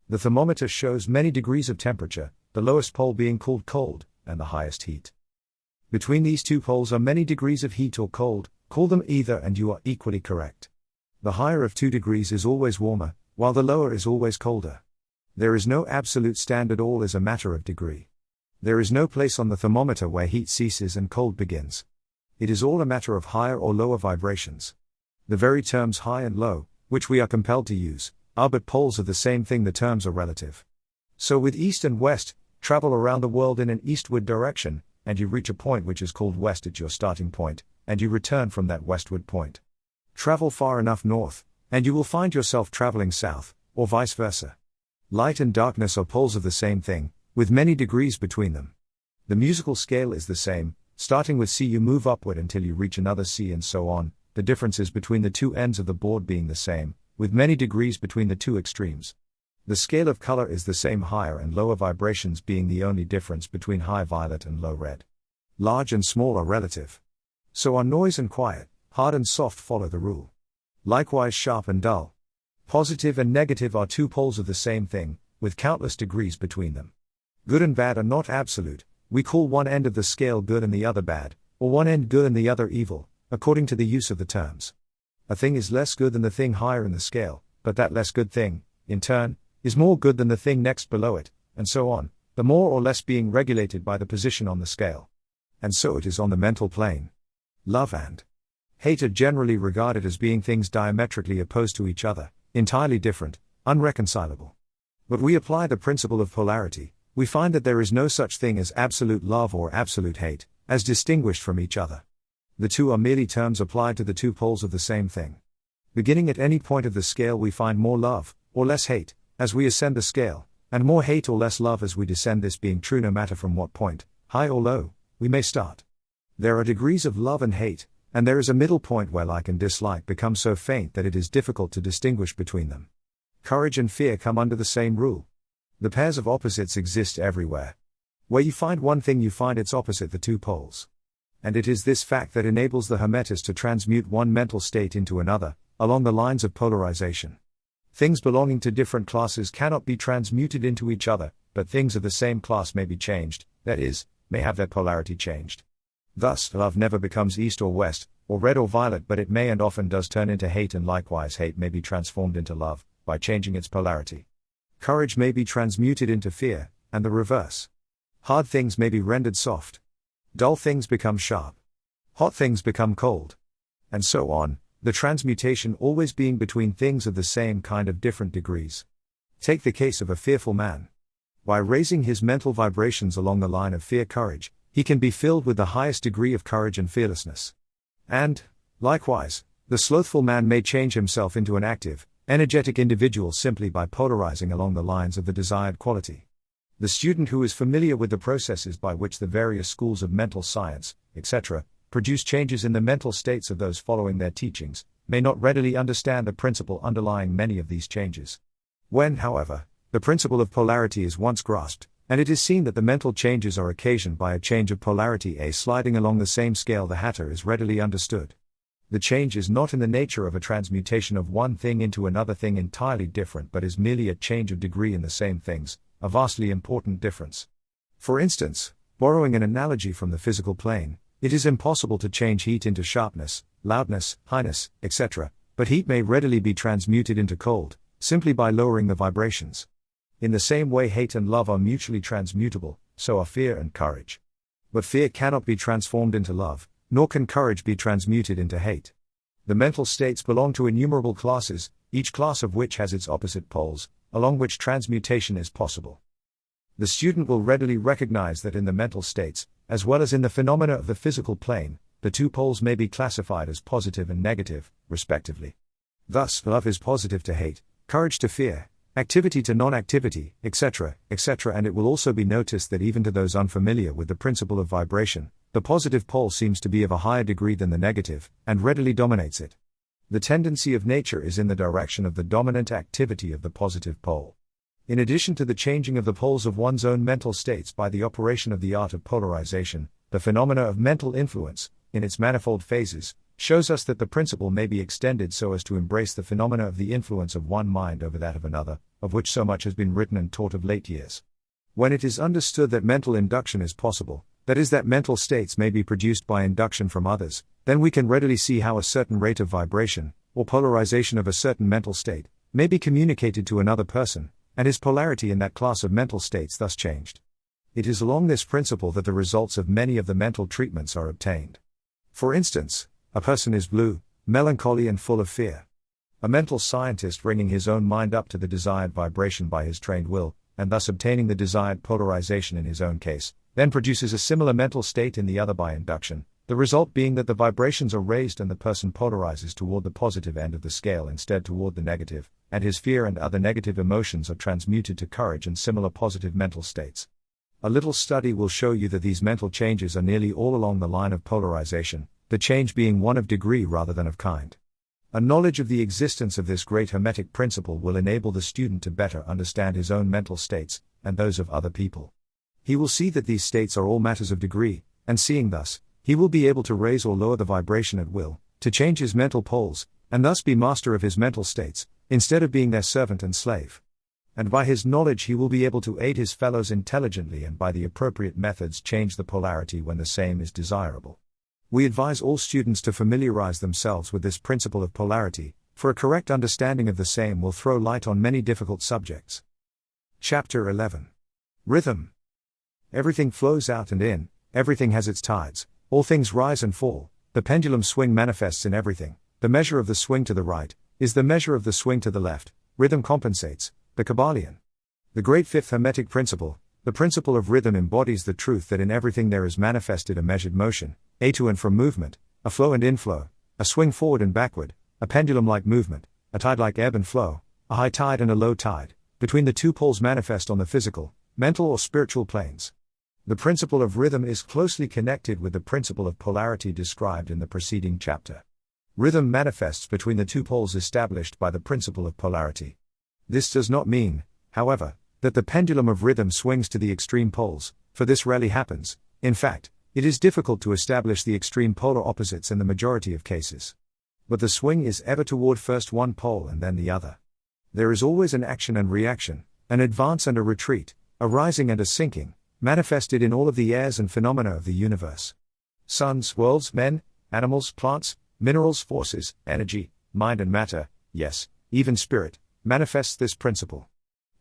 The thermometer shows many degrees of temperature, the lowest pole being called cold, and the highest heat. Between these two poles are many degrees of heat or cold, call them either and you are equally correct. The higher of 2 degrees is always warmer, while the lower is always colder. There is no absolute standard, all is a matter of degree. There is no place on the thermometer where heat ceases and cold begins. It is all a matter of higher or lower vibrations. The very terms high and low, which we are compelled to use, are but poles of the same thing, the terms are relative. So with east and west, travel around the world in an eastward direction, and you reach a point which is called west at your starting point, and you return from that westward point. Travel far enough north, and you will find yourself traveling south, or vice versa. Light and darkness are poles of the same thing, with many degrees between them. The musical scale is the same, starting with C you move upward until you reach another C and so on, the differences between the two ends of the board being the same, with many degrees between the two extremes. The scale of color is the same, higher and lower vibrations being the only difference between high violet and low red. Large and small are relative. So are noise and quiet, hard and soft follow the rule. Likewise sharp and dull. Positive and negative are two poles of the same thing, with countless degrees between them. Good and bad are not absolute, we call one end of the scale good and the other bad, or one end good and the other evil, according to the use of the terms. A thing is less good than the thing higher in the scale, but that less good thing, in turn, is more good than the thing next below it, and so on, the more or less being regulated by the position on the scale. And so it is on the mental plane. Love and hate are generally regarded as being things diametrically opposed to each other, entirely different, unreconcilable. But we apply the principle of polarity, we find that there is no such thing as absolute love or absolute hate, as distinguished from each other. The two are merely terms applied to the two poles of the same thing. Beginning at any point of the scale we find more love, or less hate, as we ascend the scale, and more hate or less love as we descend, this being true no matter from what point, high or low, we may start. There are degrees of love and hate, and there is a middle point where like and dislike become so faint that it is difficult to distinguish between them. Courage and fear come under the same rule. The pairs of opposites exist everywhere. Where you find one thing you find its opposite, the two poles. And it is this fact that enables the Hermetist to transmute one mental state into another, along the lines of polarization. Things belonging to different classes cannot be transmuted into each other, but things of the same class may be changed, that is, may have their polarity changed. Thus, love never becomes east or west, or red or violet, but it may and often does turn into hate, and likewise hate may be transformed into love, by changing its polarity. Courage may be transmuted into fear, and the reverse. Hard things may be rendered soft. Dull things become sharp. Hot things become cold. And so on, the transmutation always being between things of the same kind of different degrees. Take the case of a fearful man. By raising his mental vibrations along the line of fear-courage, he can be filled with the highest degree of courage and fearlessness. And, likewise, the slothful man may change himself into an active, energetic individual simply by polarizing along the lines of the desired quality. The student who is familiar with the processes by which the various schools of mental science, etc., produce changes in the mental states of those following their teachings, may not readily understand the principle underlying many of these changes. When, however, the principle of polarity is once grasped, and it is seen that the mental changes are occasioned by a change of polarity A sliding along the same scale, the hatter is readily understood. The change is not in the nature of a transmutation of one thing into another thing entirely different, but is merely a change of degree in the same things, a vastly important difference. For instance, borrowing an analogy from the physical plane, it is impossible to change heat into sharpness, loudness, highness, etc., but heat may readily be transmuted into cold, simply by lowering the vibrations. In the same way hate and love are mutually transmutable, so are fear and courage. But fear cannot be transformed into love, nor can courage be transmuted into hate. The mental states belong to innumerable classes, each class of which has its opposite poles, along which transmutation is possible. The student will readily recognize that in the mental states, as well as in the phenomena of the physical plane, the two poles may be classified as positive and negative, respectively. Thus, love is positive to hate, courage to fear, activity to non-activity, etc., etc. And it will also be noticed that even to those unfamiliar with the principle of vibration, the positive pole seems to be of a higher degree than the negative, and readily dominates it. The tendency of nature is in the direction of the dominant activity of the positive pole. In addition to the changing of the poles of one's own mental states by the operation of the art of polarization, the phenomena of mental influence, in its manifold phases, shows us that the principle may be extended so as to embrace the phenomena of the influence of one mind over that of another, of which so much has been written and taught of late years. When it is understood that mental induction is possible, that is, that mental states may be produced by induction from others, then we can readily see how a certain rate of vibration, or polarization of a certain mental state, may be communicated to another person, and his polarity in that class of mental states thus changed. It is along this principle that the results of many of the mental treatments are obtained. For instance, a person is blue, melancholy and full of fear. A mental scientist bringing his own mind up to the desired vibration by his trained will, and thus obtaining the desired polarization in his own case, then produces a similar mental state in the other by induction, the result being that the vibrations are raised and the person polarizes toward the positive end of the scale instead toward the negative, and his fear and other negative emotions are transmuted to courage and similar positive mental states. A little study will show you that these mental changes are nearly all along the line of polarization, the change being one of degree rather than of kind. A knowledge of the existence of this great Hermetic principle will enable the student to better understand his own mental states, and those of other people. He will see that these states are all matters of degree, and seeing thus, he will be able to raise or lower the vibration at will, to change his mental poles, and thus be master of his mental states, instead of being their servant and slave. And by his knowledge he will be able to aid his fellows intelligently and by the appropriate methods change the polarity when the same is desirable. We advise all students to familiarize themselves with this principle of polarity, for a correct understanding of the same will throw light on many difficult subjects. Chapter 11. Rhythm. Everything flows out and in, everything has its tides, all things rise and fall, the pendulum swing manifests in everything, the measure of the swing to the right is the measure of the swing to the left, rhythm compensates, the Kybalion. The great fifth Hermetic principle, the principle of rhythm, embodies the truth that in everything there is manifested a measured motion, a to and from movement, a flow and inflow, a swing forward and backward, a pendulum-like movement, a tide-like ebb and flow, a high tide and a low tide, between the two poles manifest on the physical, mental or spiritual planes. The principle of rhythm is closely connected with the principle of polarity described in the preceding chapter. Rhythm manifests between the two poles established by the principle of polarity. This does not mean, however, that the pendulum of rhythm swings to the extreme poles, for this rarely happens. In fact, it is difficult to establish the extreme polar opposites in the majority of cases. But the swing is ever toward first one pole and then the other. There is always an action and reaction, an advance and a retreat, a rising and a sinking, manifested in all of the airs and phenomena of the universe. Suns, worlds, men, animals, plants, minerals, forces, energy, mind and matter, yes, even spirit, manifests this principle.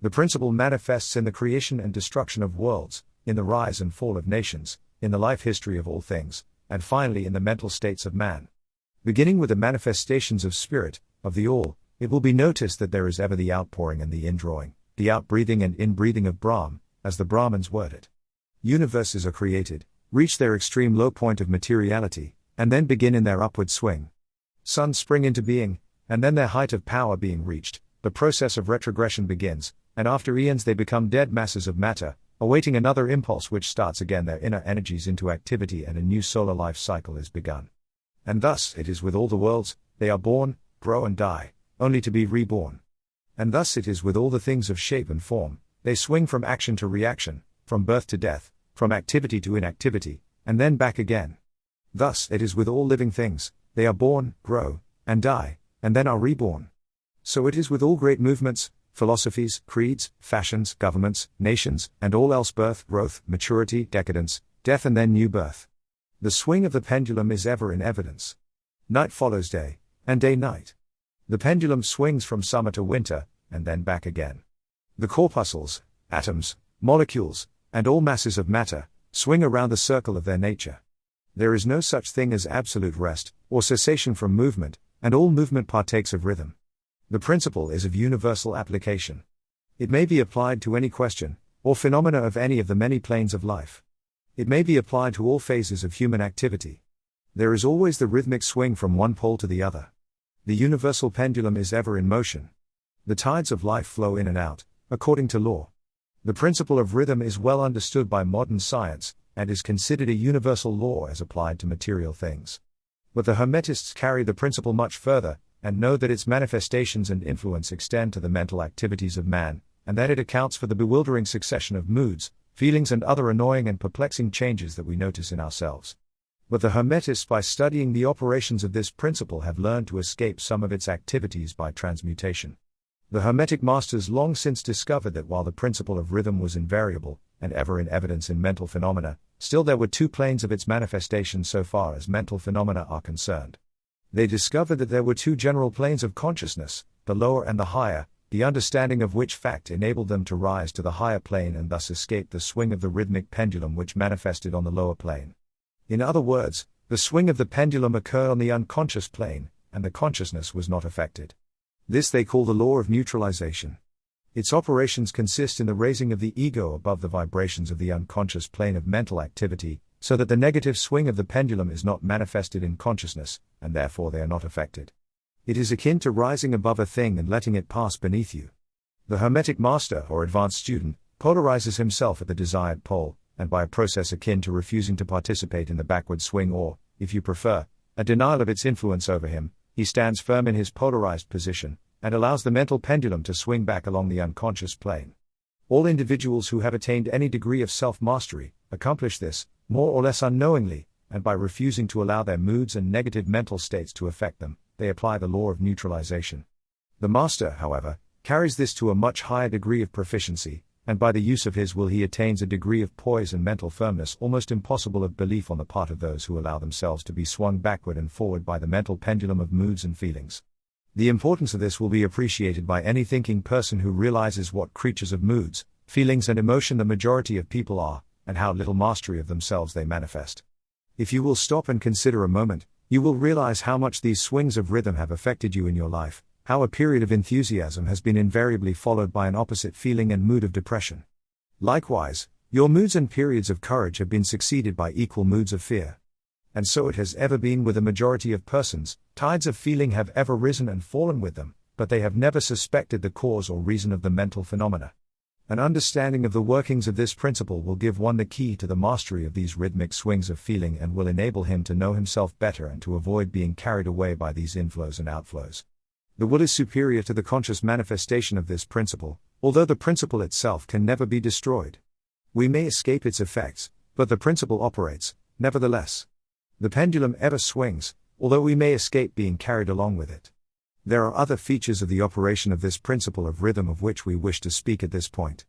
The principle manifests in the creation and destruction of worlds, in the rise and fall of nations, in the life history of all things, and finally in the mental states of man. Beginning with the manifestations of spirit, of the all, it will be noticed that there is ever the outpouring and the indrawing, the outbreathing and inbreathing of Brahm, as the Brahmins word it. Universes are created, reach their extreme low point of materiality, and then begin in their upward swing. Suns spring into being, and then their height of power being reached, the process of retrogression begins, and after eons they become dead masses of matter, awaiting another impulse which starts again their inner energies into activity and a new solar life cycle is begun. And thus it is with all the worlds, they are born, grow and die, only to be reborn. And thus it is with all the things of shape and form, they swing from action to reaction, from birth to death, from activity to inactivity, and then back again. Thus it is with all living things, they are born, grow, and die, and then are reborn. So it is with all great movements, philosophies, creeds, fashions, governments, nations, and all else: birth, growth, maturity, decadence, death and then new birth. The swing of the pendulum is ever in evidence. Night follows day, and day night. The pendulum swings from summer to winter, and then back again. The corpuscles, atoms, molecules, and all masses of matter, swing around the circle of their nature. There is no such thing as absolute rest, or cessation from movement, and all movement partakes of rhythm. The principle is of universal application. It may be applied to any question, or phenomena of any of the many planes of life. It may be applied to all phases of human activity. There is always the rhythmic swing from one pole to the other. The universal pendulum is ever in motion. The tides of life flow in and out, according to law. The principle of rhythm is well understood by modern science, and is considered a universal law as applied to material things. But the Hermetists carry the principle much further, and know that its manifestations and influence extend to the mental activities of man, and that it accounts for the bewildering succession of moods, feelings and other annoying and perplexing changes that we notice in ourselves. But the Hermetists, by studying the operations of this principle, have learned to escape some of its activities by transmutation. The Hermetic masters long since discovered that while the principle of rhythm was invariable, and ever in evidence in mental phenomena, still there were two planes of its manifestation so far as mental phenomena are concerned. They discovered that there were two general planes of consciousness, the lower and the higher, the understanding of which fact enabled them to rise to the higher plane and thus escape the swing of the rhythmic pendulum which manifested on the lower plane. In other words, the swing of the pendulum occurred on the unconscious plane, and the consciousness was not affected. This they call the law of neutralization. Its operations consist in the raising of the ego above the vibrations of the unconscious plane of mental activity, so that the negative swing of the pendulum is not manifested in consciousness, and therefore they are not affected. It is akin to rising above a thing and letting it pass beneath you. The Hermetic master or advanced student polarizes himself at the desired pole, and by a process akin to refusing to participate in the backward swing or, if you prefer, a denial of its influence over him, he stands firm in his polarized position, and allows the mental pendulum to swing back along the unconscious plane. All individuals who have attained any degree of self-mastery accomplish this, more or less unknowingly, and by refusing to allow their moods and negative mental states to affect them, they apply the law of neutralization. The master, however, carries this to a much higher degree of proficiency, and by the use of his will he attains a degree of poise and mental firmness almost impossible of belief on the part of those who allow themselves to be swung backward and forward by the mental pendulum of moods and feelings. The importance of this will be appreciated by any thinking person who realizes what creatures of moods, feelings and emotion the majority of people are, and how little mastery of themselves they manifest. If you will stop and consider a moment, you will realize how much these swings of rhythm have affected you in your life, how a period of enthusiasm has been invariably followed by an opposite feeling and mood of depression. Likewise, your moods and periods of courage have been succeeded by equal moods of fear. And so it has ever been with a majority of persons. Tides of feeling have ever risen and fallen with them, but they have never suspected the cause or reason of the mental phenomena. An understanding of the workings of this principle will give one the key to the mastery of these rhythmic swings of feeling and will enable him to know himself better and to avoid being carried away by these inflows and outflows. The will is superior to the conscious manifestation of this principle, although the principle itself can never be destroyed. We may escape its effects, but the principle operates, nevertheless. The pendulum ever swings, although we may escape being carried along with it. There are other features of the operation of this principle of rhythm of which we wish to speak at this point.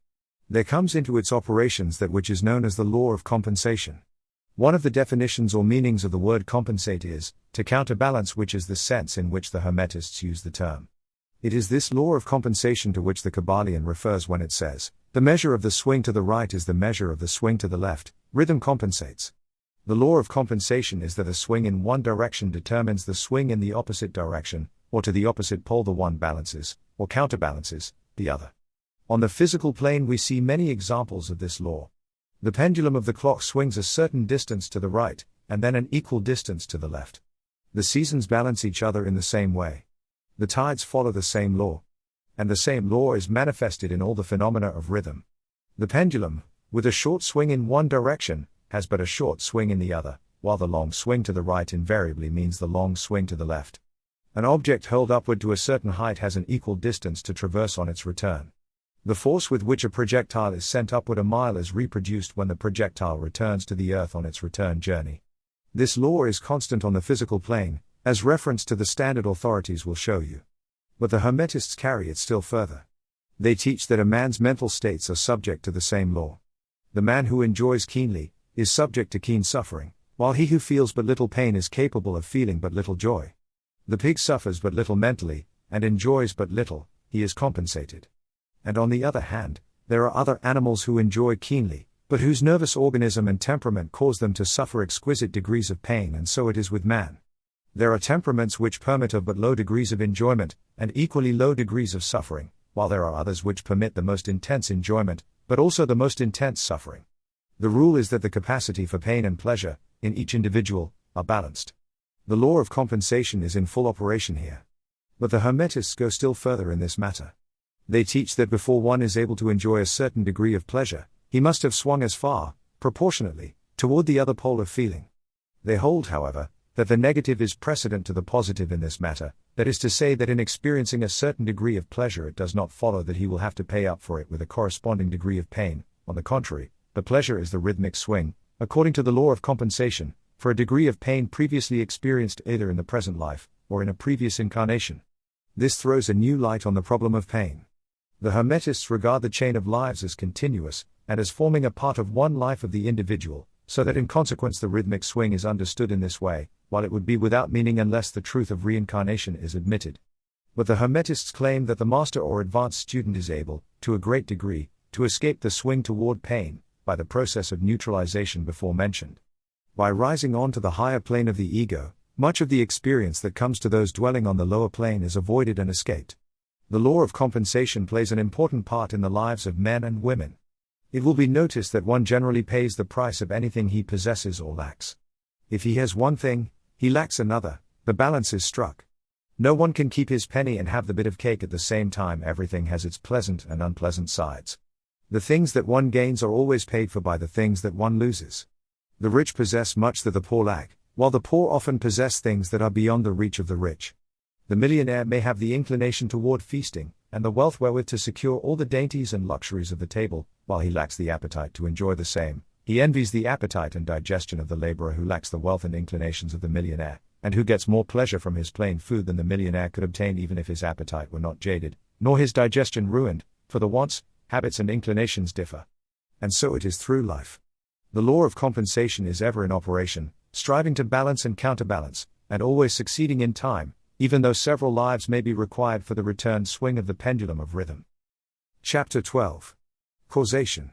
There comes into its operations that which is known as the law of compensation. One of the definitions or meanings of the word compensate is, to counterbalance, which is the sense in which the Hermetists use the term. It is this law of compensation to which the Kybalion refers when it says, the measure of the swing to the right is the measure of the swing to the left, rhythm compensates. The law of compensation is that a swing in one direction determines the swing in the opposite direction, or to the opposite pole the one balances, or counterbalances, the other. On the physical plane we see many examples of this law. The pendulum of the clock swings a certain distance to the right, and then an equal distance to the left. The seasons balance each other in the same way. The tides follow the same law. And the same law is manifested in all the phenomena of rhythm. The pendulum, with a short swing in one direction, has but a short swing in the other, while the long swing to the right invariably means the long swing to the left. An object hurled upward to a certain height has an equal distance to traverse on its return. The force with which a projectile is sent upward a mile is reproduced when the projectile returns to the earth on its return journey. This law is constant on the physical plane, as reference to the standard authorities will show you. But the Hermetists carry it still further. They teach that a man's mental states are subject to the same law. The man who enjoys keenly is subject to keen suffering, while he who feels but little pain is capable of feeling but little joy. The pig suffers but little mentally, and enjoys but little, he is compensated. And on the other hand, there are other animals who enjoy keenly, but whose nervous organism and temperament cause them to suffer exquisite degrees of pain, and so it is with man. There are temperaments which permit of but low degrees of enjoyment, and equally low degrees of suffering, while there are others which permit the most intense enjoyment, but also the most intense suffering. The rule is that the capacity for pain and pleasure, in each individual, are balanced. The law of compensation is in full operation here. But the Hermetists go still further in this matter. They teach that before one is able to enjoy a certain degree of pleasure, he must have swung as far, proportionately, toward the other pole of feeling. They hold, however, that the negative is precedent to the positive in this matter, that is to say that in experiencing a certain degree of pleasure it does not follow that he will have to pay up for it with a corresponding degree of pain. On the contrary, the pleasure is the rhythmic swing, according to the law of compensation, for a degree of pain previously experienced either in the present life, or in a previous incarnation. This throws a new light on the problem of pain. The Hermetists regard the chain of lives as continuous, and as forming a part of one life of the individual, so that in consequence the rhythmic swing is understood in this way, while it would be without meaning unless the truth of reincarnation is admitted. But the Hermetists claim that the master or advanced student is able, to a great degree, to escape the swing toward pain, by the process of neutralization before mentioned. By rising on to the higher plane of the ego, much of the experience that comes to those dwelling on the lower plane is avoided and escaped. The law of compensation plays an important part in the lives of men and women. It will be noticed that one generally pays the price of anything he possesses or lacks. If he has one thing, he lacks another, the balance is struck. No one can keep his penny and have the bit of cake at the same time. Everything has its pleasant and unpleasant sides. The things that one gains are always paid for by the things that one loses. The rich possess much that the poor lack, while the poor often possess things that are beyond the reach of the rich. The millionaire may have the inclination toward feasting, and the wealth wherewith to secure all the dainties and luxuries of the table, while he lacks the appetite to enjoy the same. He envies the appetite and digestion of the laborer who lacks the wealth and inclinations of the millionaire, and who gets more pleasure from his plain food than the millionaire could obtain even if his appetite were not jaded, nor his digestion ruined, for the wants, habits and inclinations differ. And so it is through life. The law of compensation is ever in operation, striving to balance and counterbalance, and always succeeding in time, even though several lives may be required for the return swing of the pendulum of rhythm. Chapter 12. Causation.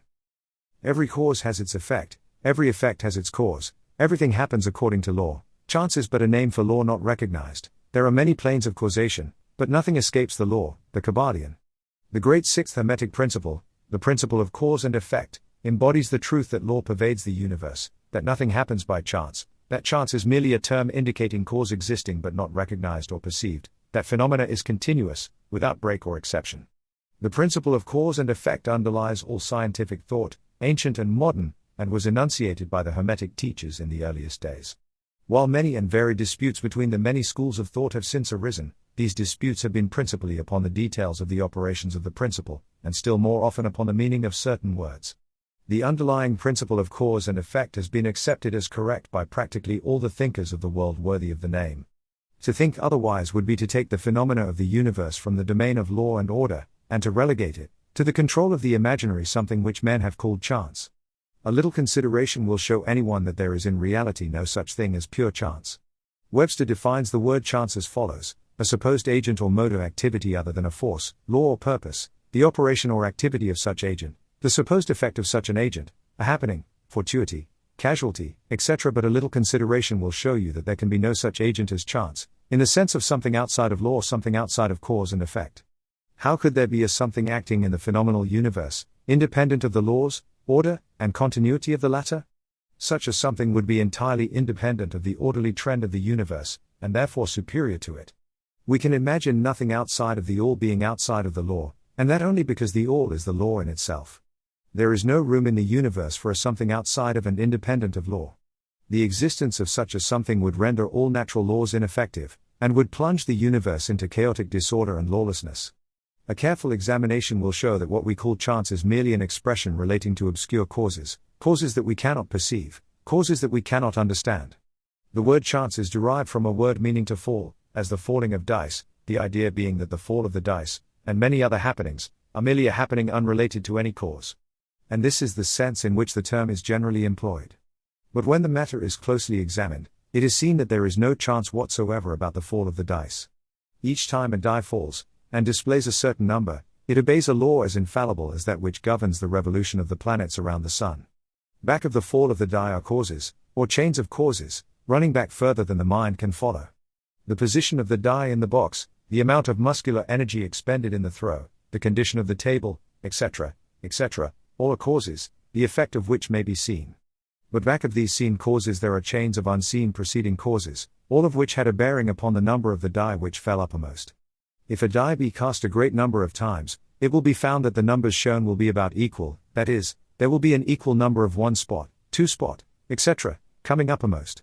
Every cause has its effect, every effect has its cause, everything happens according to law. Chance is but a name for law not recognized. There are many planes of causation, but nothing escapes the law, the Kybalion. The great sixth Hermetic principle, the principle of cause and effect, embodies the truth that law pervades the universe, that nothing happens by chance, that chance is merely a term indicating cause existing but not recognized or perceived, that phenomena is continuous, without break or exception. The principle of cause and effect underlies all scientific thought, ancient and modern, and was enunciated by the Hermetic teachers in the earliest days. While many and varied disputes between the many schools of thought have since arisen, these disputes have been principally upon the details of the operations of the principle, and still more often upon the meaning of certain words. The underlying principle of cause and effect has been accepted as correct by practically all the thinkers of the world worthy of the name. To think otherwise would be to take the phenomena of the universe from the domain of law and order, and to relegate it to the control of the imaginary something which men have called chance. A little consideration will show anyone that there is in reality no such thing as pure chance. Webster defines the word chance as follows: a supposed agent or mode of activity other than a force, law or purpose, the operation or activity of such agent, the supposed effect of such an agent, a happening, fortuity, casualty, etc. But a little consideration will show you that there can be no such agent as chance, in the sense of something outside of law, something outside of cause and effect. How could there be a something acting in the phenomenal universe, independent of the laws, order, and continuity of the latter? Such a something would be entirely independent of the orderly trend of the universe, and therefore superior to it. We can imagine nothing outside of the all being outside of the law, and that only because the all is the law in itself. There is no room in the universe for a something outside of and independent of law. The existence of such a something would render all natural laws ineffective, and would plunge the universe into chaotic disorder and lawlessness. A careful examination will show that what we call chance is merely an expression relating to obscure causes, causes that we cannot perceive, causes that we cannot understand. The word chance is derived from a word meaning to fall, as the falling of dice, the idea being that the fall of the dice, and many other happenings, are merely a happening unrelated to any cause. And this is the sense in which the term is generally employed. But when the matter is closely examined, it is seen that there is no chance whatsoever about the fall of the dice. Each time a die falls, and displays a certain number, it obeys a law as infallible as that which governs the revolution of the planets around the sun. Back of the fall of the die are causes, or chains of causes, running back further than the mind can follow. The position of the die in the box, the amount of muscular energy expended in the throw, the condition of the table, etc., etc., all are causes, the effect of which may be seen. But back of these seen causes there are chains of unseen preceding causes, all of which had a bearing upon the number of the die which fell uppermost. If a die be cast a great number of times, it will be found that the numbers shown will be about equal, that is, there will be an equal number of 1 spot, 2 spot, etc., coming uppermost.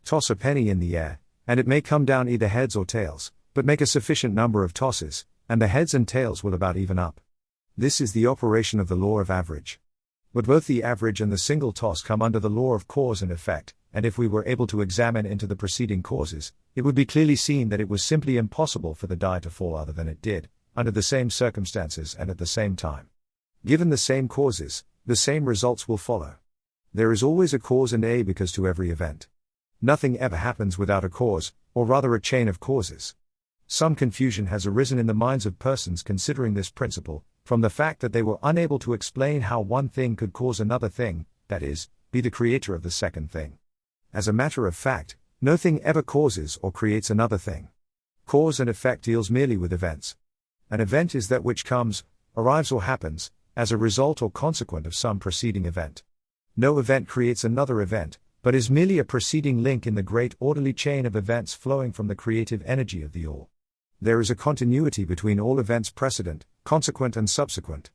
Toss a penny in the air, and it may come down either heads or tails, but make a sufficient number of tosses, and the heads and tails will about even up. This is the operation of the law of average. But both the average and the single toss come under the law of cause and effect, and if we were able to examine into the preceding causes, it would be clearly seen that it was simply impossible for the die to fall other than it did, under the same circumstances and at the same time. Given the same causes, the same results will follow. There is always a cause and a because to every event. Nothing ever happens without a cause, or rather a chain of causes. Some confusion has arisen in the minds of persons considering this principle, from the fact that they were unable to explain how one thing could cause another thing, that is, be the creator of the second thing. As a matter of fact, no thing ever causes or creates another thing. Cause and effect deals merely with events. An event is that which comes, arrives or happens, as a result or consequent of some preceding event. No event creates another event, but is merely a preceding link in the great orderly chain of events flowing from the creative energy of the all. There is a continuity between all events precedent, consequent and subsequent.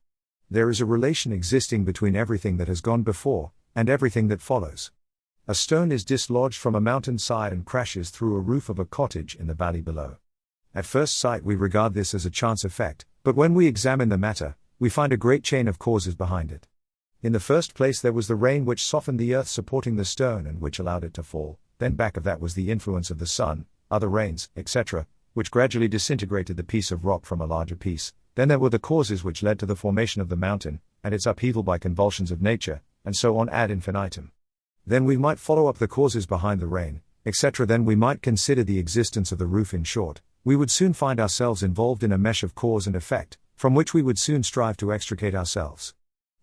There is a relation existing between everything that has gone before, and everything that follows. A stone is dislodged from a mountain side and crashes through a roof of a cottage in the valley below. At first sight we regard this as a chance effect, but when we examine the matter, we find a great chain of causes behind it. In the first place there was the rain which softened the earth supporting the stone and which allowed it to fall, then back of that was the influence of the sun, other rains, etc., which gradually disintegrated the piece of rock from a larger piece. Then there were the causes which led to the formation of the mountain, and its upheaval by convulsions of nature, and so on ad infinitum. Then we might follow up the causes behind the rain, etc. Then we might consider the existence of the roof. In short, we would soon find ourselves involved in a mesh of cause and effect, from which we would soon strive to extricate ourselves.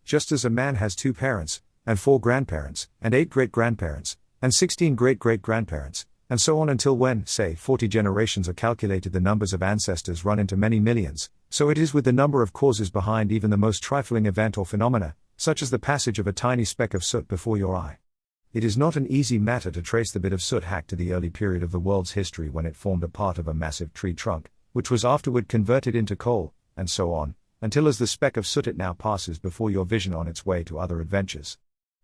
Just as a man has 2 parents, and 4 grandparents, and 8 great-grandparents, and 16 great-great-grandparents, and so on until when, say, 40 generations are calculated the numbers of ancestors run into many millions, so it is with the number of causes behind even the most trifling event or phenomena, such as the passage of a tiny speck of soot before your eye. It is not an easy matter to trace the bit of soot hacked to the early period of the world's history when it formed a part of a massive tree trunk, which was afterward converted into coal, and so on, until as the speck of soot it now passes before your vision on its way to other adventures.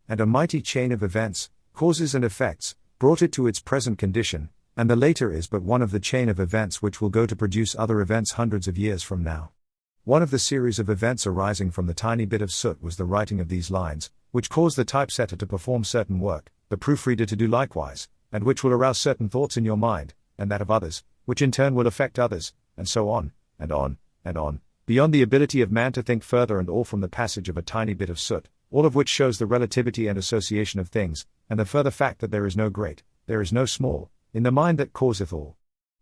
And a mighty chain of events, causes and effects, brought it to its present condition, and the later is but one of the chain of events which will go to produce other events hundreds of years from now. One of the series of events arising from the tiny bit of soot was the writing of these lines, which caused the typesetter to perform certain work, the proofreader to do likewise, and which will arouse certain thoughts in your mind, and that of others, which in turn will affect others, and so on, and on, and on, beyond the ability of man to think further, and all from the passage of a tiny bit of soot, all of which shows the relativity and association of things, and the further fact that there is no great, there is no small, in the mind that causeth all.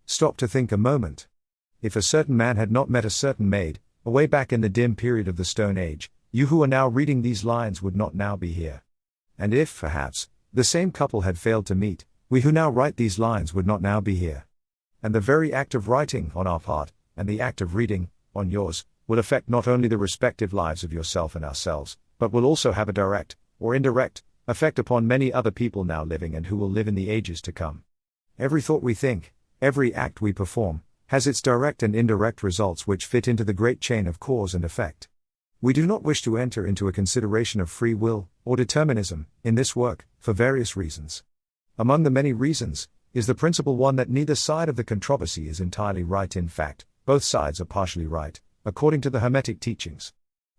Stop to think a moment. If a certain man had not met a certain maid, away back in the dim period of the Stone Age, you who are now reading these lines would not now be here. And if, perhaps, the same couple had failed to meet, we who now write these lines would not now be here. And the very act of writing, on our part, and the act of reading, on yours, will affect not only the respective lives of yourself and ourselves, but will also have a direct, or indirect, effect upon many other people now living and who will live in the ages to come. Every thought we think, every act we perform, has its direct and indirect results which fit into the great chain of cause and effect. We do not wish to enter into a consideration of free will, or determinism, in this work, for various reasons. Among the many reasons, is the principal one that neither side of the controversy is entirely right. In fact, both sides are partially right, according to the Hermetic teachings.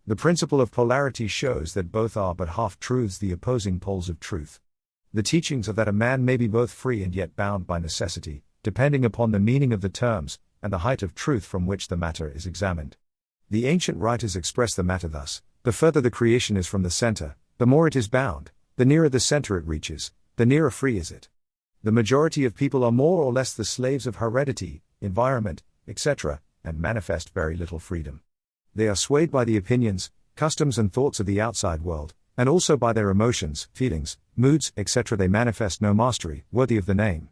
The principle of polarity shows that both are but half-truths, the opposing poles of truth. The teachings are that a man may be both free and yet bound by necessity, depending upon the meaning of the terms, and the height of truth from which the matter is examined. The ancient writers express the matter thus: the further the creation is from the center, the more it is bound, the nearer the center it reaches, the nearer free is it. The majority of people are more or less the slaves of heredity, environment, etc., and manifest very little freedom. They are swayed by the opinions, customs and thoughts of the outside world, and also by their emotions, feelings, moods, etc. They manifest no mastery, worthy of the name.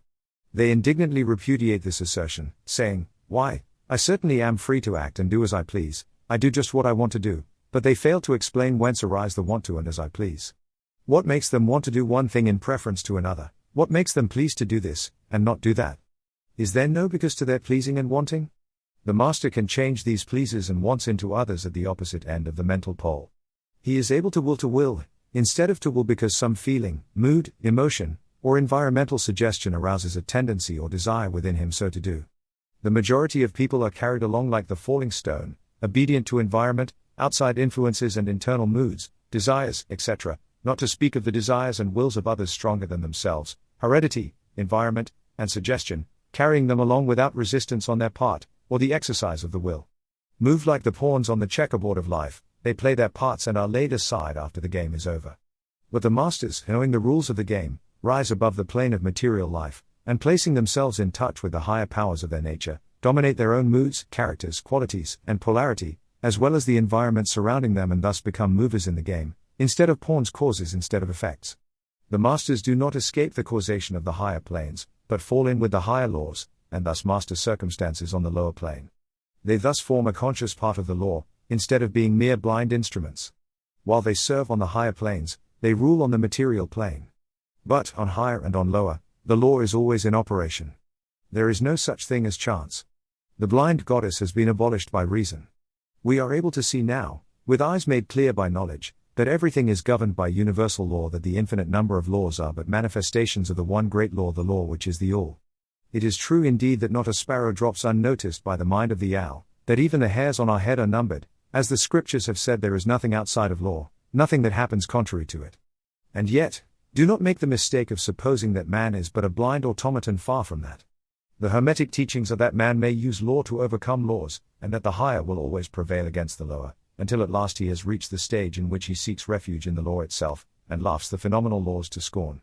They indignantly repudiate this assertion, saying, "Why, I certainly am free to act and do as I please, I do just what I want to do," but they fail to explain whence arise the want to and as I please. What makes them want to do one thing in preference to another? What makes them pleased to do this, and not do that? Is there no because to their pleasing and wanting? The master can change these pleases and wants into others at the opposite end of the mental pole. He is able to will, instead of to will, because some feeling, mood, emotion, or environmental suggestion arouses a tendency or desire within him so to do. The majority of people are carried along like the falling stone, obedient to environment, outside influences and internal moods, desires, etc., not to speak of the desires and wills of others stronger than themselves, heredity, environment, and suggestion, carrying them along without resistance on their part, or the exercise of the will. Moved like the pawns on the checkerboard of life, they play their parts and are laid aside after the game is over. But the masters, knowing the rules of the game, rise above the plane of material life, and placing themselves in touch with the higher powers of their nature, dominate their own moods, characters, qualities, and polarity, as well as the environment surrounding them, and thus become movers in the game, instead of pawns, causes instead of effects. The masters do not escape the causation of the higher planes, but fall in with the higher laws, and thus master circumstances on the lower plane. They thus form a conscious part of the law, instead of being mere blind instruments. While they serve on the higher planes, they rule on the material plane. But, on higher and on lower, the law is always in operation. There is no such thing as chance. The blind goddess has been abolished by reason. We are able to see now, with eyes made clear by knowledge, that everything is governed by universal law, that the infinite number of laws are but manifestations of the one great law, the law which is the all. It is true indeed that not a sparrow drops unnoticed by the mind of the owl, that even the hairs on our head are numbered, as the scriptures have said. There is nothing outside of law, nothing that happens contrary to it. And yet, do not make the mistake of supposing that man is but a blind automaton, far from that. The Hermetic teachings are that man may use law to overcome laws, and that the higher will always prevail against the lower, until at last he has reached the stage in which he seeks refuge in the law itself, and laughs the phenomenal laws to scorn.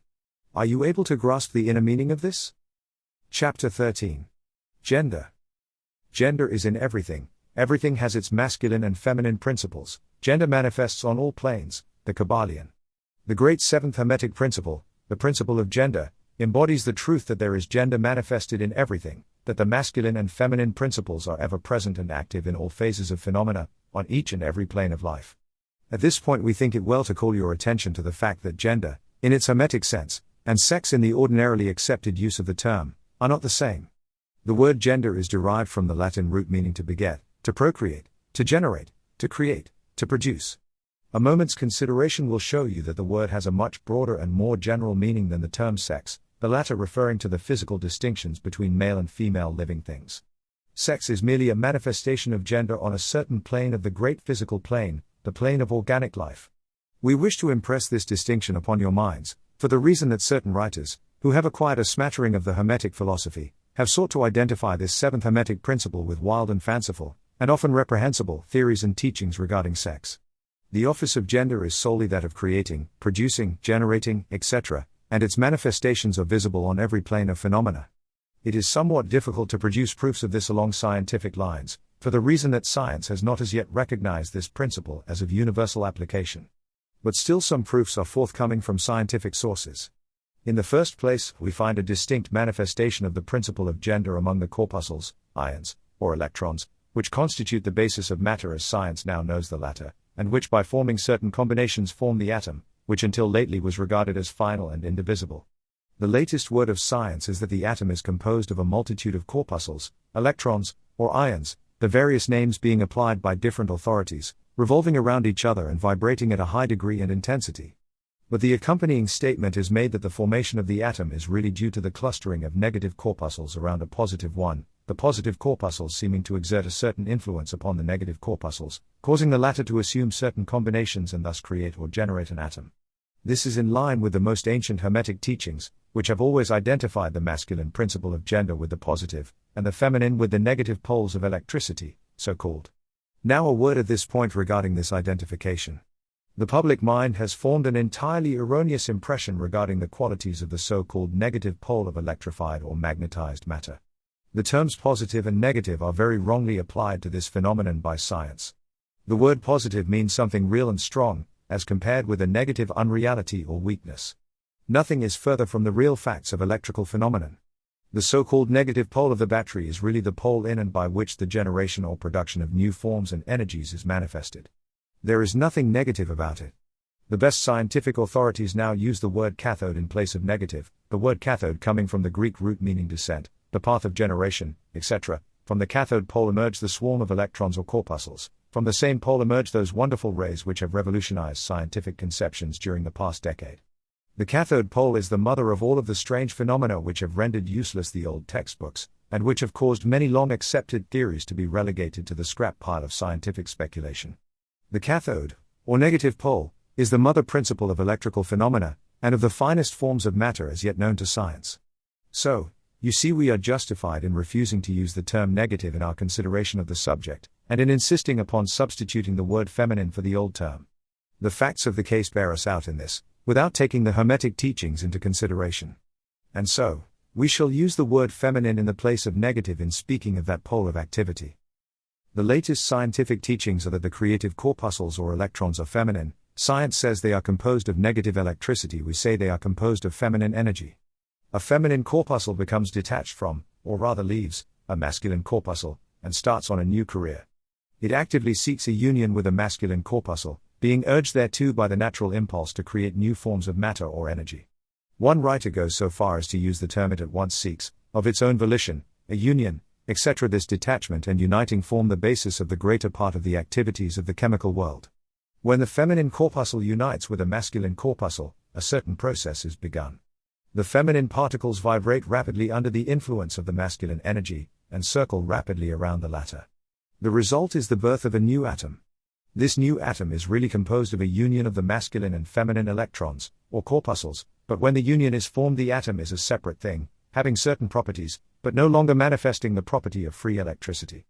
Are you able to grasp the inner meaning of this? Chapter 13. Gender. Gender is in everything. Everything has its masculine and feminine principles. Gender manifests on all planes. The Kybalion. The great seventh Hermetic principle, the principle of gender, embodies the truth that there is gender manifested in everything, that the masculine and feminine principles are ever present and active in all phases of phenomena, on each and every plane of life. At this point we think it well to call your attention to the fact that gender, in its Hermetic sense, and sex in the ordinarily accepted use of the term, are not the same. The word gender is derived from the Latin root meaning to beget, to procreate, to generate, to create, to produce. A moment's consideration will show you that the word has a much broader and more general meaning than the term sex, the latter referring to the physical distinctions between male and female living things. Sex is merely a manifestation of gender on a certain plane of the great physical plane, the plane of organic life. We wish to impress this distinction upon your minds, for the reason that certain writers, who have acquired a smattering of the Hermetic philosophy, have sought to identify this seventh Hermetic principle with wild and fanciful, and often reprehensible, theories and teachings regarding sex. The office of gender is solely that of creating, producing, generating, etc., and its manifestations are visible on every plane of phenomena. It is somewhat difficult to produce proofs of this along scientific lines, for the reason that science has not as yet recognized this principle as of universal application. But still some proofs are forthcoming from scientific sources. In the first place, we find a distinct manifestation of the principle of gender among the corpuscles, ions, or electrons, which constitute the basis of matter as science now knows the latter, and which by forming certain combinations form the atom, which until lately was regarded as final and indivisible. The latest word of science is that the atom is composed of a multitude of corpuscles, electrons, or ions, the various names being applied by different authorities, revolving around each other and vibrating at a high degree and intensity. But the accompanying statement is made that the formation of the atom is really due to the clustering of negative corpuscles around a positive one, the positive corpuscles seeming to exert a certain influence upon the negative corpuscles, causing the latter to assume certain combinations and thus create or generate an atom. This is in line with the most ancient Hermetic teachings, which have always identified the masculine principle of gender with the positive, and the feminine with the negative poles of electricity, so called. Now a word at this point regarding this identification. The public mind has formed an entirely erroneous impression regarding the qualities of the so-called negative pole of electrified or magnetized matter. The terms positive and negative are very wrongly applied to this phenomenon by science. The word positive means something real and strong, as compared with a negative unreality or weakness. Nothing is further from the real facts of electrical phenomenon. The so-called negative pole of the battery is really the pole in and by which the generation or production of new forms and energies is manifested. There is nothing negative about it. The best scientific authorities now use the word cathode in place of negative, the word cathode coming from the Greek root meaning descent, the path of generation, etc. From the cathode pole emerge the swarm of electrons or corpuscles. From the same pole emerge those wonderful rays which have revolutionized scientific conceptions during the past decade. The cathode pole is the mother of all of the strange phenomena which have rendered useless the old textbooks, and which have caused many long-accepted theories to be relegated to the scrap pile of scientific speculation. The cathode, or negative pole, is the mother principle of electrical phenomena, and of the finest forms of matter as yet known to science. So, you see, we are justified in refusing to use the term negative in our consideration of the subject, and in insisting upon substituting the word feminine for the old term. The facts of the case bear us out in this, without taking the Hermetic teachings into consideration. And so, we shall use the word feminine in the place of negative in speaking of that pole of activity. The latest scientific teachings are that the creative corpuscles or electrons are feminine. Science says they are composed of negative electricity, we say they are composed of feminine energy. A feminine corpuscle becomes detached from, or rather leaves, a masculine corpuscle, and starts on a new career. It actively seeks a union with a masculine corpuscle, being urged thereto by the natural impulse to create new forms of matter or energy. One writer goes so far as to use the term it at once seeks, of its own volition, a union, etc. This detachment and uniting form the basis of the greater part of the activities of the chemical world. When the feminine corpuscle unites with a masculine corpuscle, a certain process is begun. The feminine particles vibrate rapidly under the influence of the masculine energy, and circle rapidly around the latter. The result is the birth of a new atom. This new atom is really composed of a union of the masculine and feminine electrons, or corpuscles, but when the union is formed the atom is a separate thing, having certain properties, but no longer manifesting the property of free electricity.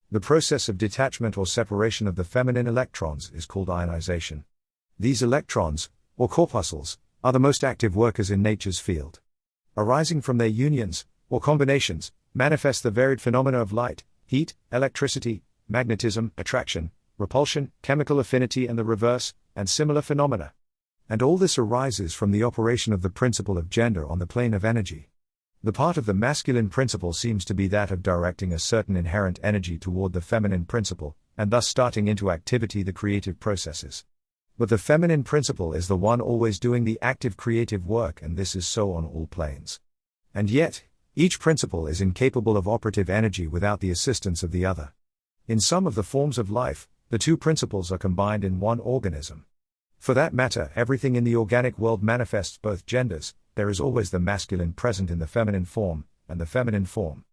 The process of detachment or separation of the feminine electrons is called ionization. These electrons, or corpuscles, are the most active workers in nature's field. Arising from their unions, or combinations, manifest the varied phenomena of light, heat, electricity, magnetism, attraction, repulsion, chemical affinity and the reverse, and similar phenomena. And all this arises from the operation of the principle of gender on the plane of energy. The part of the masculine principle seems to be that of directing a certain inherent energy toward the feminine principle, and thus starting into activity the creative processes. But the feminine principle is the one always doing the active creative work, and this is so on all planes. And yet, each principle is incapable of operative energy without the assistance of the other. In some of the forms of life, the two principles are combined in one organism. For that matter, everything in the organic world manifests both genders. There is always the masculine present in the feminine form, and the feminine form.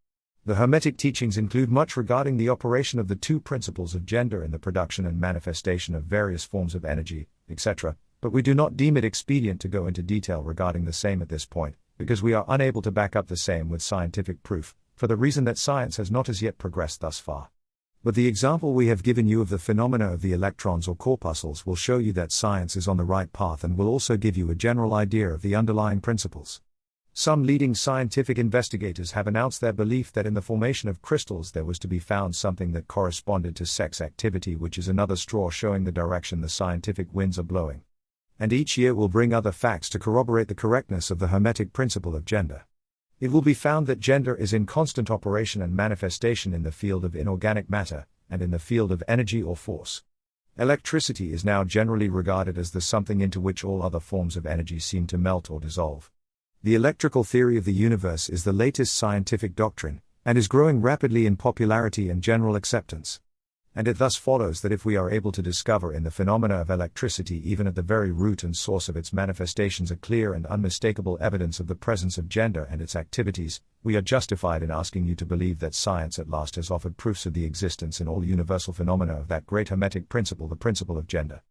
The Hermetic teachings include much regarding the operation of the two principles of gender in the production and manifestation of various forms of energy, etc., but we do not deem it expedient to go into detail regarding the same at this point, because we are unable to back up the same with scientific proof, for the reason that science has not as yet progressed thus far. But the example we have given you of the phenomena of the electrons or corpuscles will show you that science is on the right path and will also give you a general idea of the underlying principles. Some leading scientific investigators have announced their belief that in the formation of crystals there was to be found something that corresponded to sex activity, which is another straw showing the direction the scientific winds are blowing. And each year will bring other facts to corroborate the correctness of the Hermetic principle of gender. It will be found that gender is in constant operation and manifestation in the field of inorganic matter, and in the field of energy or force. Electricity is now generally regarded as the something into which all other forms of energy seem to melt or dissolve. The electrical theory of the universe is the latest scientific doctrine, and is growing rapidly in popularity and general acceptance. And it thus follows that if we are able to discover in the phenomena of electricity, even at the very root and source of its manifestations, a clear and unmistakable evidence of the presence of gender and its activities, we are justified in asking you to believe that science at last has offered proofs of the existence in all universal phenomena of that great Hermetic principle, the principle of gender.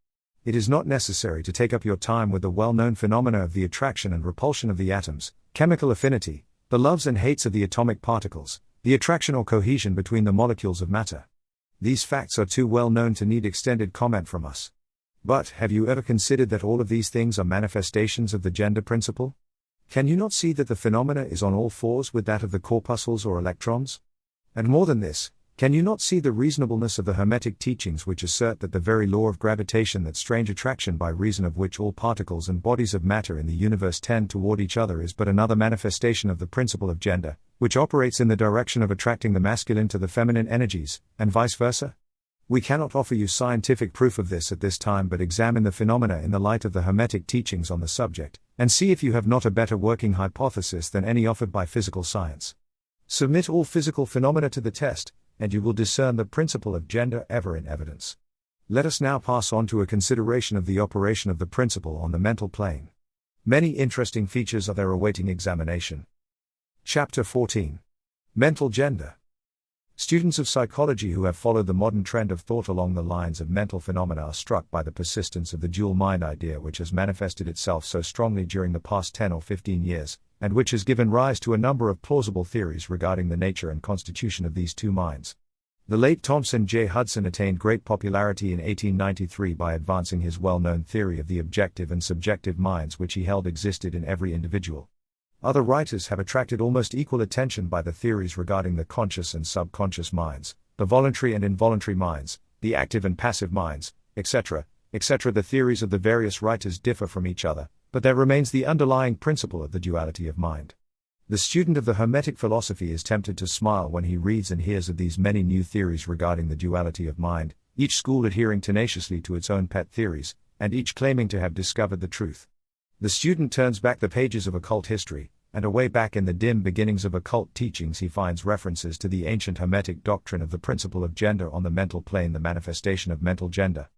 It is not necessary to take up your time with the well-known phenomena of the attraction and repulsion of the atoms, chemical affinity, the loves and hates of the atomic particles, the attraction or cohesion between the molecules of matter. These facts are too well known to need extended comment from us. But have you ever considered that all of these things are manifestations of the gender principle? Can you not see that the phenomena is on all fours with that of the corpuscles or electrons? And more than this, can you not see the reasonableness of the Hermetic teachings which assert that the very law of gravitation, that strange attraction by reason of which all particles and bodies of matter in the universe tend toward each other, is but another manifestation of the principle of gender, which operates in the direction of attracting the masculine to the feminine energies, and vice versa? We cannot offer you scientific proof of this at this time, but examine the phenomena in the light of the Hermetic teachings on the subject, and see if you have not a better working hypothesis than any offered by physical science. Submit all physical phenomena to the test, and you will discern the principle of gender ever in evidence. Let us now pass on to a consideration of the operation of the principle on the mental plane. Many interesting features are there awaiting examination. Chapter 14. Mental Gender. Students of psychology who have followed the modern trend of thought along the lines of mental phenomena are struck by the persistence of the dual mind idea, which has manifested itself so strongly during the past 10 or 15 years, and which has given rise to a number of plausible theories regarding the nature and constitution of these two minds. The late Thomson J. Hudson attained great popularity in 1893 by advancing his well-known theory of the objective and subjective minds, which he held existed in every individual. Other writers have attracted almost equal attention by the theories regarding the conscious and subconscious minds, the voluntary and involuntary minds, the active and passive minds, etc., etc. The theories of the various writers differ from each other, but there remains the underlying principle of the duality of mind. The student of the Hermetic philosophy is tempted to smile when he reads and hears of these many new theories regarding the duality of mind, each school adhering tenaciously to its own pet theories, and each claiming to have discovered the truth. The student turns back the pages of occult history, and away back in the dim beginnings of occult teachings he finds references to the ancient Hermetic doctrine of the principle of gender on the mental plane, the manifestation of mental gender.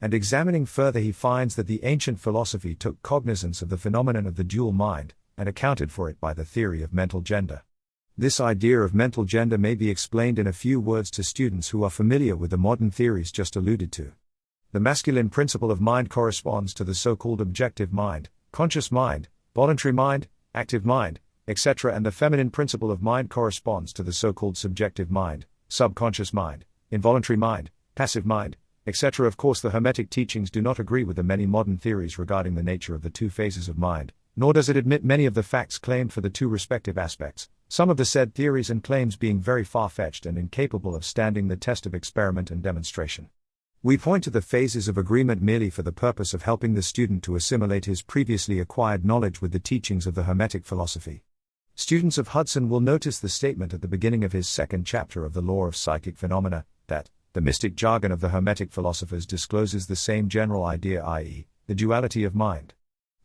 And examining further he finds that the ancient philosophy took cognizance of the phenomenon of the dual mind, and accounted for it by the theory of mental gender. This idea of mental gender may be explained in a few words to students who are familiar with the modern theories just alluded to. The masculine principle of mind corresponds to the so-called objective mind, conscious mind, voluntary mind, active mind, etc., and the feminine principle of mind corresponds to the so-called subjective mind, subconscious mind, involuntary mind, passive mind, etc. Of course, the Hermetic teachings do not agree with the many modern theories regarding the nature of the two phases of mind, nor does it admit many of the facts claimed for the two respective aspects, some of the said theories and claims being very far-fetched and incapable of standing the test of experiment and demonstration. We point to the phases of agreement merely for the purpose of helping the student to assimilate his previously acquired knowledge with the teachings of the Hermetic philosophy. Students of Hudson will notice the statement at the beginning of his second chapter of the Law of Psychic Phenomena, that the mystic jargon of the Hermetic philosophers discloses the same general idea, i.e., the duality of mind.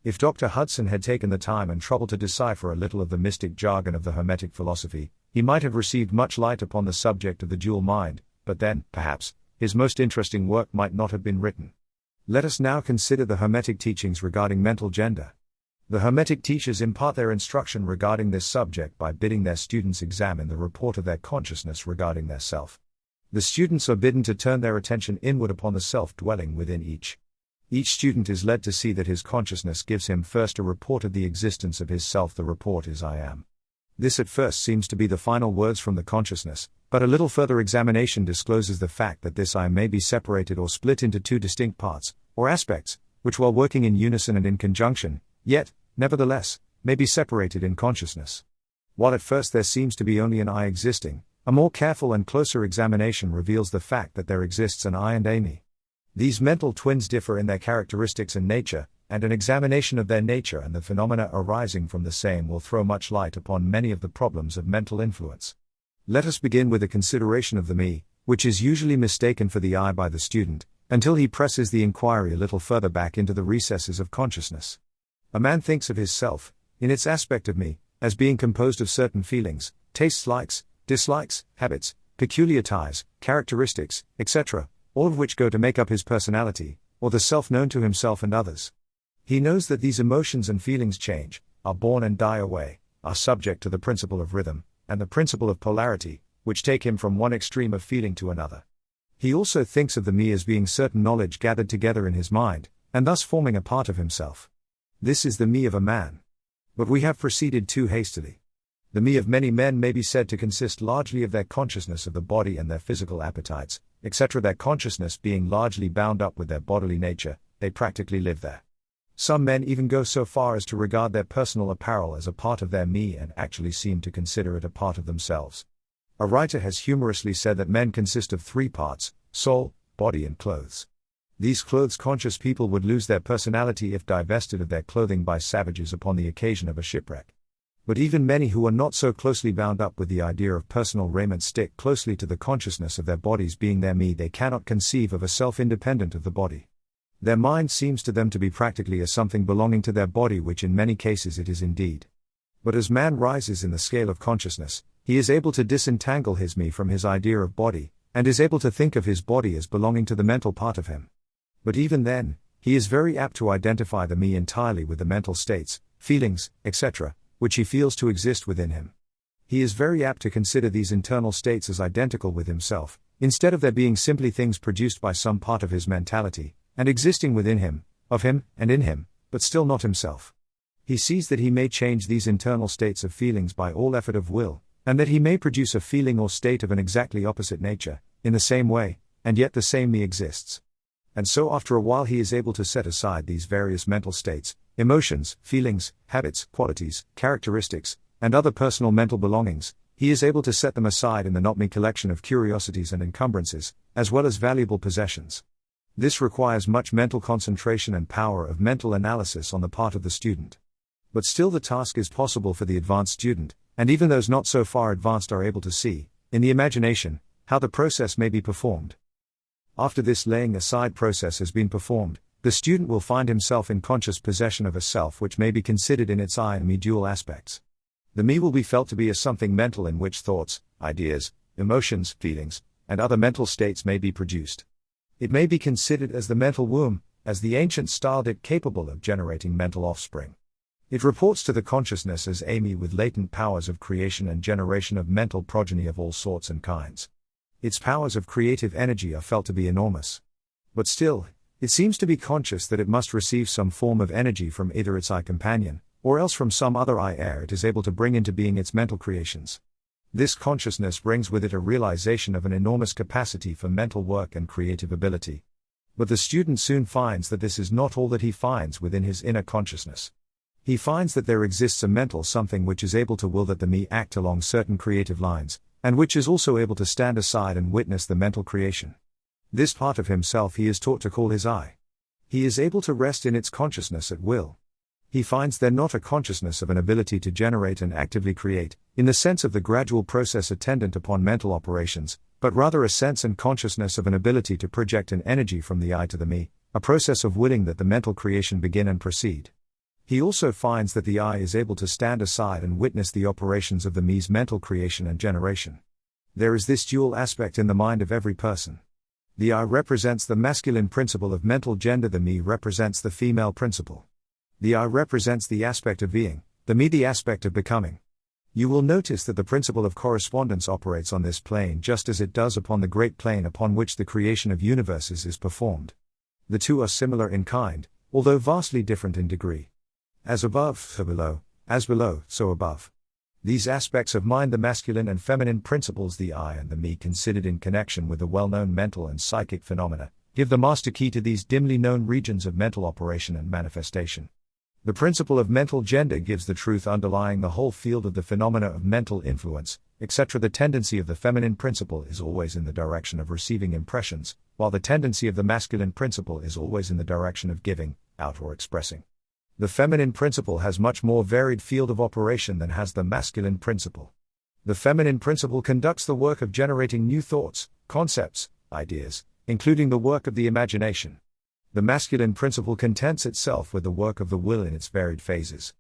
If Dr. Hudson had taken the time and trouble to decipher a little of the mystic jargon of the Hermetic philosophy, he might have received much light upon the subject of the dual mind, but then, perhaps, his most interesting work might not have been written. Let us now consider the Hermetic teachings regarding mental gender. The Hermetic teachers impart their instruction regarding this subject by bidding their students examine the report of their consciousness regarding their self. The students are bidden to turn their attention inward upon the self dwelling within each. Each student is led to see that his consciousness gives him first a report of the existence of his self. The report is I am. This at first seems to be the final words from the consciousness, but a little further examination discloses the fact that this I may be separated or split into two distinct parts, or aspects, which while working in unison and in conjunction, yet, nevertheless, may be separated in consciousness. While at first there seems to be only an I existing, a more careful and closer examination reveals the fact that there exists an I and a me. These mental twins differ in their characteristics and nature, and an examination of their nature and the phenomena arising from the same will throw much light upon many of the problems of mental influence. Let us begin with a consideration of the me, which is usually mistaken for the I by the student, until he presses the inquiry a little further back into the recesses of consciousness. A man thinks of his self, in its aspect of me, as being composed of certain feelings, tastes, likes, dislikes, habits, peculiar ties, characteristics, etc., all of which go to make up his personality, or the self known to himself and others. He knows that these emotions and feelings change, are born and die away, are subject to the principle of rhythm, and the principle of polarity, which take him from one extreme of feeling to another. He also thinks of the me as being certain knowledge gathered together in his mind, and thus forming a part of himself. This is the me of a man. But we have proceeded too hastily. The me of many men may be said to consist largely of their consciousness of the body and their physical appetites, etc. Their consciousness being largely bound up with their bodily nature, they practically live there. Some men even go so far as to regard their personal apparel as a part of their me and actually seem to consider it a part of themselves. A writer has humorously said that men consist of three parts: soul, body and clothes. These clothes-conscious people would lose their personality if divested of their clothing by savages upon the occasion of a shipwreck. But even many who are not so closely bound up with the idea of personal raiment stick closely to the consciousness of their bodies being their me. They cannot conceive of a self independent of the body. Their mind seems to them to be practically a something belonging to their body, which in many cases it is indeed. But as man rises in the scale of consciousness, he is able to disentangle his me from his idea of body, and is able to think of his body as belonging to the mental part of him. But even then, he is very apt to identify the me entirely with the mental states, feelings, etc., which he feels to exist within him. He is very apt to consider these internal states as identical with himself, instead of there being simply things produced by some part of his mentality, and existing within him, of him, and in him, but still not himself. He sees that he may change these internal states of feelings by all effort of will, and that he may produce a feeling or state of an exactly opposite nature, in the same way, and yet the same me exists. And so after a while he is able to set aside these various mental states, emotions, feelings, habits, qualities, characteristics, and other personal mental belongings. He is able to set them aside in the not-me collection of curiosities and encumbrances, as well as valuable possessions. This requires much mental concentration and power of mental analysis on the part of the student. But still the task is possible for the advanced student, and even those not so far advanced are able to see, in the imagination, how the process may be performed. After this laying aside process has been performed, the student will find himself in conscious possession of a self which may be considered in its I and me dual aspects. The me will be felt to be a something mental in which thoughts, ideas, emotions, feelings, and other mental states may be produced. It may be considered as the mental womb, as the ancients styled it, capable of generating mental offspring. It reports to the consciousness as a me with latent powers of creation and generation of mental progeny of all sorts and kinds. Its powers of creative energy are felt to be enormous. But still, it seems to be conscious that it must receive some form of energy from either its I companion, or else from some other I air it is able to bring into being its mental creations. This consciousness brings with it a realization of an enormous capacity for mental work and creative ability. But the student soon finds that this is not all that he finds within his inner consciousness. He finds that there exists a mental something which is able to will that the me act along certain creative lines, and which is also able to stand aside and witness the mental creation. This part of himself he is taught to call his I. He is able to rest in its consciousness at will. He finds there not a consciousness of an ability to generate and actively create, in the sense of the gradual process attendant upon mental operations, but rather a sense and consciousness of an ability to project an energy from the I to the me, a process of willing that the mental creation begin and proceed. He also finds that the I is able to stand aside and witness the operations of the me's mental creation and generation. There is this dual aspect in the mind of every person. The I represents the masculine principle of mental gender, the me represents the female principle. The I represents the aspect of being, the me the aspect of becoming. You will notice that the principle of correspondence operates on this plane just as it does upon the great plane upon which the creation of universes is performed. The two are similar in kind, although vastly different in degree. As above, so below, as below, so above. These aspects of mind, the masculine and feminine principles, the I and the me considered in connection with the well-known mental and psychic phenomena, give the master key to these dimly known regions of mental operation and manifestation. The principle of mental gender gives the truth underlying the whole field of the phenomena of mental influence, etc. The tendency of the feminine principle is always in the direction of receiving impressions, while the tendency of the masculine principle is always in the direction of giving, out or expressing. The feminine principle has much more varied field of operation than has the masculine principle. The feminine principle conducts the work of generating new thoughts, concepts, ideas, including the work of the imagination. The masculine principle contents itself with the work of the will in its varied phases.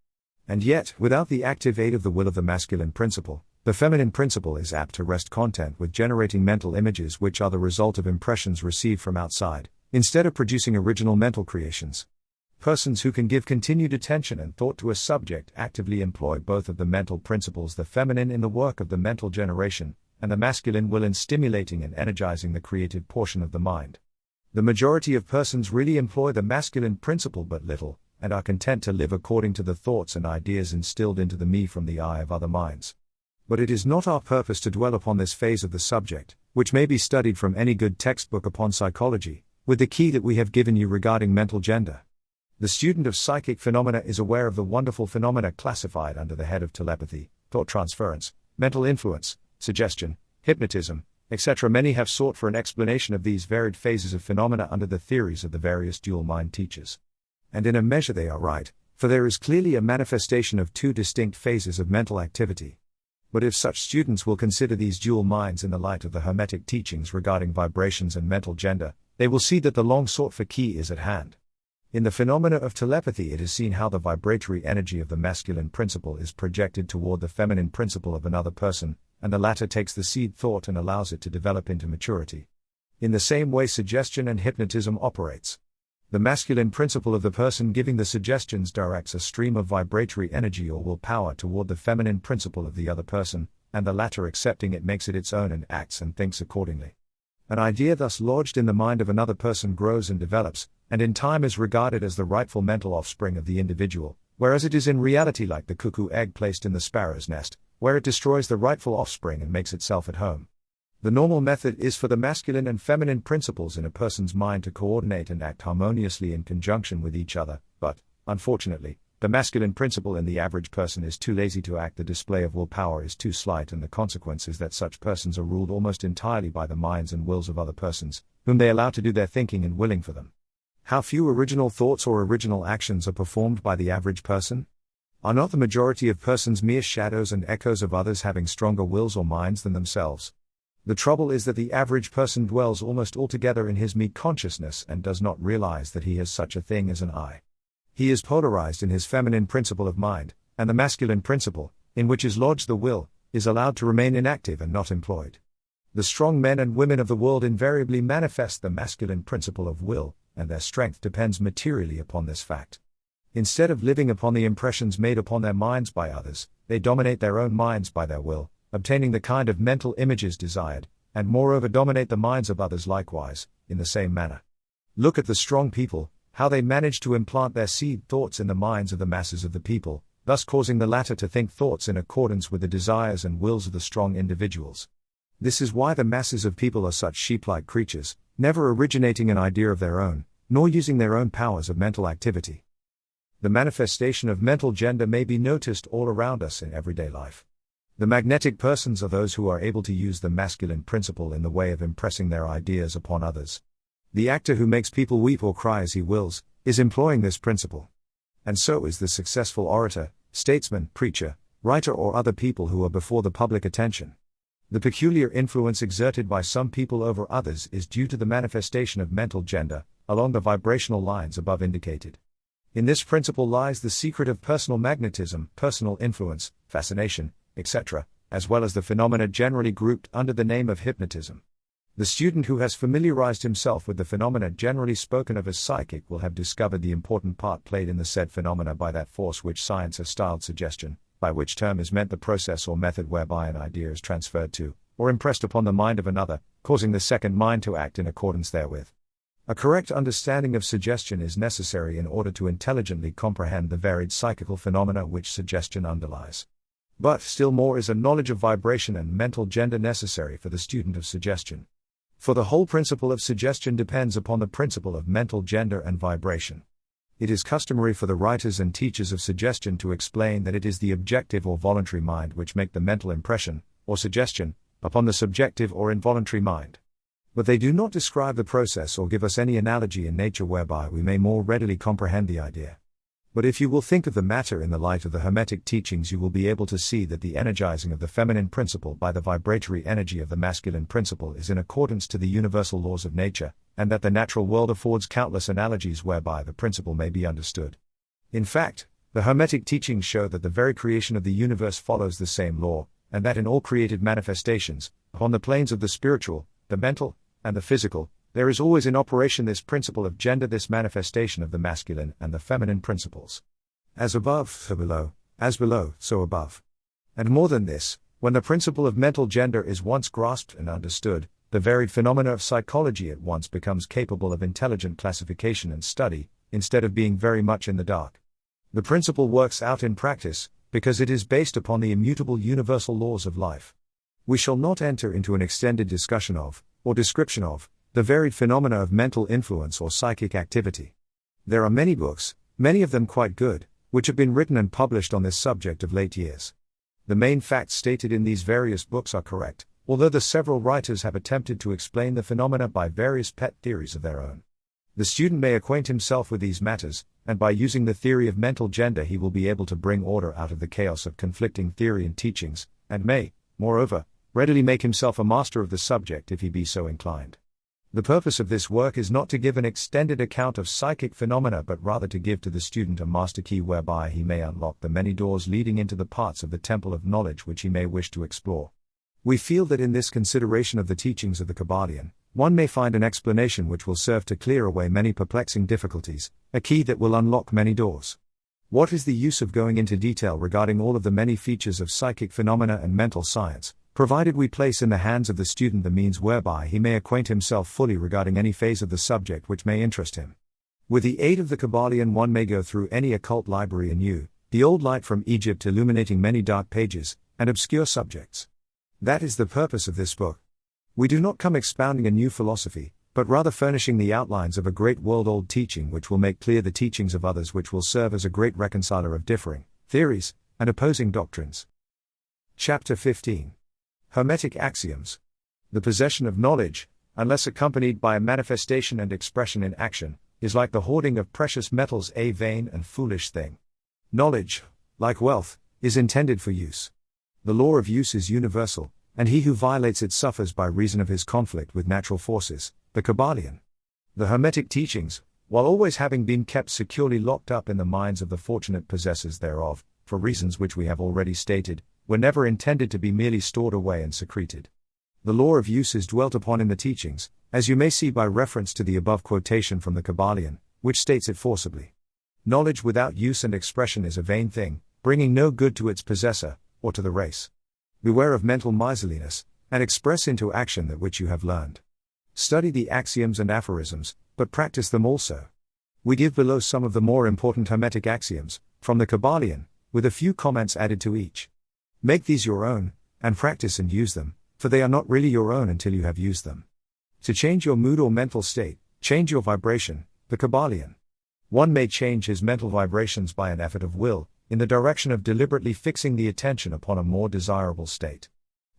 And yet, without the active aid of the will of the masculine principle, the feminine principle is apt to rest content with generating mental images which are the result of impressions received from outside, instead of producing original mental creations. Persons who can give continued attention and thought to a subject actively employ both of the mental principles, the feminine in the work of the mental generation, and the masculine will in stimulating and energizing the creative portion of the mind. The majority of persons really employ the masculine principle but little, and are content to live according to the thoughts and ideas instilled into the me from the I of other minds. But it is not our purpose to dwell upon this phase of the subject, which may be studied from any good textbook upon psychology, with the key that we have given you regarding mental gender. The student of psychic phenomena is aware of the wonderful phenomena classified under the head of telepathy, thought transference, mental influence, suggestion, hypnotism, etc. Many have sought for an explanation of these varied phases of phenomena under the theories of the various dual mind teachers. And in a measure they are right, For there is clearly a manifestation of two distinct phases of mental activity. But if such students will consider these dual minds in the light of the Hermetic teachings regarding vibrations and mental gender, they will see that the long sought for key is at hand. In the phenomena of telepathy, it is seen how the vibratory energy of the masculine principle is projected toward the feminine principle of another person, and the latter takes the seed thought and allows it to develop into maturity. In the same way, suggestion and hypnotism operates. The masculine principle of the person giving the suggestions directs a stream of vibratory energy or willpower toward the feminine principle of the other person, and the latter, accepting it, makes it its own and acts and thinks accordingly. An idea thus lodged in the mind of another person grows and develops, and in time is regarded as the rightful mental offspring of the individual, whereas it is in reality like the cuckoo egg placed in the sparrow's nest, where it destroys the rightful offspring and makes itself at home. The normal method is for the masculine and feminine principles in a person's mind to coordinate and act harmoniously in conjunction with each other, but, unfortunately, the masculine principle in the average person is too lazy to act. The display of willpower is too slight, and the consequence is that such persons are ruled almost entirely by the minds and wills of other persons, whom they allow to do their thinking and willing for them. How few original thoughts or original actions are performed by the average person? Are not the majority of persons mere shadows and echoes of others having stronger wills or minds than themselves? The trouble is that the average person dwells almost altogether in his me consciousness and does not realize that he has such a thing as an I. He is polarized in his feminine principle of mind, and the masculine principle, in which is lodged the will, is allowed to remain inactive and not employed. The strong men and women of the world invariably manifest the masculine principle of will, and their strength depends materially upon this fact. Instead of living upon the impressions made upon their minds by others, they dominate their own minds by their will, obtaining the kind of mental images desired, and moreover dominate the minds of others likewise, in the same manner. Look at the strong people, how they manage to implant their seed thoughts in the minds of the masses of the people, thus causing the latter to think thoughts in accordance with the desires and wills of the strong individuals. This is why the masses of people are such sheep-like creatures, never originating an idea of their own, nor using their own powers of mental activity. The manifestation of mental gender may be noticed all around us in everyday life. The magnetic persons are those who are able to use the masculine principle in the way of impressing their ideas upon others. The actor who makes people weep or cry as he wills, is employing this principle. And so is the successful orator, statesman, preacher, writer, or other people who are before the public attention. The peculiar influence exerted by some people over others is due to the manifestation of mental gender, along the vibrational lines above indicated. In this principle lies the secret of personal magnetism, personal influence, fascination, etc., as well as the phenomena generally grouped under the name of hypnotism. The student who has familiarized himself with the phenomena generally spoken of as psychic will have discovered the important part played in the said phenomena by that force which science has styled suggestion, by which term is meant the process or method whereby an idea is transferred to, or impressed upon the mind of another, causing the second mind to act in accordance therewith. A correct understanding of suggestion is necessary in order to intelligently comprehend the varied psychical phenomena which suggestion underlies. But still more is a knowledge of vibration and mental gender necessary for the student of suggestion. For the whole principle of suggestion depends upon the principle of mental gender and vibration. It is customary for the writers and teachers of suggestion to explain that it is the objective or voluntary mind which make the mental impression, or suggestion, upon the subjective or involuntary mind. But they do not describe the process or give us any analogy in nature whereby we may more readily comprehend the idea. But if you will think of the matter in the light of the Hermetic teachings, you will be able to see that the energizing of the feminine principle by the vibratory energy of the masculine principle is in accordance to the universal laws of nature, and that the natural world affords countless analogies whereby the principle may be understood. In fact, the Hermetic teachings show that the very creation of the universe follows the same law, and that in all created manifestations, upon the planes of the spiritual, the mental, and the physical, there is always in operation this principle of gender, this manifestation of the masculine and the feminine principles. As above, so below, as below, so above. And more than this, when the principle of mental gender is once grasped and understood, the varied phenomena of psychology at once becomes capable of intelligent classification and study, instead of being very much in the dark. The principle works out in practice, because it is based upon the immutable universal laws of life. We shall not enter into an extended discussion of, or description of, the varied phenomena of mental influence or psychic activity. There are many books, many of them quite good, which have been written and published on this subject of late years. The main facts stated in these various books are correct, although the several writers have attempted to explain the phenomena by various pet theories of their own. The student may acquaint himself with these matters, and by using the theory of mental gender he will be able to bring order out of the chaos of conflicting theory and teachings, and may, moreover, readily make himself a master of the subject if he be so inclined. The purpose of this work is not to give an extended account of psychic phenomena but rather to give to the student a master key whereby he may unlock the many doors leading into the parts of the temple of knowledge which he may wish to explore. We feel that in this consideration of the teachings of the Kybalion, one may find an explanation which will serve to clear away many perplexing difficulties, a key that will unlock many doors. What is the use of going into detail regarding all of the many features of psychic phenomena and mental science, provided we place in the hands of the student the means whereby he may acquaint himself fully regarding any phase of the subject which may interest him? With the aid of the Kybalion one may go through any occult library anew, the old light from Egypt illuminating many dark pages, and obscure subjects. That is the purpose of this book. We do not come expounding a new philosophy, but rather furnishing the outlines of a great world-old teaching which will make clear the teachings of others, which will serve as a great reconciler of differing theories and opposing doctrines. Chapter 15. Hermetic Axioms. The possession of knowledge, unless accompanied by a manifestation and expression in action, is like the hoarding of precious metals, a vain and foolish thing. Knowledge, like wealth, is intended for use. The law of use is universal, and he who violates it suffers by reason of his conflict with natural forces, the Kybalion. The Hermetic teachings, while always having been kept securely locked up in the minds of the fortunate possessors thereof, for reasons which we have already stated, were never intended to be merely stored away and secreted. The law of use is dwelt upon in the teachings, as you may see by reference to the above quotation from the Kybalion, which states it forcibly. Knowledge without use and expression is a vain thing, bringing no good to its possessor, or to the race. Beware of mental miserliness, and express into action that which you have learned. Study the axioms and aphorisms, but practice them also. We give below some of the more important Hermetic axioms, from the Kybalion, with a few comments added to each. Make these your own, and practice and use them, for they are not really your own until you have used them. To change your mood or mental state, change your vibration, the Kybalion. One may change his mental vibrations by an effort of will, in the direction of deliberately fixing the attention upon a more desirable state.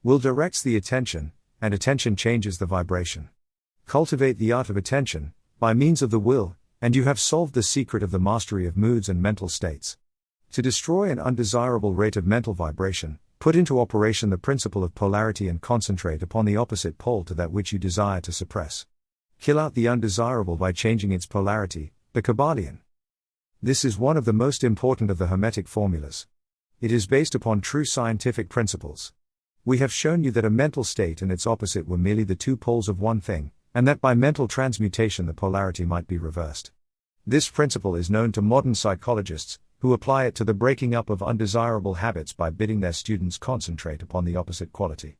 Will directs the attention, and attention changes the vibration. Cultivate the art of attention, by means of the will, and you have solved the secret of the mastery of moods and mental states. To destroy an undesirable rate of mental vibration, put into operation the principle of polarity and concentrate upon the opposite pole to that which you desire to suppress. Kill out the undesirable by changing its polarity, the Kybalion. This is one of the most important of the Hermetic formulas. It is based upon true scientific principles. We have shown you that a mental state and its opposite were merely the two poles of one thing, and that by mental transmutation the polarity might be reversed. This principle is known to modern psychologists, who apply it to the breaking up of undesirable habits by bidding their students concentrate upon the opposite quality.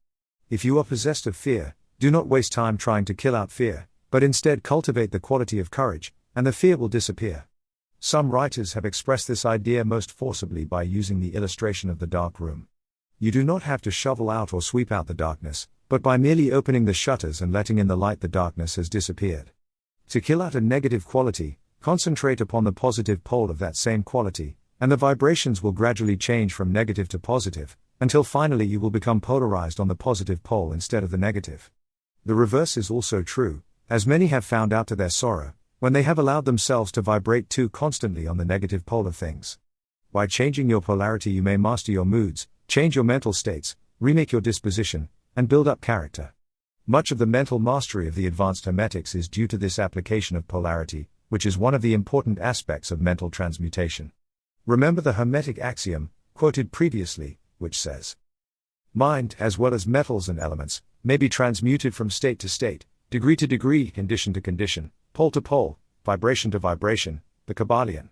If you are possessed of fear, do not waste time trying to kill out fear, but instead cultivate the quality of courage, and the fear will disappear. Some writers have expressed this idea most forcibly by using the illustration of the dark room. You do not have to shovel out or sweep out the darkness, but by merely opening the shutters and letting in the light the darkness has disappeared. To kill out a negative quality, concentrate upon the positive pole of that same quality, and the vibrations will gradually change from negative to positive, until finally you will become polarized on the positive pole instead of the negative. The reverse is also true, as many have found out to their sorrow, when they have allowed themselves to vibrate too constantly on the negative pole of things. By changing your polarity you may master your moods, change your mental states, remake your disposition, and build up character. Much of the mental mastery of the advanced Hermetics is due to this application of polarity, which is one of the important aspects of mental transmutation. Remember the Hermetic axiom, quoted previously, which says, "Mind, as well as metals and elements, may be transmuted from state to state, degree to degree, condition to condition, pole to pole, vibration to vibration, the Kybalion."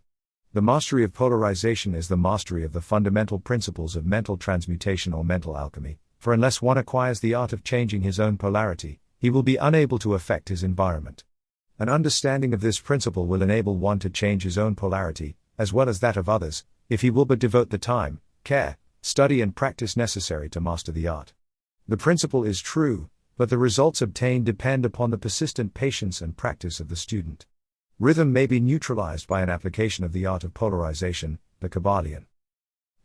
The mastery of polarization is the mastery of the fundamental principles of mental transmutation or mental alchemy, for unless one acquires the art of changing his own polarity, he will be unable to affect his environment. An understanding of this principle will enable one to change his own polarity, as well as that of others, if he will but devote the time, care, study and practice necessary to master the art. The principle is true, but the results obtained depend upon the persistent patience and practice of the student. Rhythm may be neutralized by an application of the art of polarization, the Kybalion.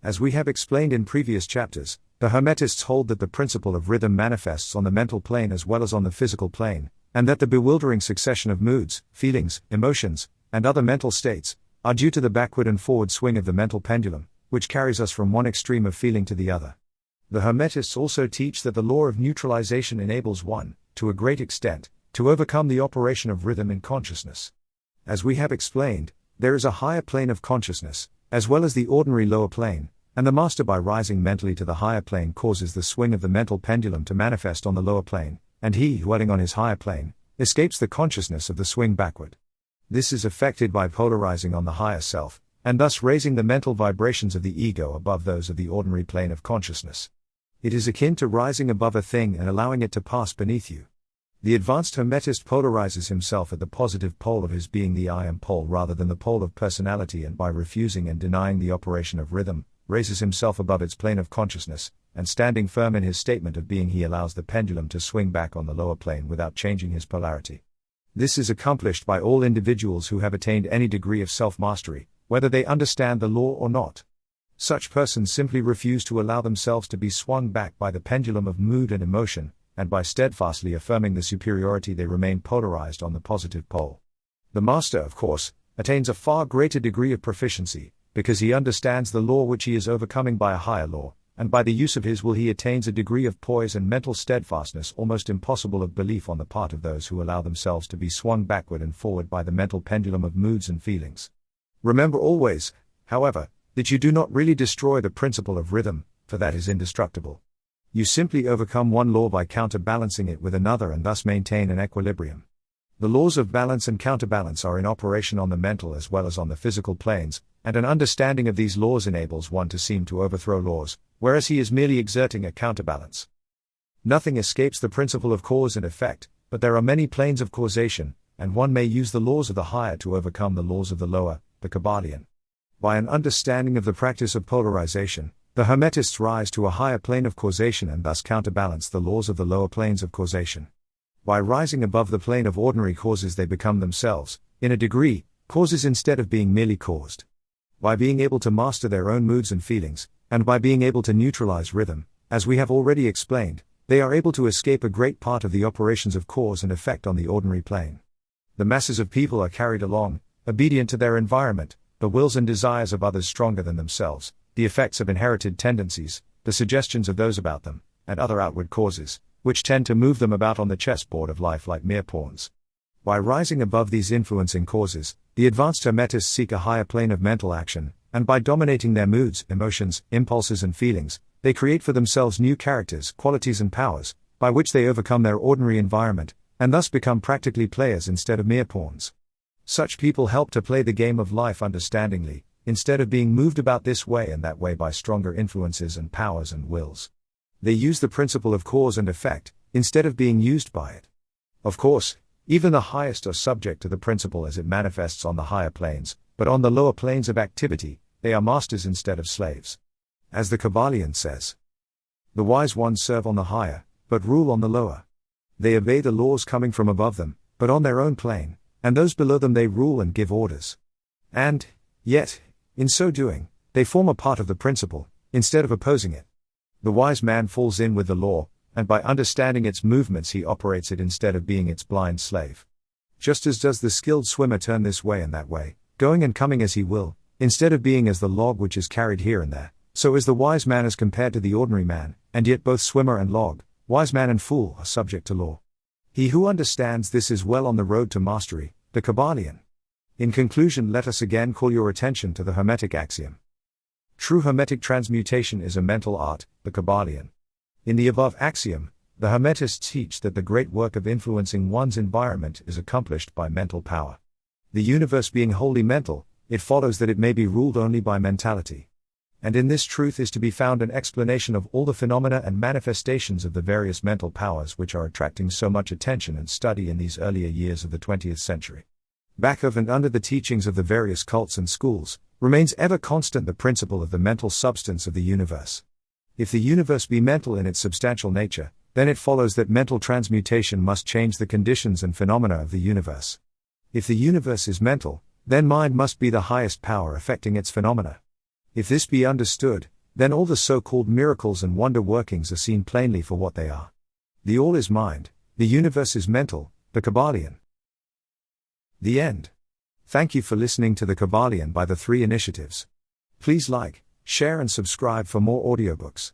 As we have explained in previous chapters, the Hermetists hold that the principle of rhythm manifests on the mental plane as well as on the physical plane, and that the bewildering succession of moods, feelings, emotions, and other mental states, are due to the backward and forward swing of the mental pendulum, which carries us from one extreme of feeling to the other. The Hermetists also teach that the law of neutralization enables one, to a great extent, to overcome the operation of rhythm in consciousness. As we have explained, there is a higher plane of consciousness, as well as the ordinary lower plane, and the master by rising mentally to the higher plane causes the swing of the mental pendulum to manifest on the lower plane, and he, dwelling on his higher plane, escapes the consciousness of the swing backward. This is effected by polarizing on the higher self, and thus raising the mental vibrations of the ego above those of the ordinary plane of consciousness. It is akin to rising above a thing and allowing it to pass beneath you. The advanced Hermetist polarizes himself at the positive pole of his being, the I am pole, rather than the pole of personality, and by refusing and denying the operation of rhythm, raises himself above its plane of consciousness, and standing firm in his statement of being, he allows the pendulum to swing back on the lower plane without changing his polarity. This is accomplished by all individuals who have attained any degree of self-mastery, whether they understand the law or not. Such persons simply refuse to allow themselves to be swung back by the pendulum of mood and emotion, and by steadfastly affirming the superiority they remain polarized on the positive pole. The master, of course, attains a far greater degree of proficiency, because he understands the law which he is overcoming by a higher law, and by the use of his will he attains a degree of poise and mental steadfastness almost impossible of belief on the part of those who allow themselves to be swung backward and forward by the mental pendulum of moods and feelings. Remember always, however, that you do not really destroy the principle of rhythm, for that is indestructible. You simply overcome one law by counterbalancing it with another and thus maintain an equilibrium. The laws of balance and counterbalance are in operation on the mental as well as on the physical planes, and an understanding of these laws enables one to seem to overthrow laws, whereas he is merely exerting a counterbalance. Nothing escapes the principle of cause and effect, but there are many planes of causation, and one may use the laws of the higher to overcome the laws of the lower, the Kybalion. By an understanding of the practice of polarization, the Hermetists rise to a higher plane of causation and thus counterbalance the laws of the lower planes of causation. By rising above the plane of ordinary causes they become themselves, in a degree, causes instead of being merely caused. By being able to master their own moods and feelings, and by being able to neutralize rhythm, as we have already explained, they are able to escape a great part of the operations of cause and effect on the ordinary plane. The masses of people are carried along, obedient to their environment, the wills and desires of others stronger than themselves, the effects of inherited tendencies, the suggestions of those about them, and other outward causes, which tend to move them about on the chessboard of life like mere pawns. By rising above these influencing causes, the advanced Hermetists seek a higher plane of mental action, and by dominating their moods, emotions, impulses and feelings, they create for themselves new characters, qualities and powers, by which they overcome their ordinary environment, and thus become practically players instead of mere pawns. Such people help to play the game of life understandingly, instead of being moved about this way and that way by stronger influences and powers and wills. They use the principle of cause and effect, instead of being used by it. Of course, even the highest are subject to the principle as it manifests on the higher planes, but on the lower planes of activity, they are masters instead of slaves. As the Kybalion says, the wise ones serve on the higher, but rule on the lower. They obey the laws coming from above them, but on their own plane, and those below them they rule and give orders. And, yet, in so doing, they form a part of the principle, instead of opposing it. The wise man falls in with the law, and by understanding its movements he operates it instead of being its blind slave. Just as does the skilled swimmer turn this way and that way, going and coming as he will, instead of being as the log which is carried here and there, so is the wise man as compared to the ordinary man, and yet both swimmer and log, wise man and fool, are subject to law. He who understands this is well on the road to mastery, the Kybalion. In conclusion, let us again call your attention to the Hermetic axiom. True Hermetic transmutation is a mental art, the Kybalion. In the above axiom, the Hermetists teach that the great work of influencing one's environment is accomplished by mental power. The universe being wholly mental, it follows that it may be ruled only by mentality. And in this truth is to be found an explanation of all the phenomena and manifestations of the various mental powers which are attracting so much attention and study in these earlier years of the 20th century. Back of and under the teachings of the various cults and schools, remains ever constant the principle of the mental substance of the universe. If the universe be mental in its substantial nature, then it follows that mental transmutation must change the conditions and phenomena of the universe. If the universe is mental, then mind must be the highest power affecting its phenomena. If this be understood, then all the so-called miracles and wonder workings are seen plainly for what they are. The all is mind, the universe is mental, the Kybalion. The end. Thank you for listening to the Kybalion by the 3 Initiatives. Please like, share and subscribe for more audiobooks.